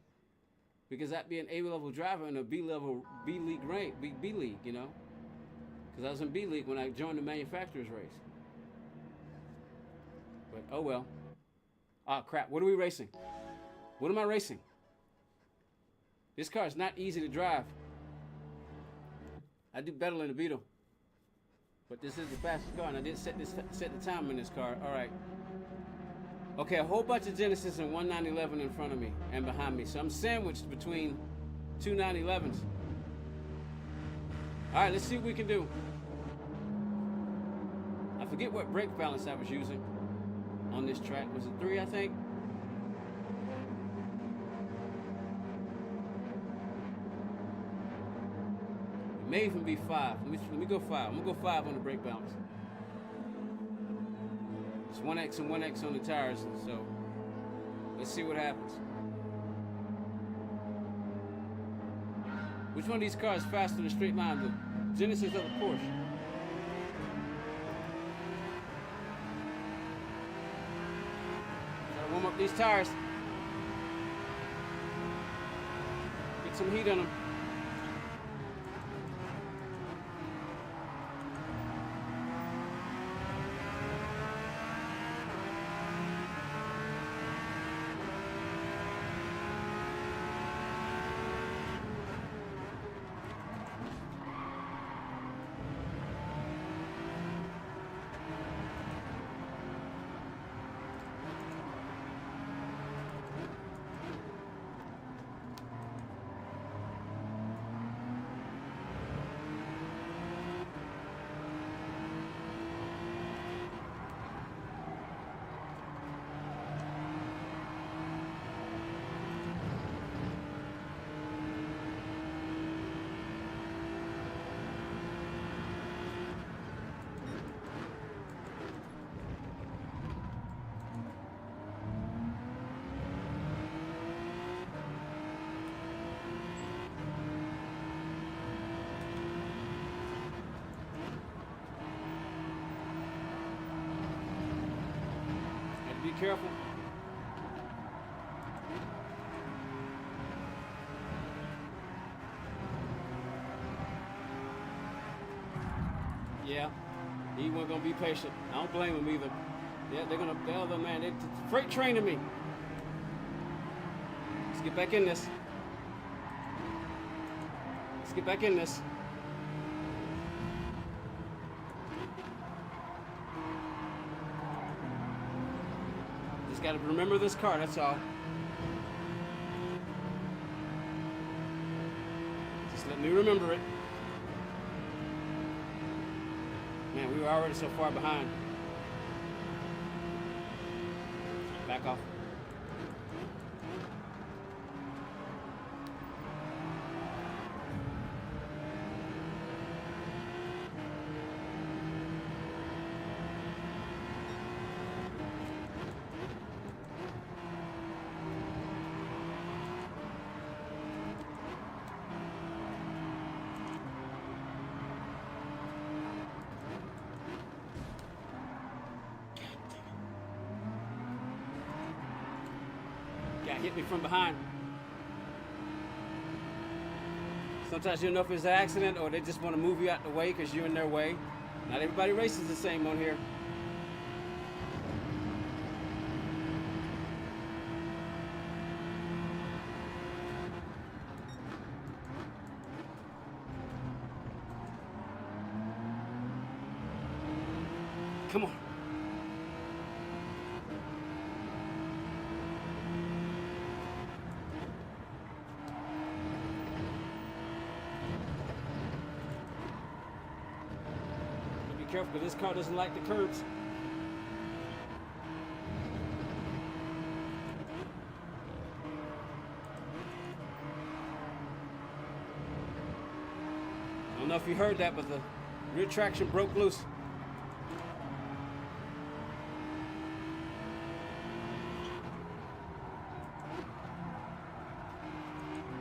Because I'd be an A level driver in a B level, B league rank, B league, Because I was in B league when I joined the manufacturer's race. But oh well. Ah, crap. What are we racing? What am I racing? This car is not easy to drive. I do better than the Beetle. But this is the fastest car, and I did set the time in this car. All right. Okay, a whole bunch of Genesis and one 911 in front of me and behind me. So I'm sandwiched between two 911s. All right, let's see what we can do. I forget what brake balance I was using on this track. Was it 3, I think? It may even be 5. Let me go 5. I'm gonna go 5 on the brake balance. It's 1X and 1X on the tires, so let's see what happens. Which one of these cars is faster in a straight line, the Genesis or the Porsche? Gotta warm up these tires. Get some heat on them. Be careful. Yeah, he wasn't gonna be patient. I don't blame him either. Yeah, the other man, they freight training me. Let's get back in this. Let's get back in this. Just gotta remember this car, that's all. Just let me remember it. Man, we were already so far behind. Back off. Hit me from behind. Sometimes you don't know if it's an accident or they just want to move you out the way because you're in their way. Not everybody races the same on here. Come on. Careful, because this car doesn't like the curbs. I don't know if you heard that, but the rear traction broke loose.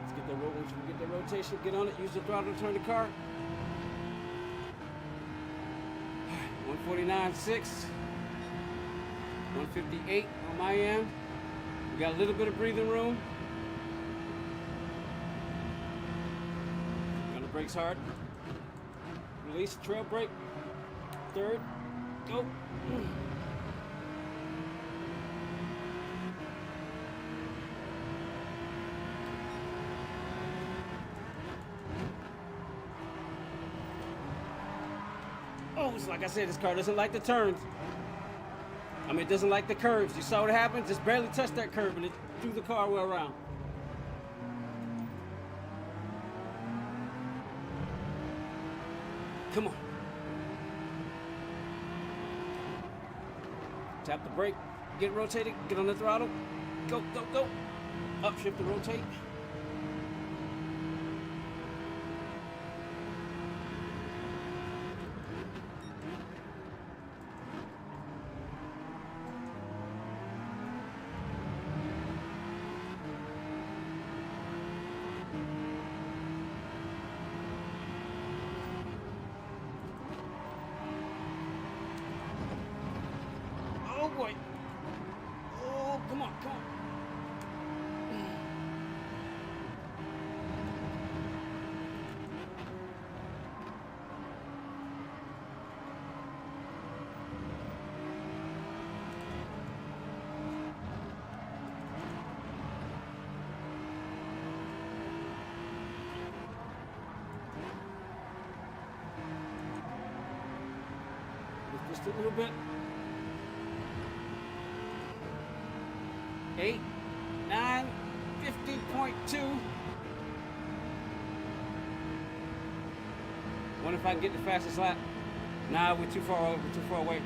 Let's get the rotation, get on it, use the throttle to turn the car. 149.6, 158 on my end. We got a little bit of breathing room. On the brakes hard. Release, trail brake. Third, go. Oh, it's like I said, this car doesn't like the turns. I mean, it doesn't like the curves. You saw what happened? Just barely touched that curve and it threw the car well around. Come on. Tap the brake, get rotated, get on the throttle. Go, go, go. Upshift to rotate. Oh boy. Oh, come on, come on. Just a little bit. 8, 9, 50.2. Wonder if I can get the fastest lap. Nah, we're too far over, too far away.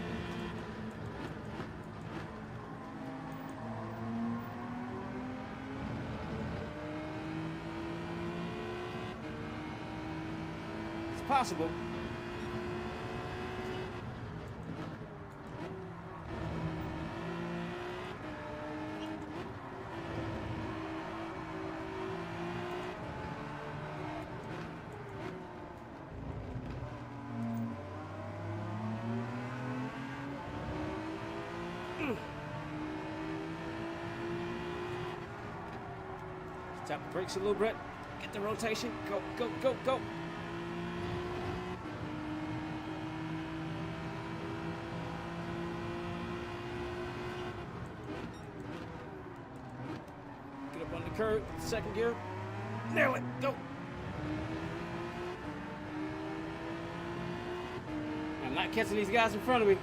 It's possible. Tap the brakes a little bit. Get the rotation. Go, go, go, go. Get up on the curve. Second gear. Nail it. Go. I'm not catching these guys in front of me.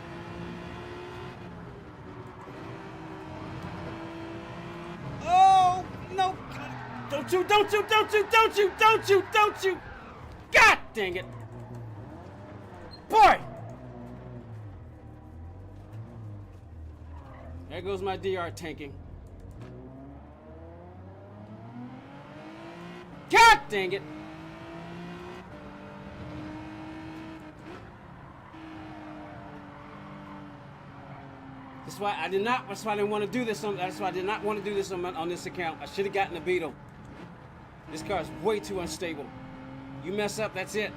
Oh, no. Don't you, don't you, don't you, don't you, don't you, don't you. God dang it. Boy. There goes my DR tanking. God dang it. That's why I did not. That's why I didn't want to do this. That's why I did not want to do this on this account. I should have gotten a Beetle. This car is way too unstable. You mess up, that's it.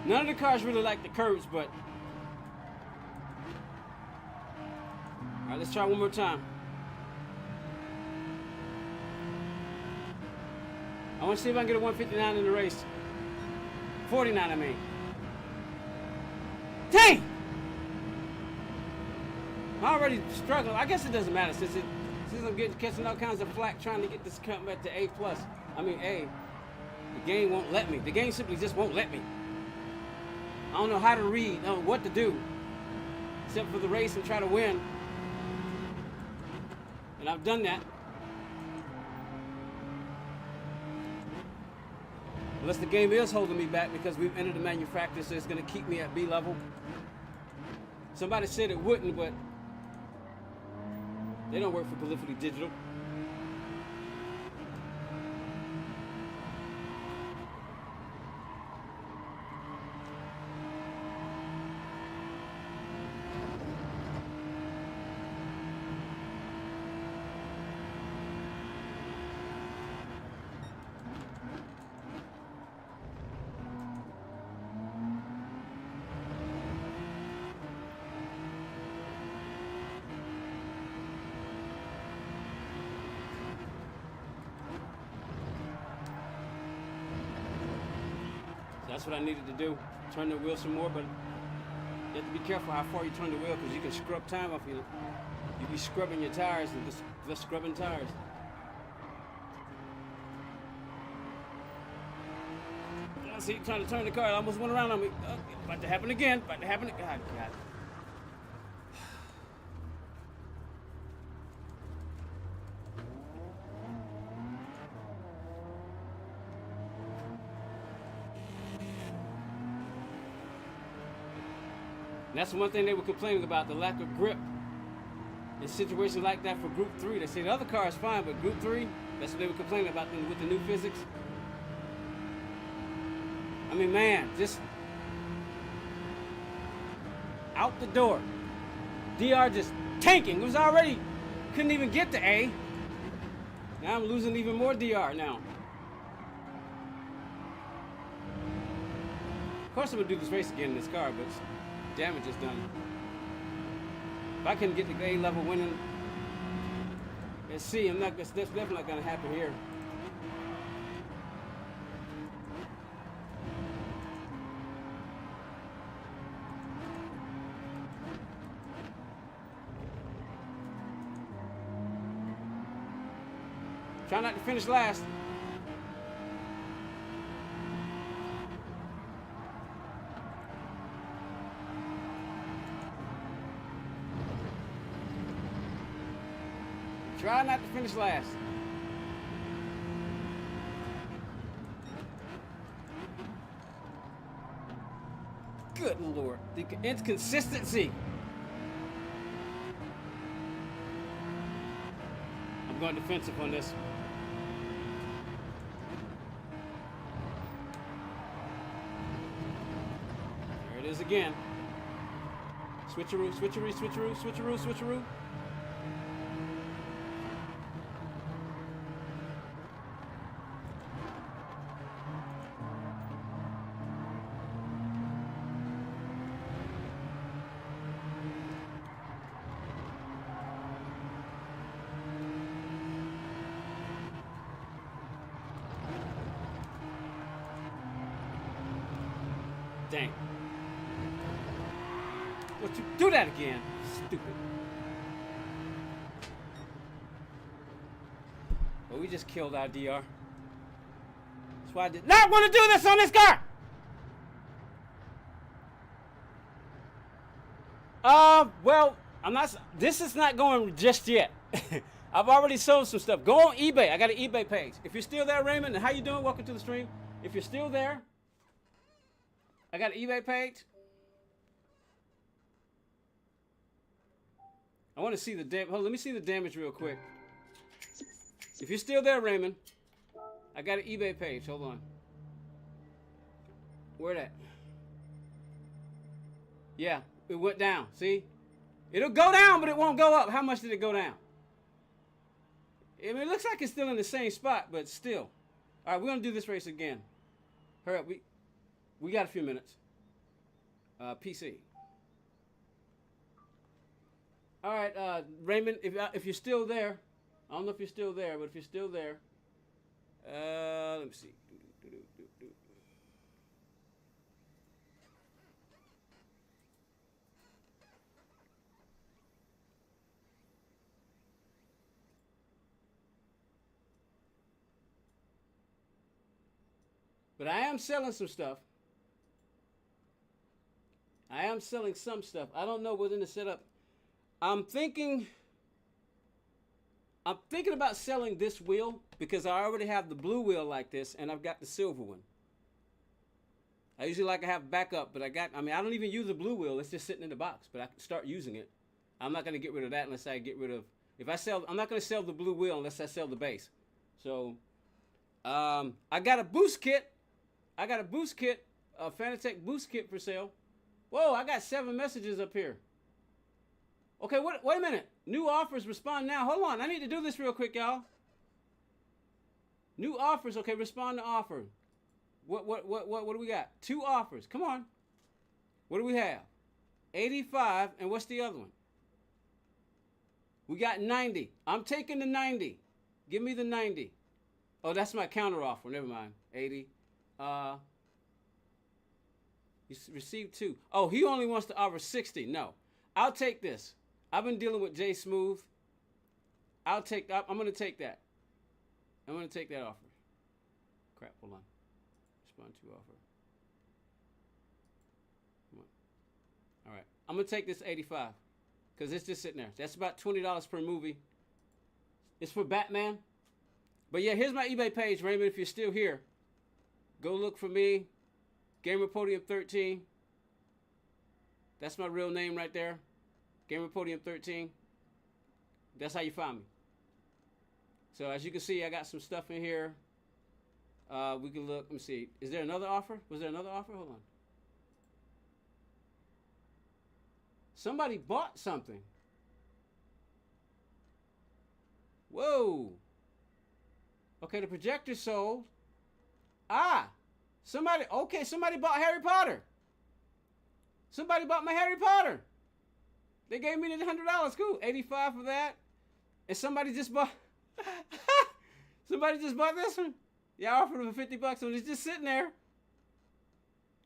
None of the cars really like the curves, but all right, let's try one more time. I want to see if I can get a 159 in the race. 49, I mean. Dang! I'm already struggling. I guess it doesn't matter since I'm catching all kinds of flack trying to get this come back to A+. I mean A. The game won't let me. The game simply just won't let me. I don't know how to read, I don't know what to do, except for the race and try to win. And I've done that. Unless the game is holding me back because we've entered the manufacturer, so it's going to keep me at B level. Somebody said it wouldn't, but they don't work for Glyphity Digital. That's what I needed to do. Turn the wheel some more, but you have to be careful how far you turn the wheel because you can scrub time off you. You be scrubbing your tires and just scrubbing tires. I see, trying to turn the car. I almost went around on me. About to happen again. About to happen. God. And that's one thing they were complaining about, the lack of grip. In situations like that for Group 3, they say the other car is fine, but Group 3, that's what they were complaining about with the new physics. I mean, man, just out the door. DR just tanking. It was already, couldn't even get to A. Now I'm losing even more DR now. Of course I'm going to do this race again in this car, but damage is done. If I couldn't get the A level winning at C, that's definitely not going to happen here. Try not to finish last. Try not to finish last. Good Lord, the inconsistency. I'm going defensive on this. There it is again. Switcheroo, switcheroo, switcheroo, switcheroo, switcheroo. Dang. What you do that again? Stupid. Well, we just killed our DR. That's why I did not want to do this on this car. Well, this is not going just yet. I've already sold some stuff. Go on eBay. I got an eBay page. If you're still there, Raymond, how you doing? Welcome to the stream. If you're still there, I got an eBay page. I want to see the damage. Let me see the damage real quick. If you're still there, Raymond, I got an eBay page. Hold on. Where that? Yeah, it went down. See? It'll go down, but it won't go up. How much did it go down? I mean, it looks like it's still in the same spot, but still. All right, we're going to do this race again. Hurry up. We got a few minutes. PC. All right, Raymond, if you're still there, I don't know if you're still there, but if you're still there, let me see. But I am selling some stuff. I am selling some stuff. I don't know what's in the setup. I'm thinking about selling this wheel because I already have the blue wheel like this and I've got the silver one. I usually like to have backup, but I don't even use the blue wheel. It's just sitting in the box, but I can start using it. I'm not going to get rid of that unless I get rid of, I'm not going to sell the blue wheel unless I sell the base. So, I got a boost kit. A Fanatec boost kit for sale. Whoa, I got 7 messages up here. Okay, wait a minute. New offers, respond now. Hold on, I need to do this real quick, y'all. New offers, okay, respond to offer. What do we got? 2 offers, come on. What do we have? 85, and what's the other one? We got 90. I'm taking the 90. Give me the 90. Oh, that's my counter offer, never mind. 80. You received 2. Oh, he only wants to offer 60. No, I'll take this. I've been dealing with J Smooth. I'm going to take that. I'm going to take that offer. Crap, hold on. Respond to offer. Come on. All right. I'm going to take this 85 because it's just sitting there. That's about $20 per movie. It's for Batman. But yeah, here's my eBay page, Raymond. If you're still here, go look for me. Gamer Podium 13. That's my real name right there. Gamer Podium 13. That's how you find me. So as you can see, I got some stuff in here. We can look. Let me see. Is there another offer? Was there another offer? Hold on. Somebody bought something. Whoa. Okay, the projector sold. Somebody bought Harry Potter. Somebody bought my Harry Potter. They gave me the $100. Cool. 85 for that. And somebody just bought somebody just bought this one. Yeah, I offered them for $50 and it's just sitting there.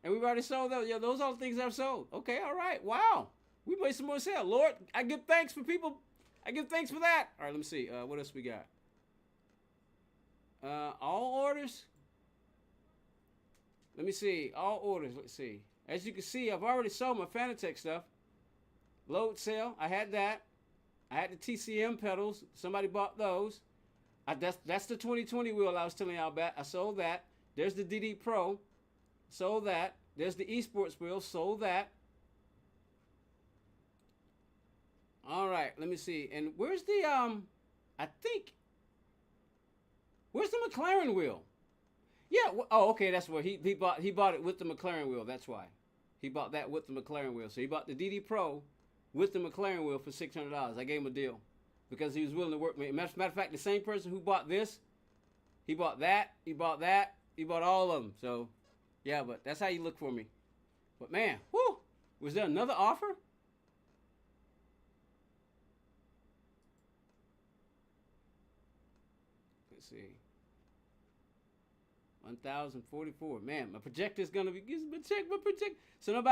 And we've already sold those. Yeah, those are the things I've sold. Okay, all right. Wow. We made some more sales. Lord, I give thanks for people. I give thanks for that. All right, let me see. What else we got? All orders. Let me see. All orders. Let's see. As you can see, I've already sold my Fanatec stuff. Load sale. I had that. I had the TCM pedals. Somebody bought those. That's the 2020 wheel I was telling y'all about. I sold that. There's the DD Pro. Sold that. There's the esports wheel. Sold that. All right. Let me see. And where's the where's the McLaren wheel? Yeah. Oh, okay. That's what he bought. He bought it with the McLaren wheel. That's why. He bought that with the McLaren wheel. So he bought the DD Pro with the McLaren wheel for $600. I gave him a deal because he was willing to work with me. Matter of fact, the same person who bought this, he bought that, he bought that, he bought all of them. So, yeah, but that's how you look for me. But man, whoo, was there another offer? Let's see. 1,044. Man, my projector's gonna be my projector. So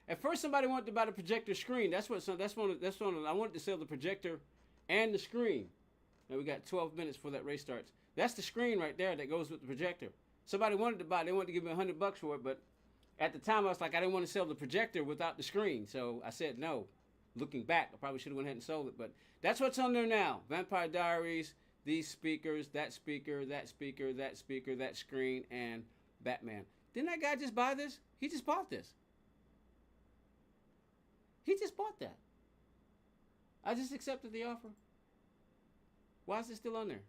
at first somebody wanted to buy the projector screen. That's one. I wanted to sell the projector and the screen. Now we got 12 minutes before that race starts. That's the screen right there that goes with the projector. Somebody wanted to buy. They wanted to give me $100 for it, but at the time I was like, I didn't want to sell the projector without the screen, so I said no. Looking back, I probably should have went ahead and sold it, but that's what's on there now. Vampire Diaries. These speakers, that speaker, that speaker, that speaker, that screen, and Batman. Didn't that guy just buy this? He just bought this. He just bought that. I just accepted the offer. Why is it still on there?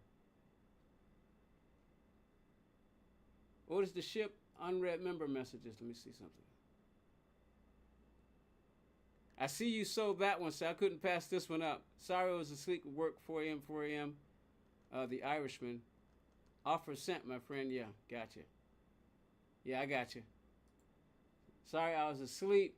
Orders to ship unread member messages. Let me see something. I see you sold that one, so I couldn't pass this one up. Sorry, I was asleep at work, 4 a.m. The Irishman. Offer sent, my friend. Yeah, gotcha. Yeah, I got you. Sorry, I was asleep.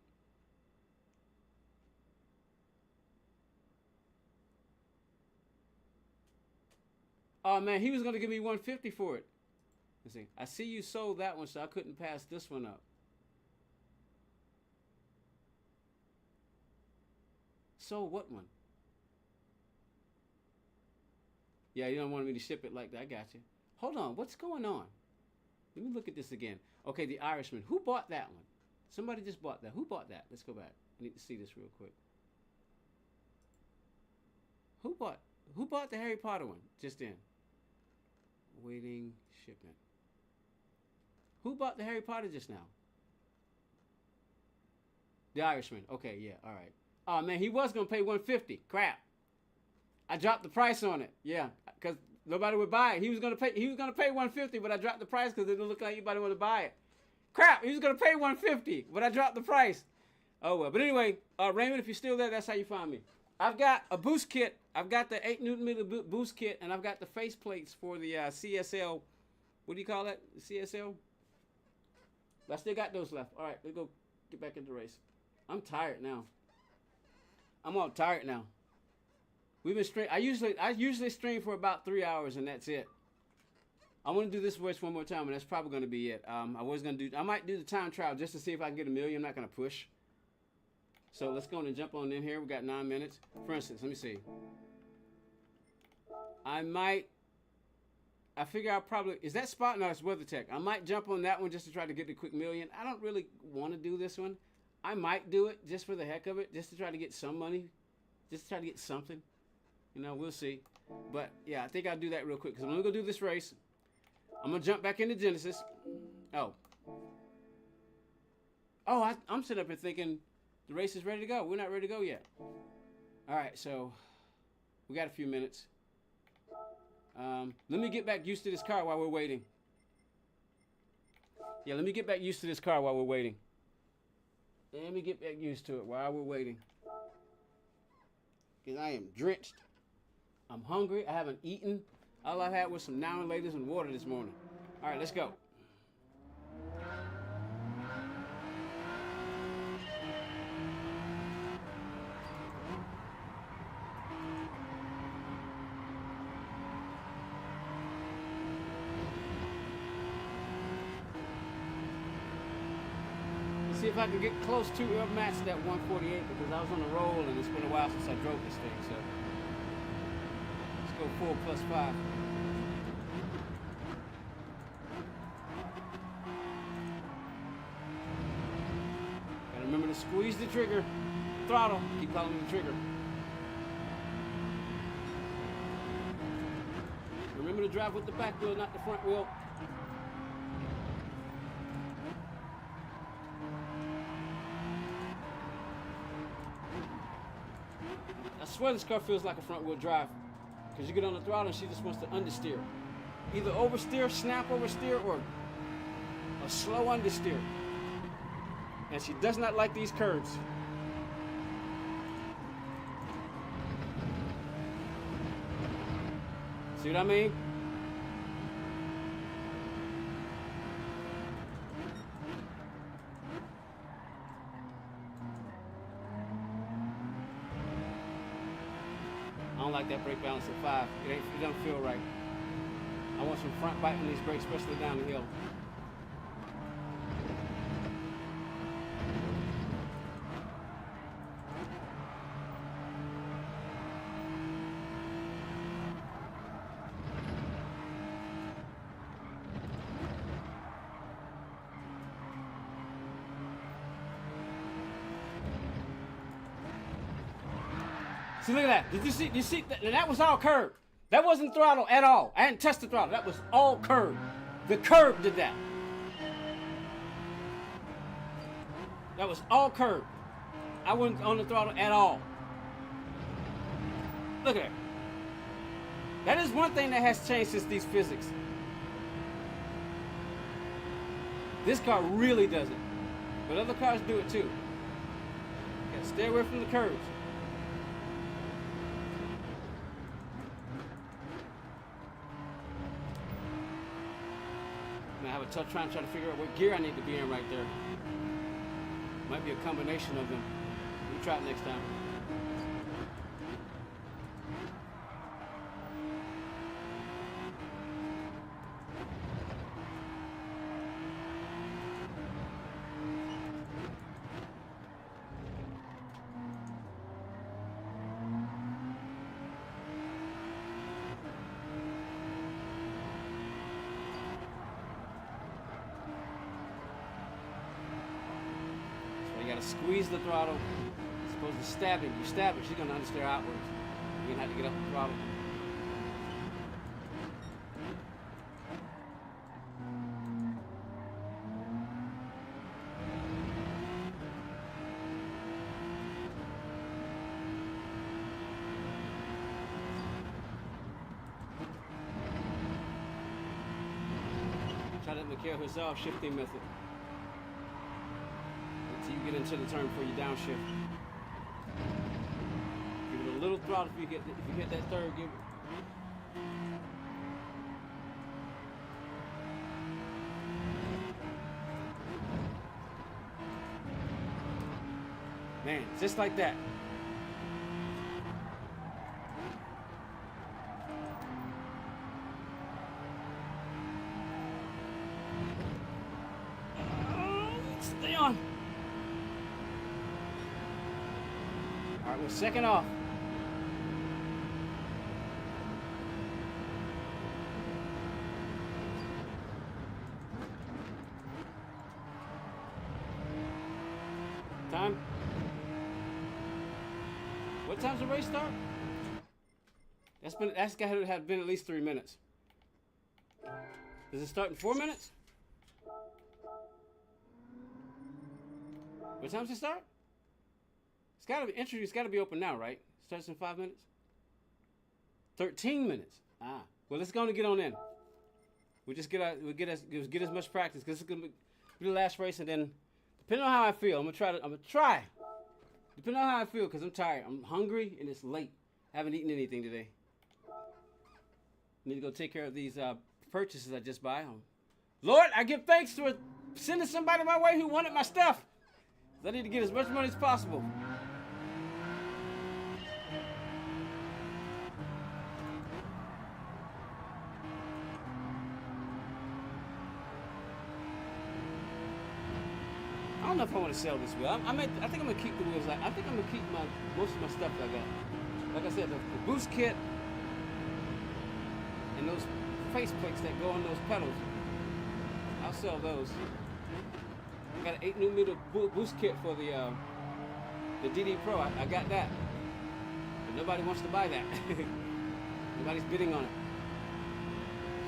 Oh, man, he was going to give me $150 for it. Let's see. I see you sold that one, so I couldn't pass this one up. Sold what one? Yeah, you don't want me to ship it like that. I got you. Hold on. What's going on? Let me look at this again. Okay, the Irishman. Who bought that one? Somebody just bought that. Who bought that? Let's go back. I need to see this real quick. Who bought the Harry Potter one just in? Waiting shipment. Who bought the Harry Potter just now? The Irishman. Okay, yeah, all right. Oh, man, he was going to pay $150. Crap. I dropped the price on it. Yeah, because nobody would buy it. He was gonna pay $150, but I dropped the price because it didn't look like anybody would buy it. Crap! He was gonna pay $150, but I dropped the price. Oh well. But anyway, Raymond, if you're still there, that's how you find me. I've got a boost kit. I've got the 8Nm boost kit, and I've got the face plates for the CSL. What do you call that? CSL. I still got those left. All right, let's go get back into the race. I'm tired now. I'm all tired now. We've been streaming. I usually stream for about 3 hours and that's it. I want to do this race one more time and that's probably going to be it. I might do the time trial just to see if I can get 1 million. I'm not going to push. So let's go and jump on in here. We got 9 minutes. For instance, let me see. I might I figure I'll probably, is that spot? No, it's WeatherTech. I might jump on that one just to try to get the quick million. I don't really want to do this one. I might do it just for the heck of it, just to try to get some money, just to try to get something. You know, we'll see. But yeah, I think I'll do that real quick because I'm gonna go do this race. I'm gonna jump back into Genesis. Oh, I'm sitting up here thinking the race is ready to go. We're not ready to go yet. All right, so we got a few minutes. Let me get back used to this car while we're waiting. Yeah, let me get back used to this car while we're waiting. Let me get back used to it while we're waiting. Because I am drenched. I'm hungry. I haven't eaten. All I had was some now and laters and water this morning. All right, let's go. See if I can get close to or match that 148 because I was on a roll and it's been a while since I drove this thing. So let's go 4 plus 5. Gotta remember to squeeze the trigger, throttle. Keep calling me the trigger. Remember to drive with the back wheel, not the front wheel. I swear this car feels like a front wheel drive because you get on the throttle and she just wants to understeer. Either oversteer, snap oversteer, or a slow understeer. And she does not like these curves. See what I mean? I don't like that brake balance at 5. It doesn't feel right. I want some front bite on these brakes, especially down the hill. See, look at that. Did you see that? That was all curb. That wasn't throttle at all. I hadn't touched the throttle. That was all curb. The curb did that. That was all curb. I wasn't on the throttle at all. Look at that. That is one thing that has changed since these physics. This car really doesn't. But other cars do it too. You gotta stay away from the curves. I have a tough time trying to figure out what gear I need to be in right there. Might be a combination of them. We'll try it next time. You gotta squeeze the throttle. You're supposed to stab it. You stab it, she's gonna understeer outwards. You're gonna have to get up the throttle. Try that Mikhail Hussar shifting method. Until you get into the turn before you downshift. Give it a little throttle if you hit that third, give it. Man, just like that. Stay on. All right, we're second off. time? What time's the race start? That's got to have been at least 3 minutes. Does it start in 4 minutes? What time does it start? It's got to be entry. It's got to be open now, right? Starts in 5 minutes. 13 minutes. Ah, well, let's go and get on in. We'll get as much practice because it's gonna be the last race, and then depending on how I feel, I'm gonna try. Depending on how I feel, because I'm tired. I'm hungry and it's late. I haven't eaten anything today. Need to go take care of these purchases I just bought. Lord, I give thanks for sending somebody my way who wanted my stuff. I need to get as much money as possible. I don't know if I want to sell this wheel. I think I'm gonna keep the wheels. I think I'm gonna keep most of my stuff that I got. Like I said, the boost kit and those face plates that go on those pedals. I'll sell those. I got an 8mm boost kit for the DD Pro. I got that, but nobody wants to buy that. Nobody's bidding on it,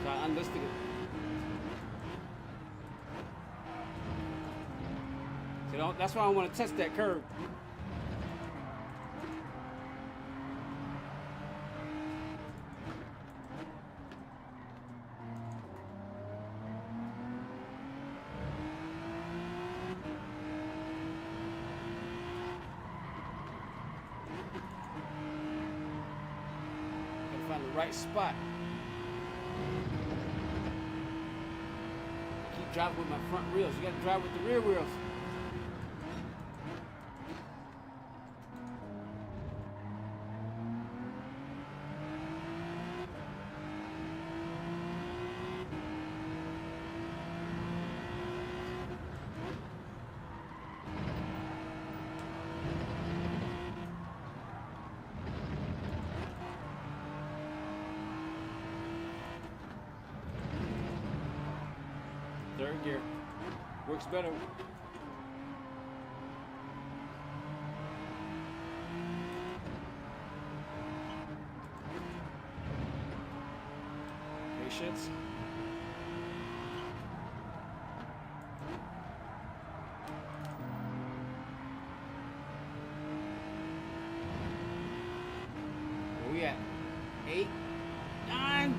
so I unlisted it. So that's why I want to test that curve. Find the right spot. Keep driving with my front wheels. You got to drive with the rear wheels. Third gear. Works better. Patience. Where we at? 8, 9.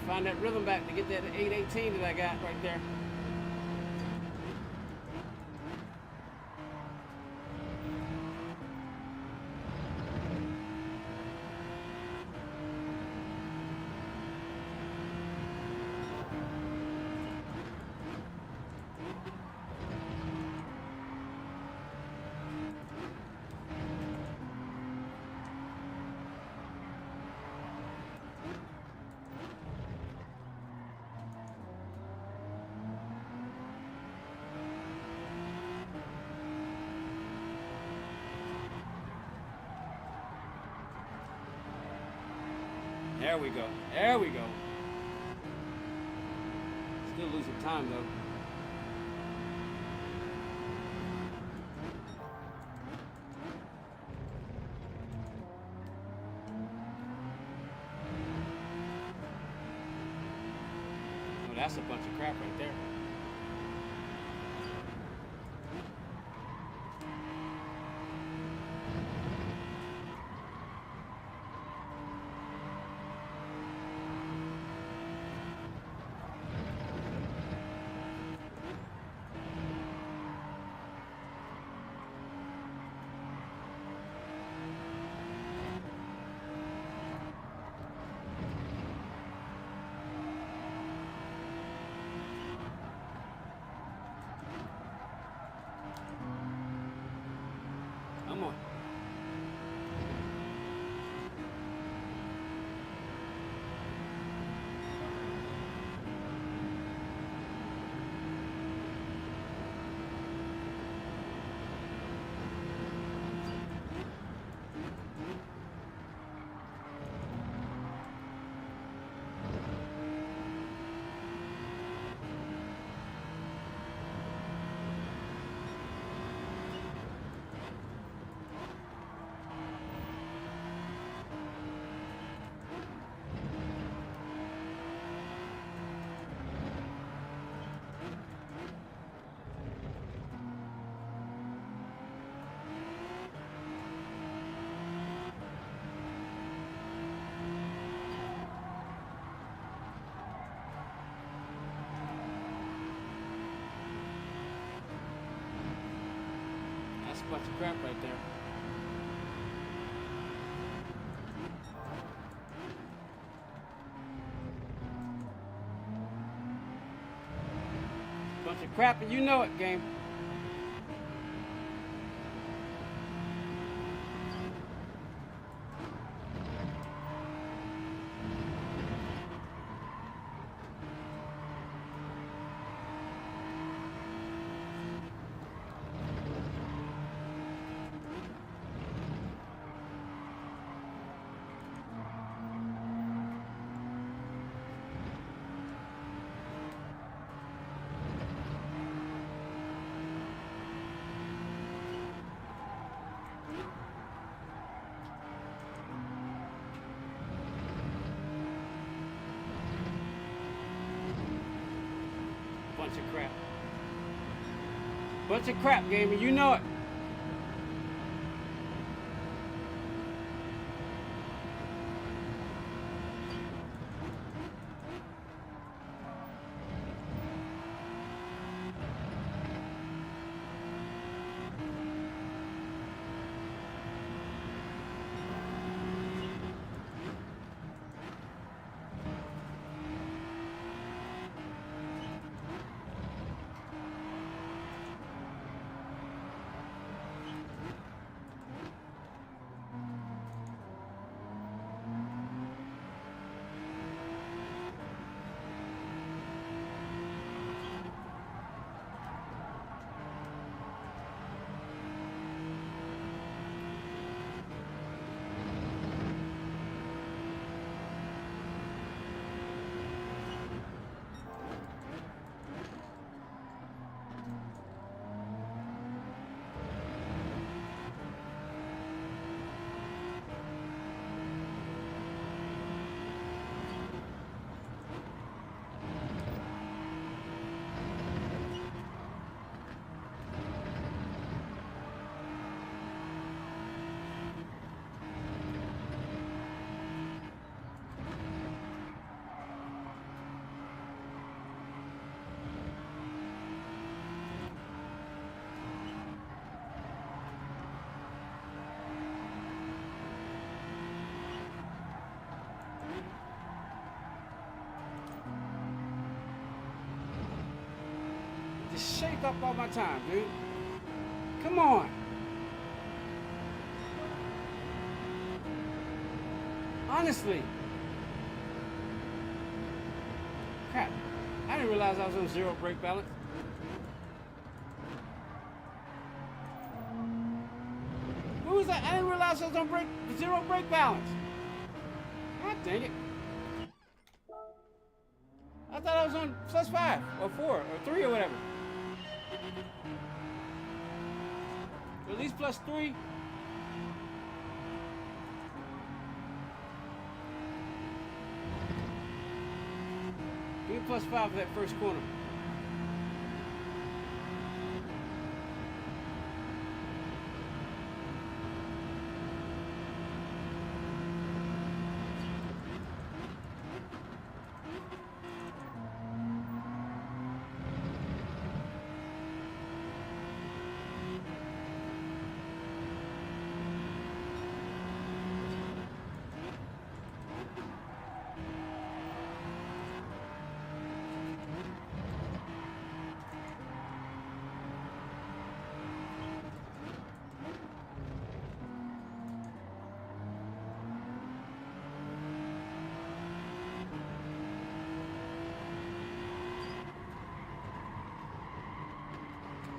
Find that rhythm back to get that 818 that I got right there. There we go. There we go. Still losing time though. Oh, that's a bunch of crap right there. bunch of crap right there. Bunch of crap, and you know it, game. Bunch of crap. Bunch of crap, gamer. You know it. Just shake up all my time, dude. Come on. Honestly. Crap. I didn't realize I was on zero brake balance. Who was that? I didn't realize I was on zero brake balance. God dang it. I thought I was on +5 or 4 or 3 or whatever. At least +3. Give me +5 for that first corner.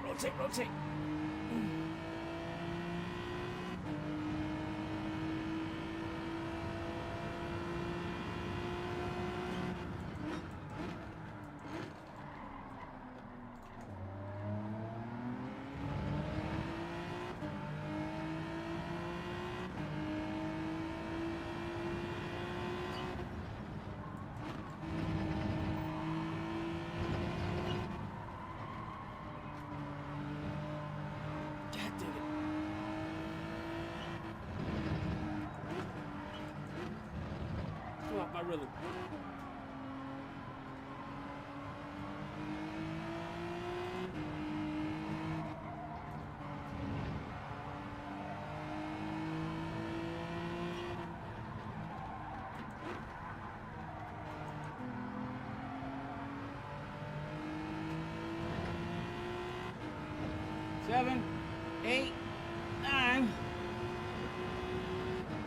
Rotate, rotate. My rhythm.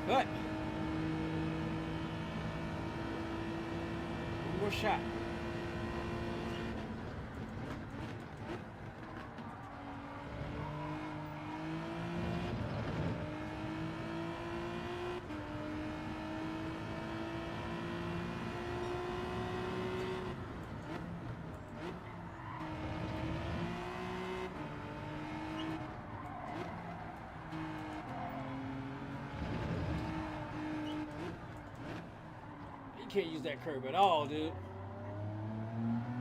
But one more shot. You can't use that curb at all, dude.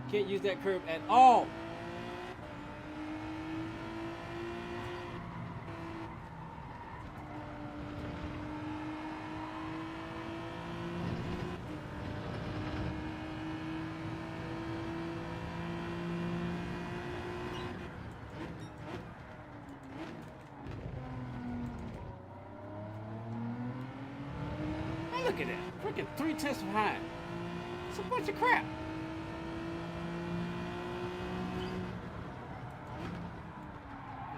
Can't use that curb at all. Hey, look at that. Freaking 3/10 behind. It's a bunch of crap.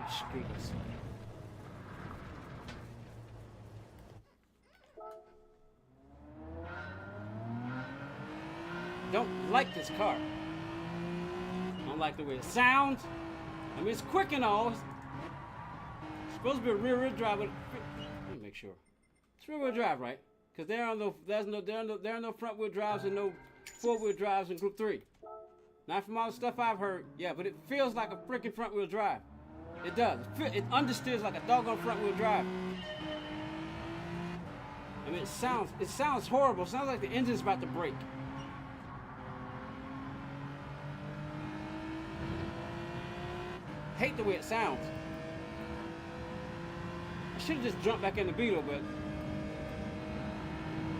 Streets. Don't like this car. Don't like the way it sounds. I mean, it's quick and all. It's supposed to be a rear-wheel drive, but let me make sure. It's rear-wheel drive, right? Because there are no front-wheel drives and no four-wheel drives in Group 3. Not from all the stuff I've heard. Yeah, but it feels like a freaking front-wheel drive. It does. It understeers like a doggone front-wheel drive. I mean, it sounds horrible. It sounds like the engine's about to break. Hate the way it sounds. I should have just jumped back in the Beetle, but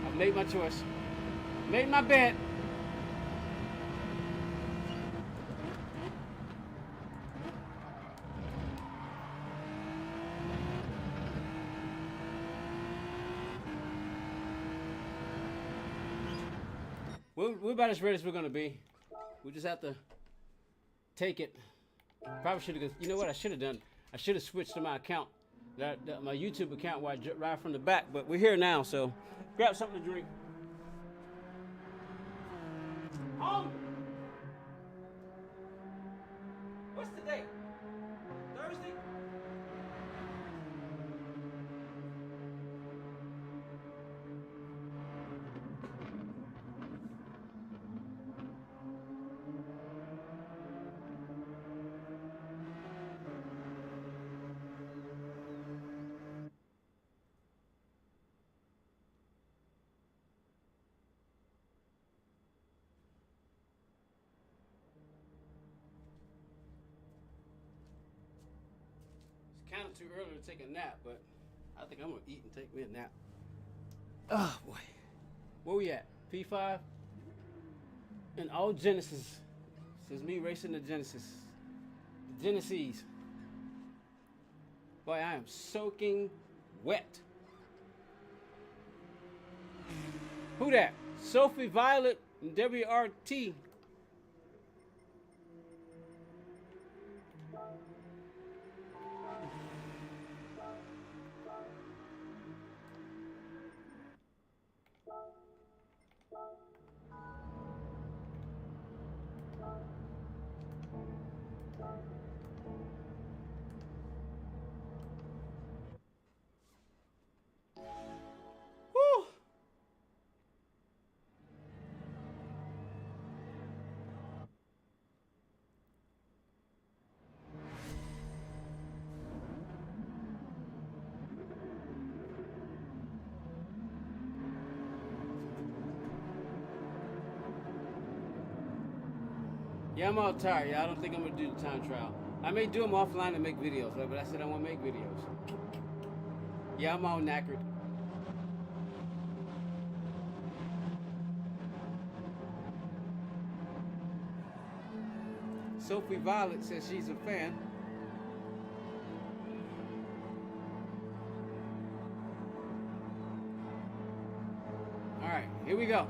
I've made my choice. Made my bet. We're about as ready as we're gonna be. We just have to take it. Probably should have. You know what I should have done? I should have switched to my account, my YouTube account, where I drive from the back. But we're here now, so grab something to drink. Home. What's the date? Thursday. Kind of too early to take a nap, but I think I'm gonna eat and take me a nap. Oh boy, where we at? P5 and all Genesis. This is me racing the Genesis. Genesis. Boy, I am soaking wet. Who that? Sophie Violet and WRT. Woo! Yeah, I'm all tired. Yeah, I don't think I'm gonna do the time trial. I may do them offline and make videos, right? But I said I want to make videos. Yeah, I'm all knackered. Sophie Violet says she's a fan. All right, here we go.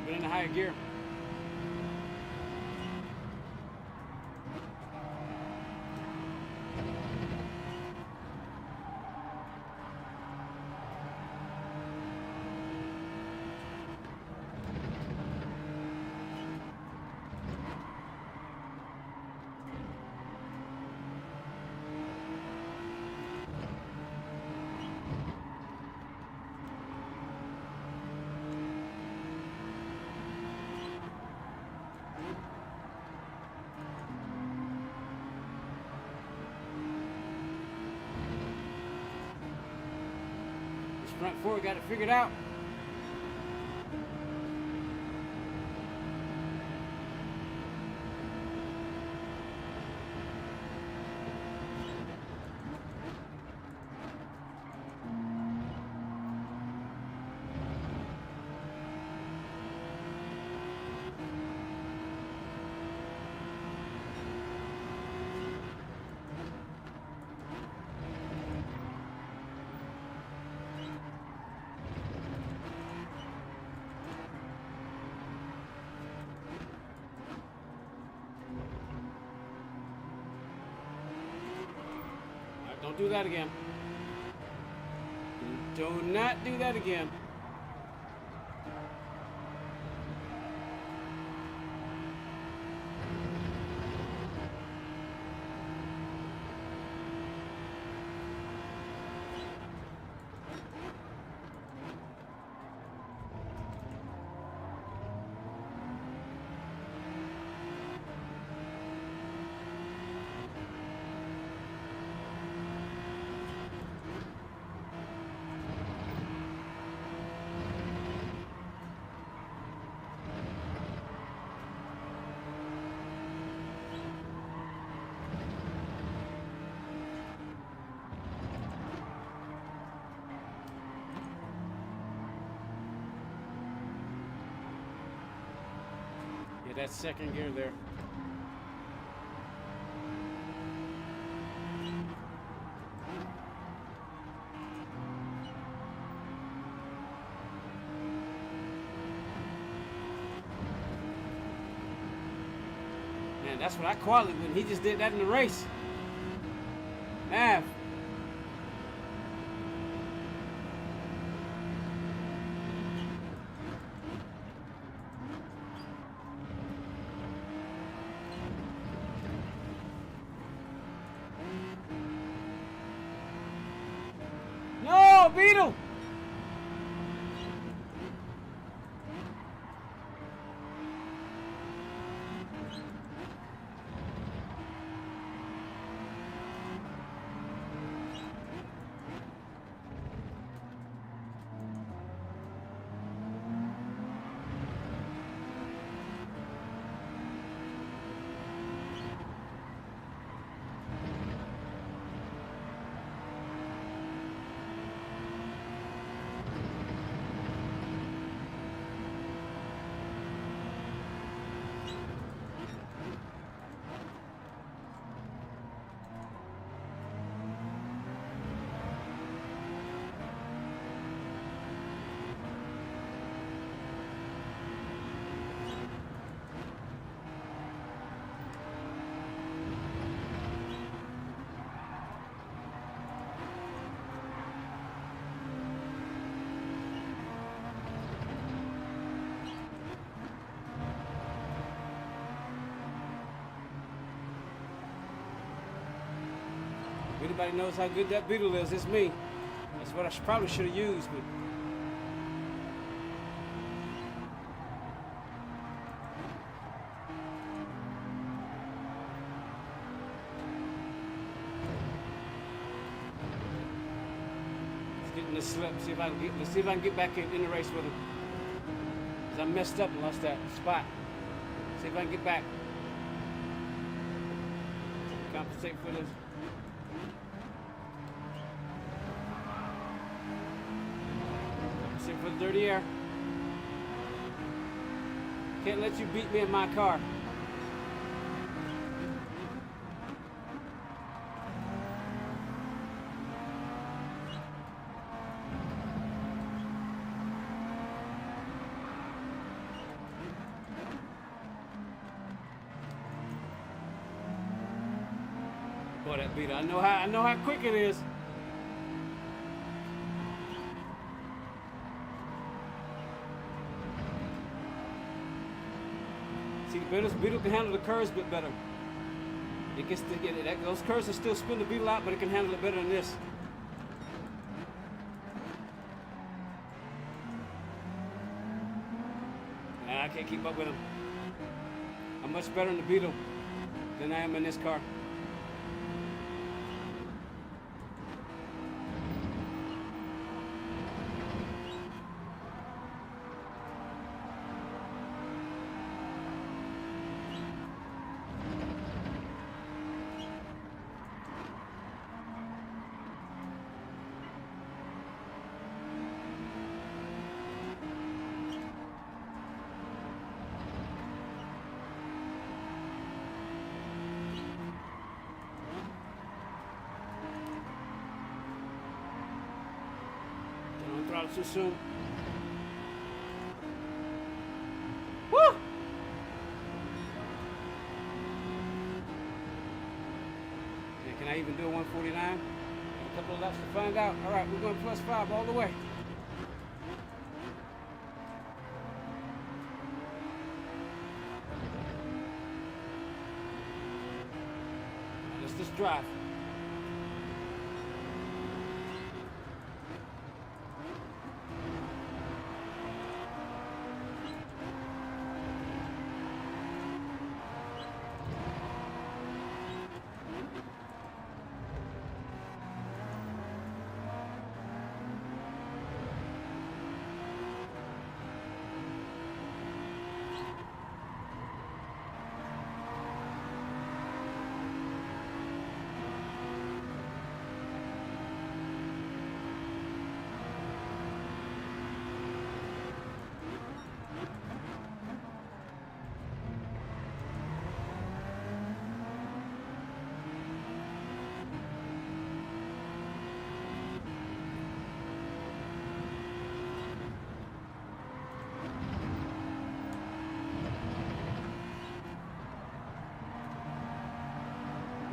Put it in the higher gear. Front four, got it figured out. Don't do that again. Do not do that again. That second gear there. Man, that's what I call it when he just did that in the race. Nav. No, Beetle! Anybody knows how good that Beetle is, it's me. That's what I probably should have used, but let's get in this slip, see if I can get back in the race with him. 'Cause I messed up and lost that spot. See if I can get back. Compensate for this. For the dirty air. Can't let you beat me in my car. Boy, that beater. I know how quick it is. See, the beetle can handle the curves a bit better. It gets to get it. Those curves will still spin the beetle out, but it can handle it better than this. Nah, I can't keep up with him. I'm much better in the beetle than I am in this car. Throttle too soon. Woo! Yeah, can I even do a 149? A couple of laps to find out. All right, we're going +5 all the way. Let's just drive.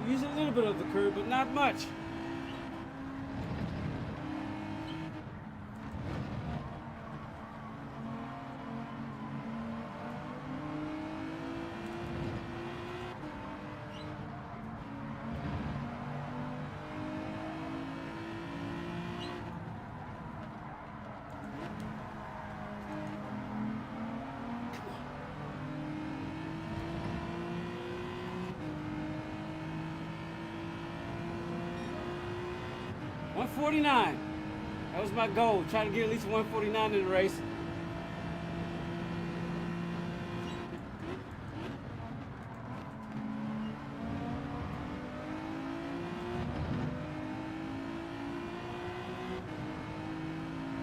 Use a little bit of the curve, but not much. $149. That was my goal. Try to get at least 149 in the race.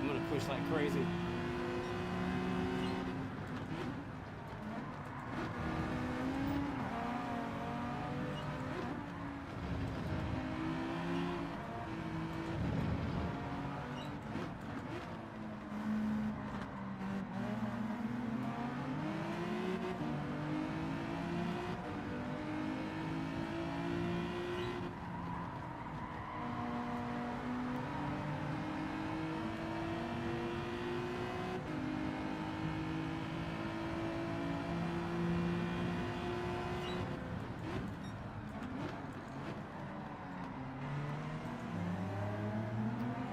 I'm gonna push like crazy.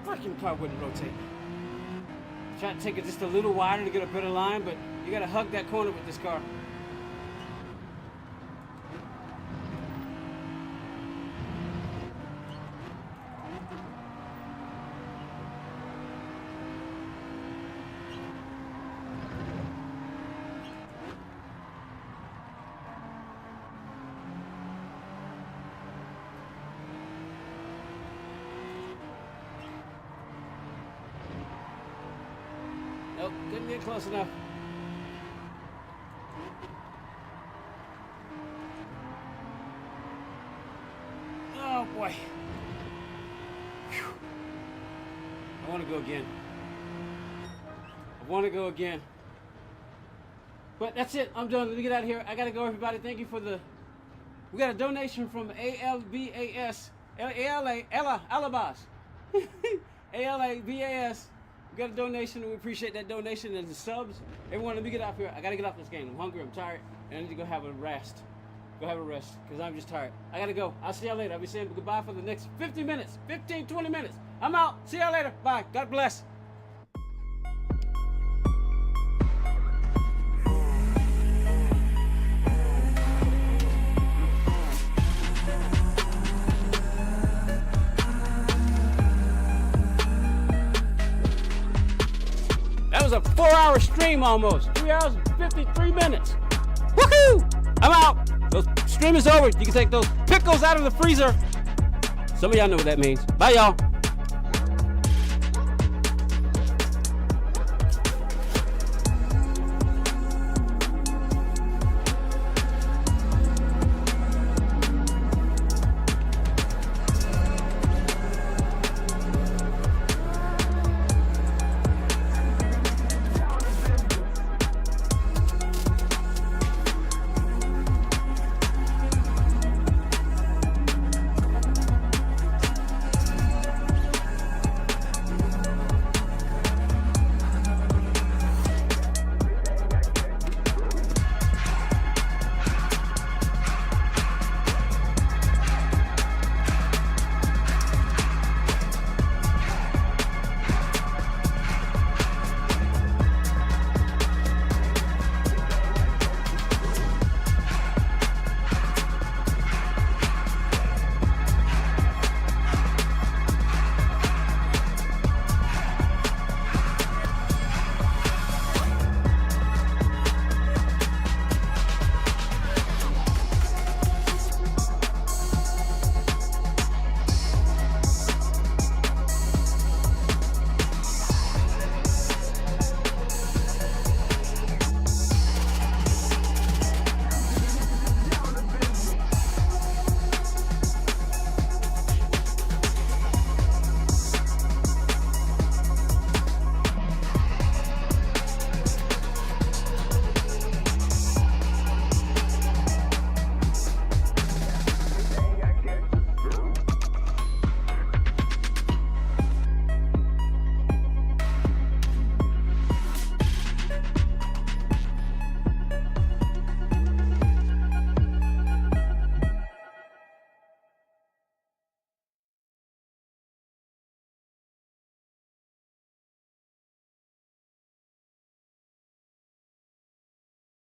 Fucking car wouldn't rotate. Try to take it just a little wider to get a better line, but you gotta hug that corner with this car. Nope, couldn't get close enough. Oh boy. Whew. I want to go again. I want to go again. But that's it. I'm done. Let me get out of here. I gotta go, everybody. Thank you for the We got a donation from ALBAS, Alabas. ALABAS. We got a donation, and we appreciate that donation and the subs. Everyone, let me get off here. I gotta get off this game. I'm hungry, I'm tired, and I need to go have a rest. Because I'm just tired. I gotta go. I'll see y'all later. I'll be saying goodbye for the next 50 minutes, 15, 20 minutes. I'm out. See y'all later. Bye. God bless. That was a 4-hour stream almost. 3 hours and 53 minutes. Woohoo! I'm out. The stream is over. You can take those pickles out of the freezer. Some of y'all know what that means. Bye, y'all.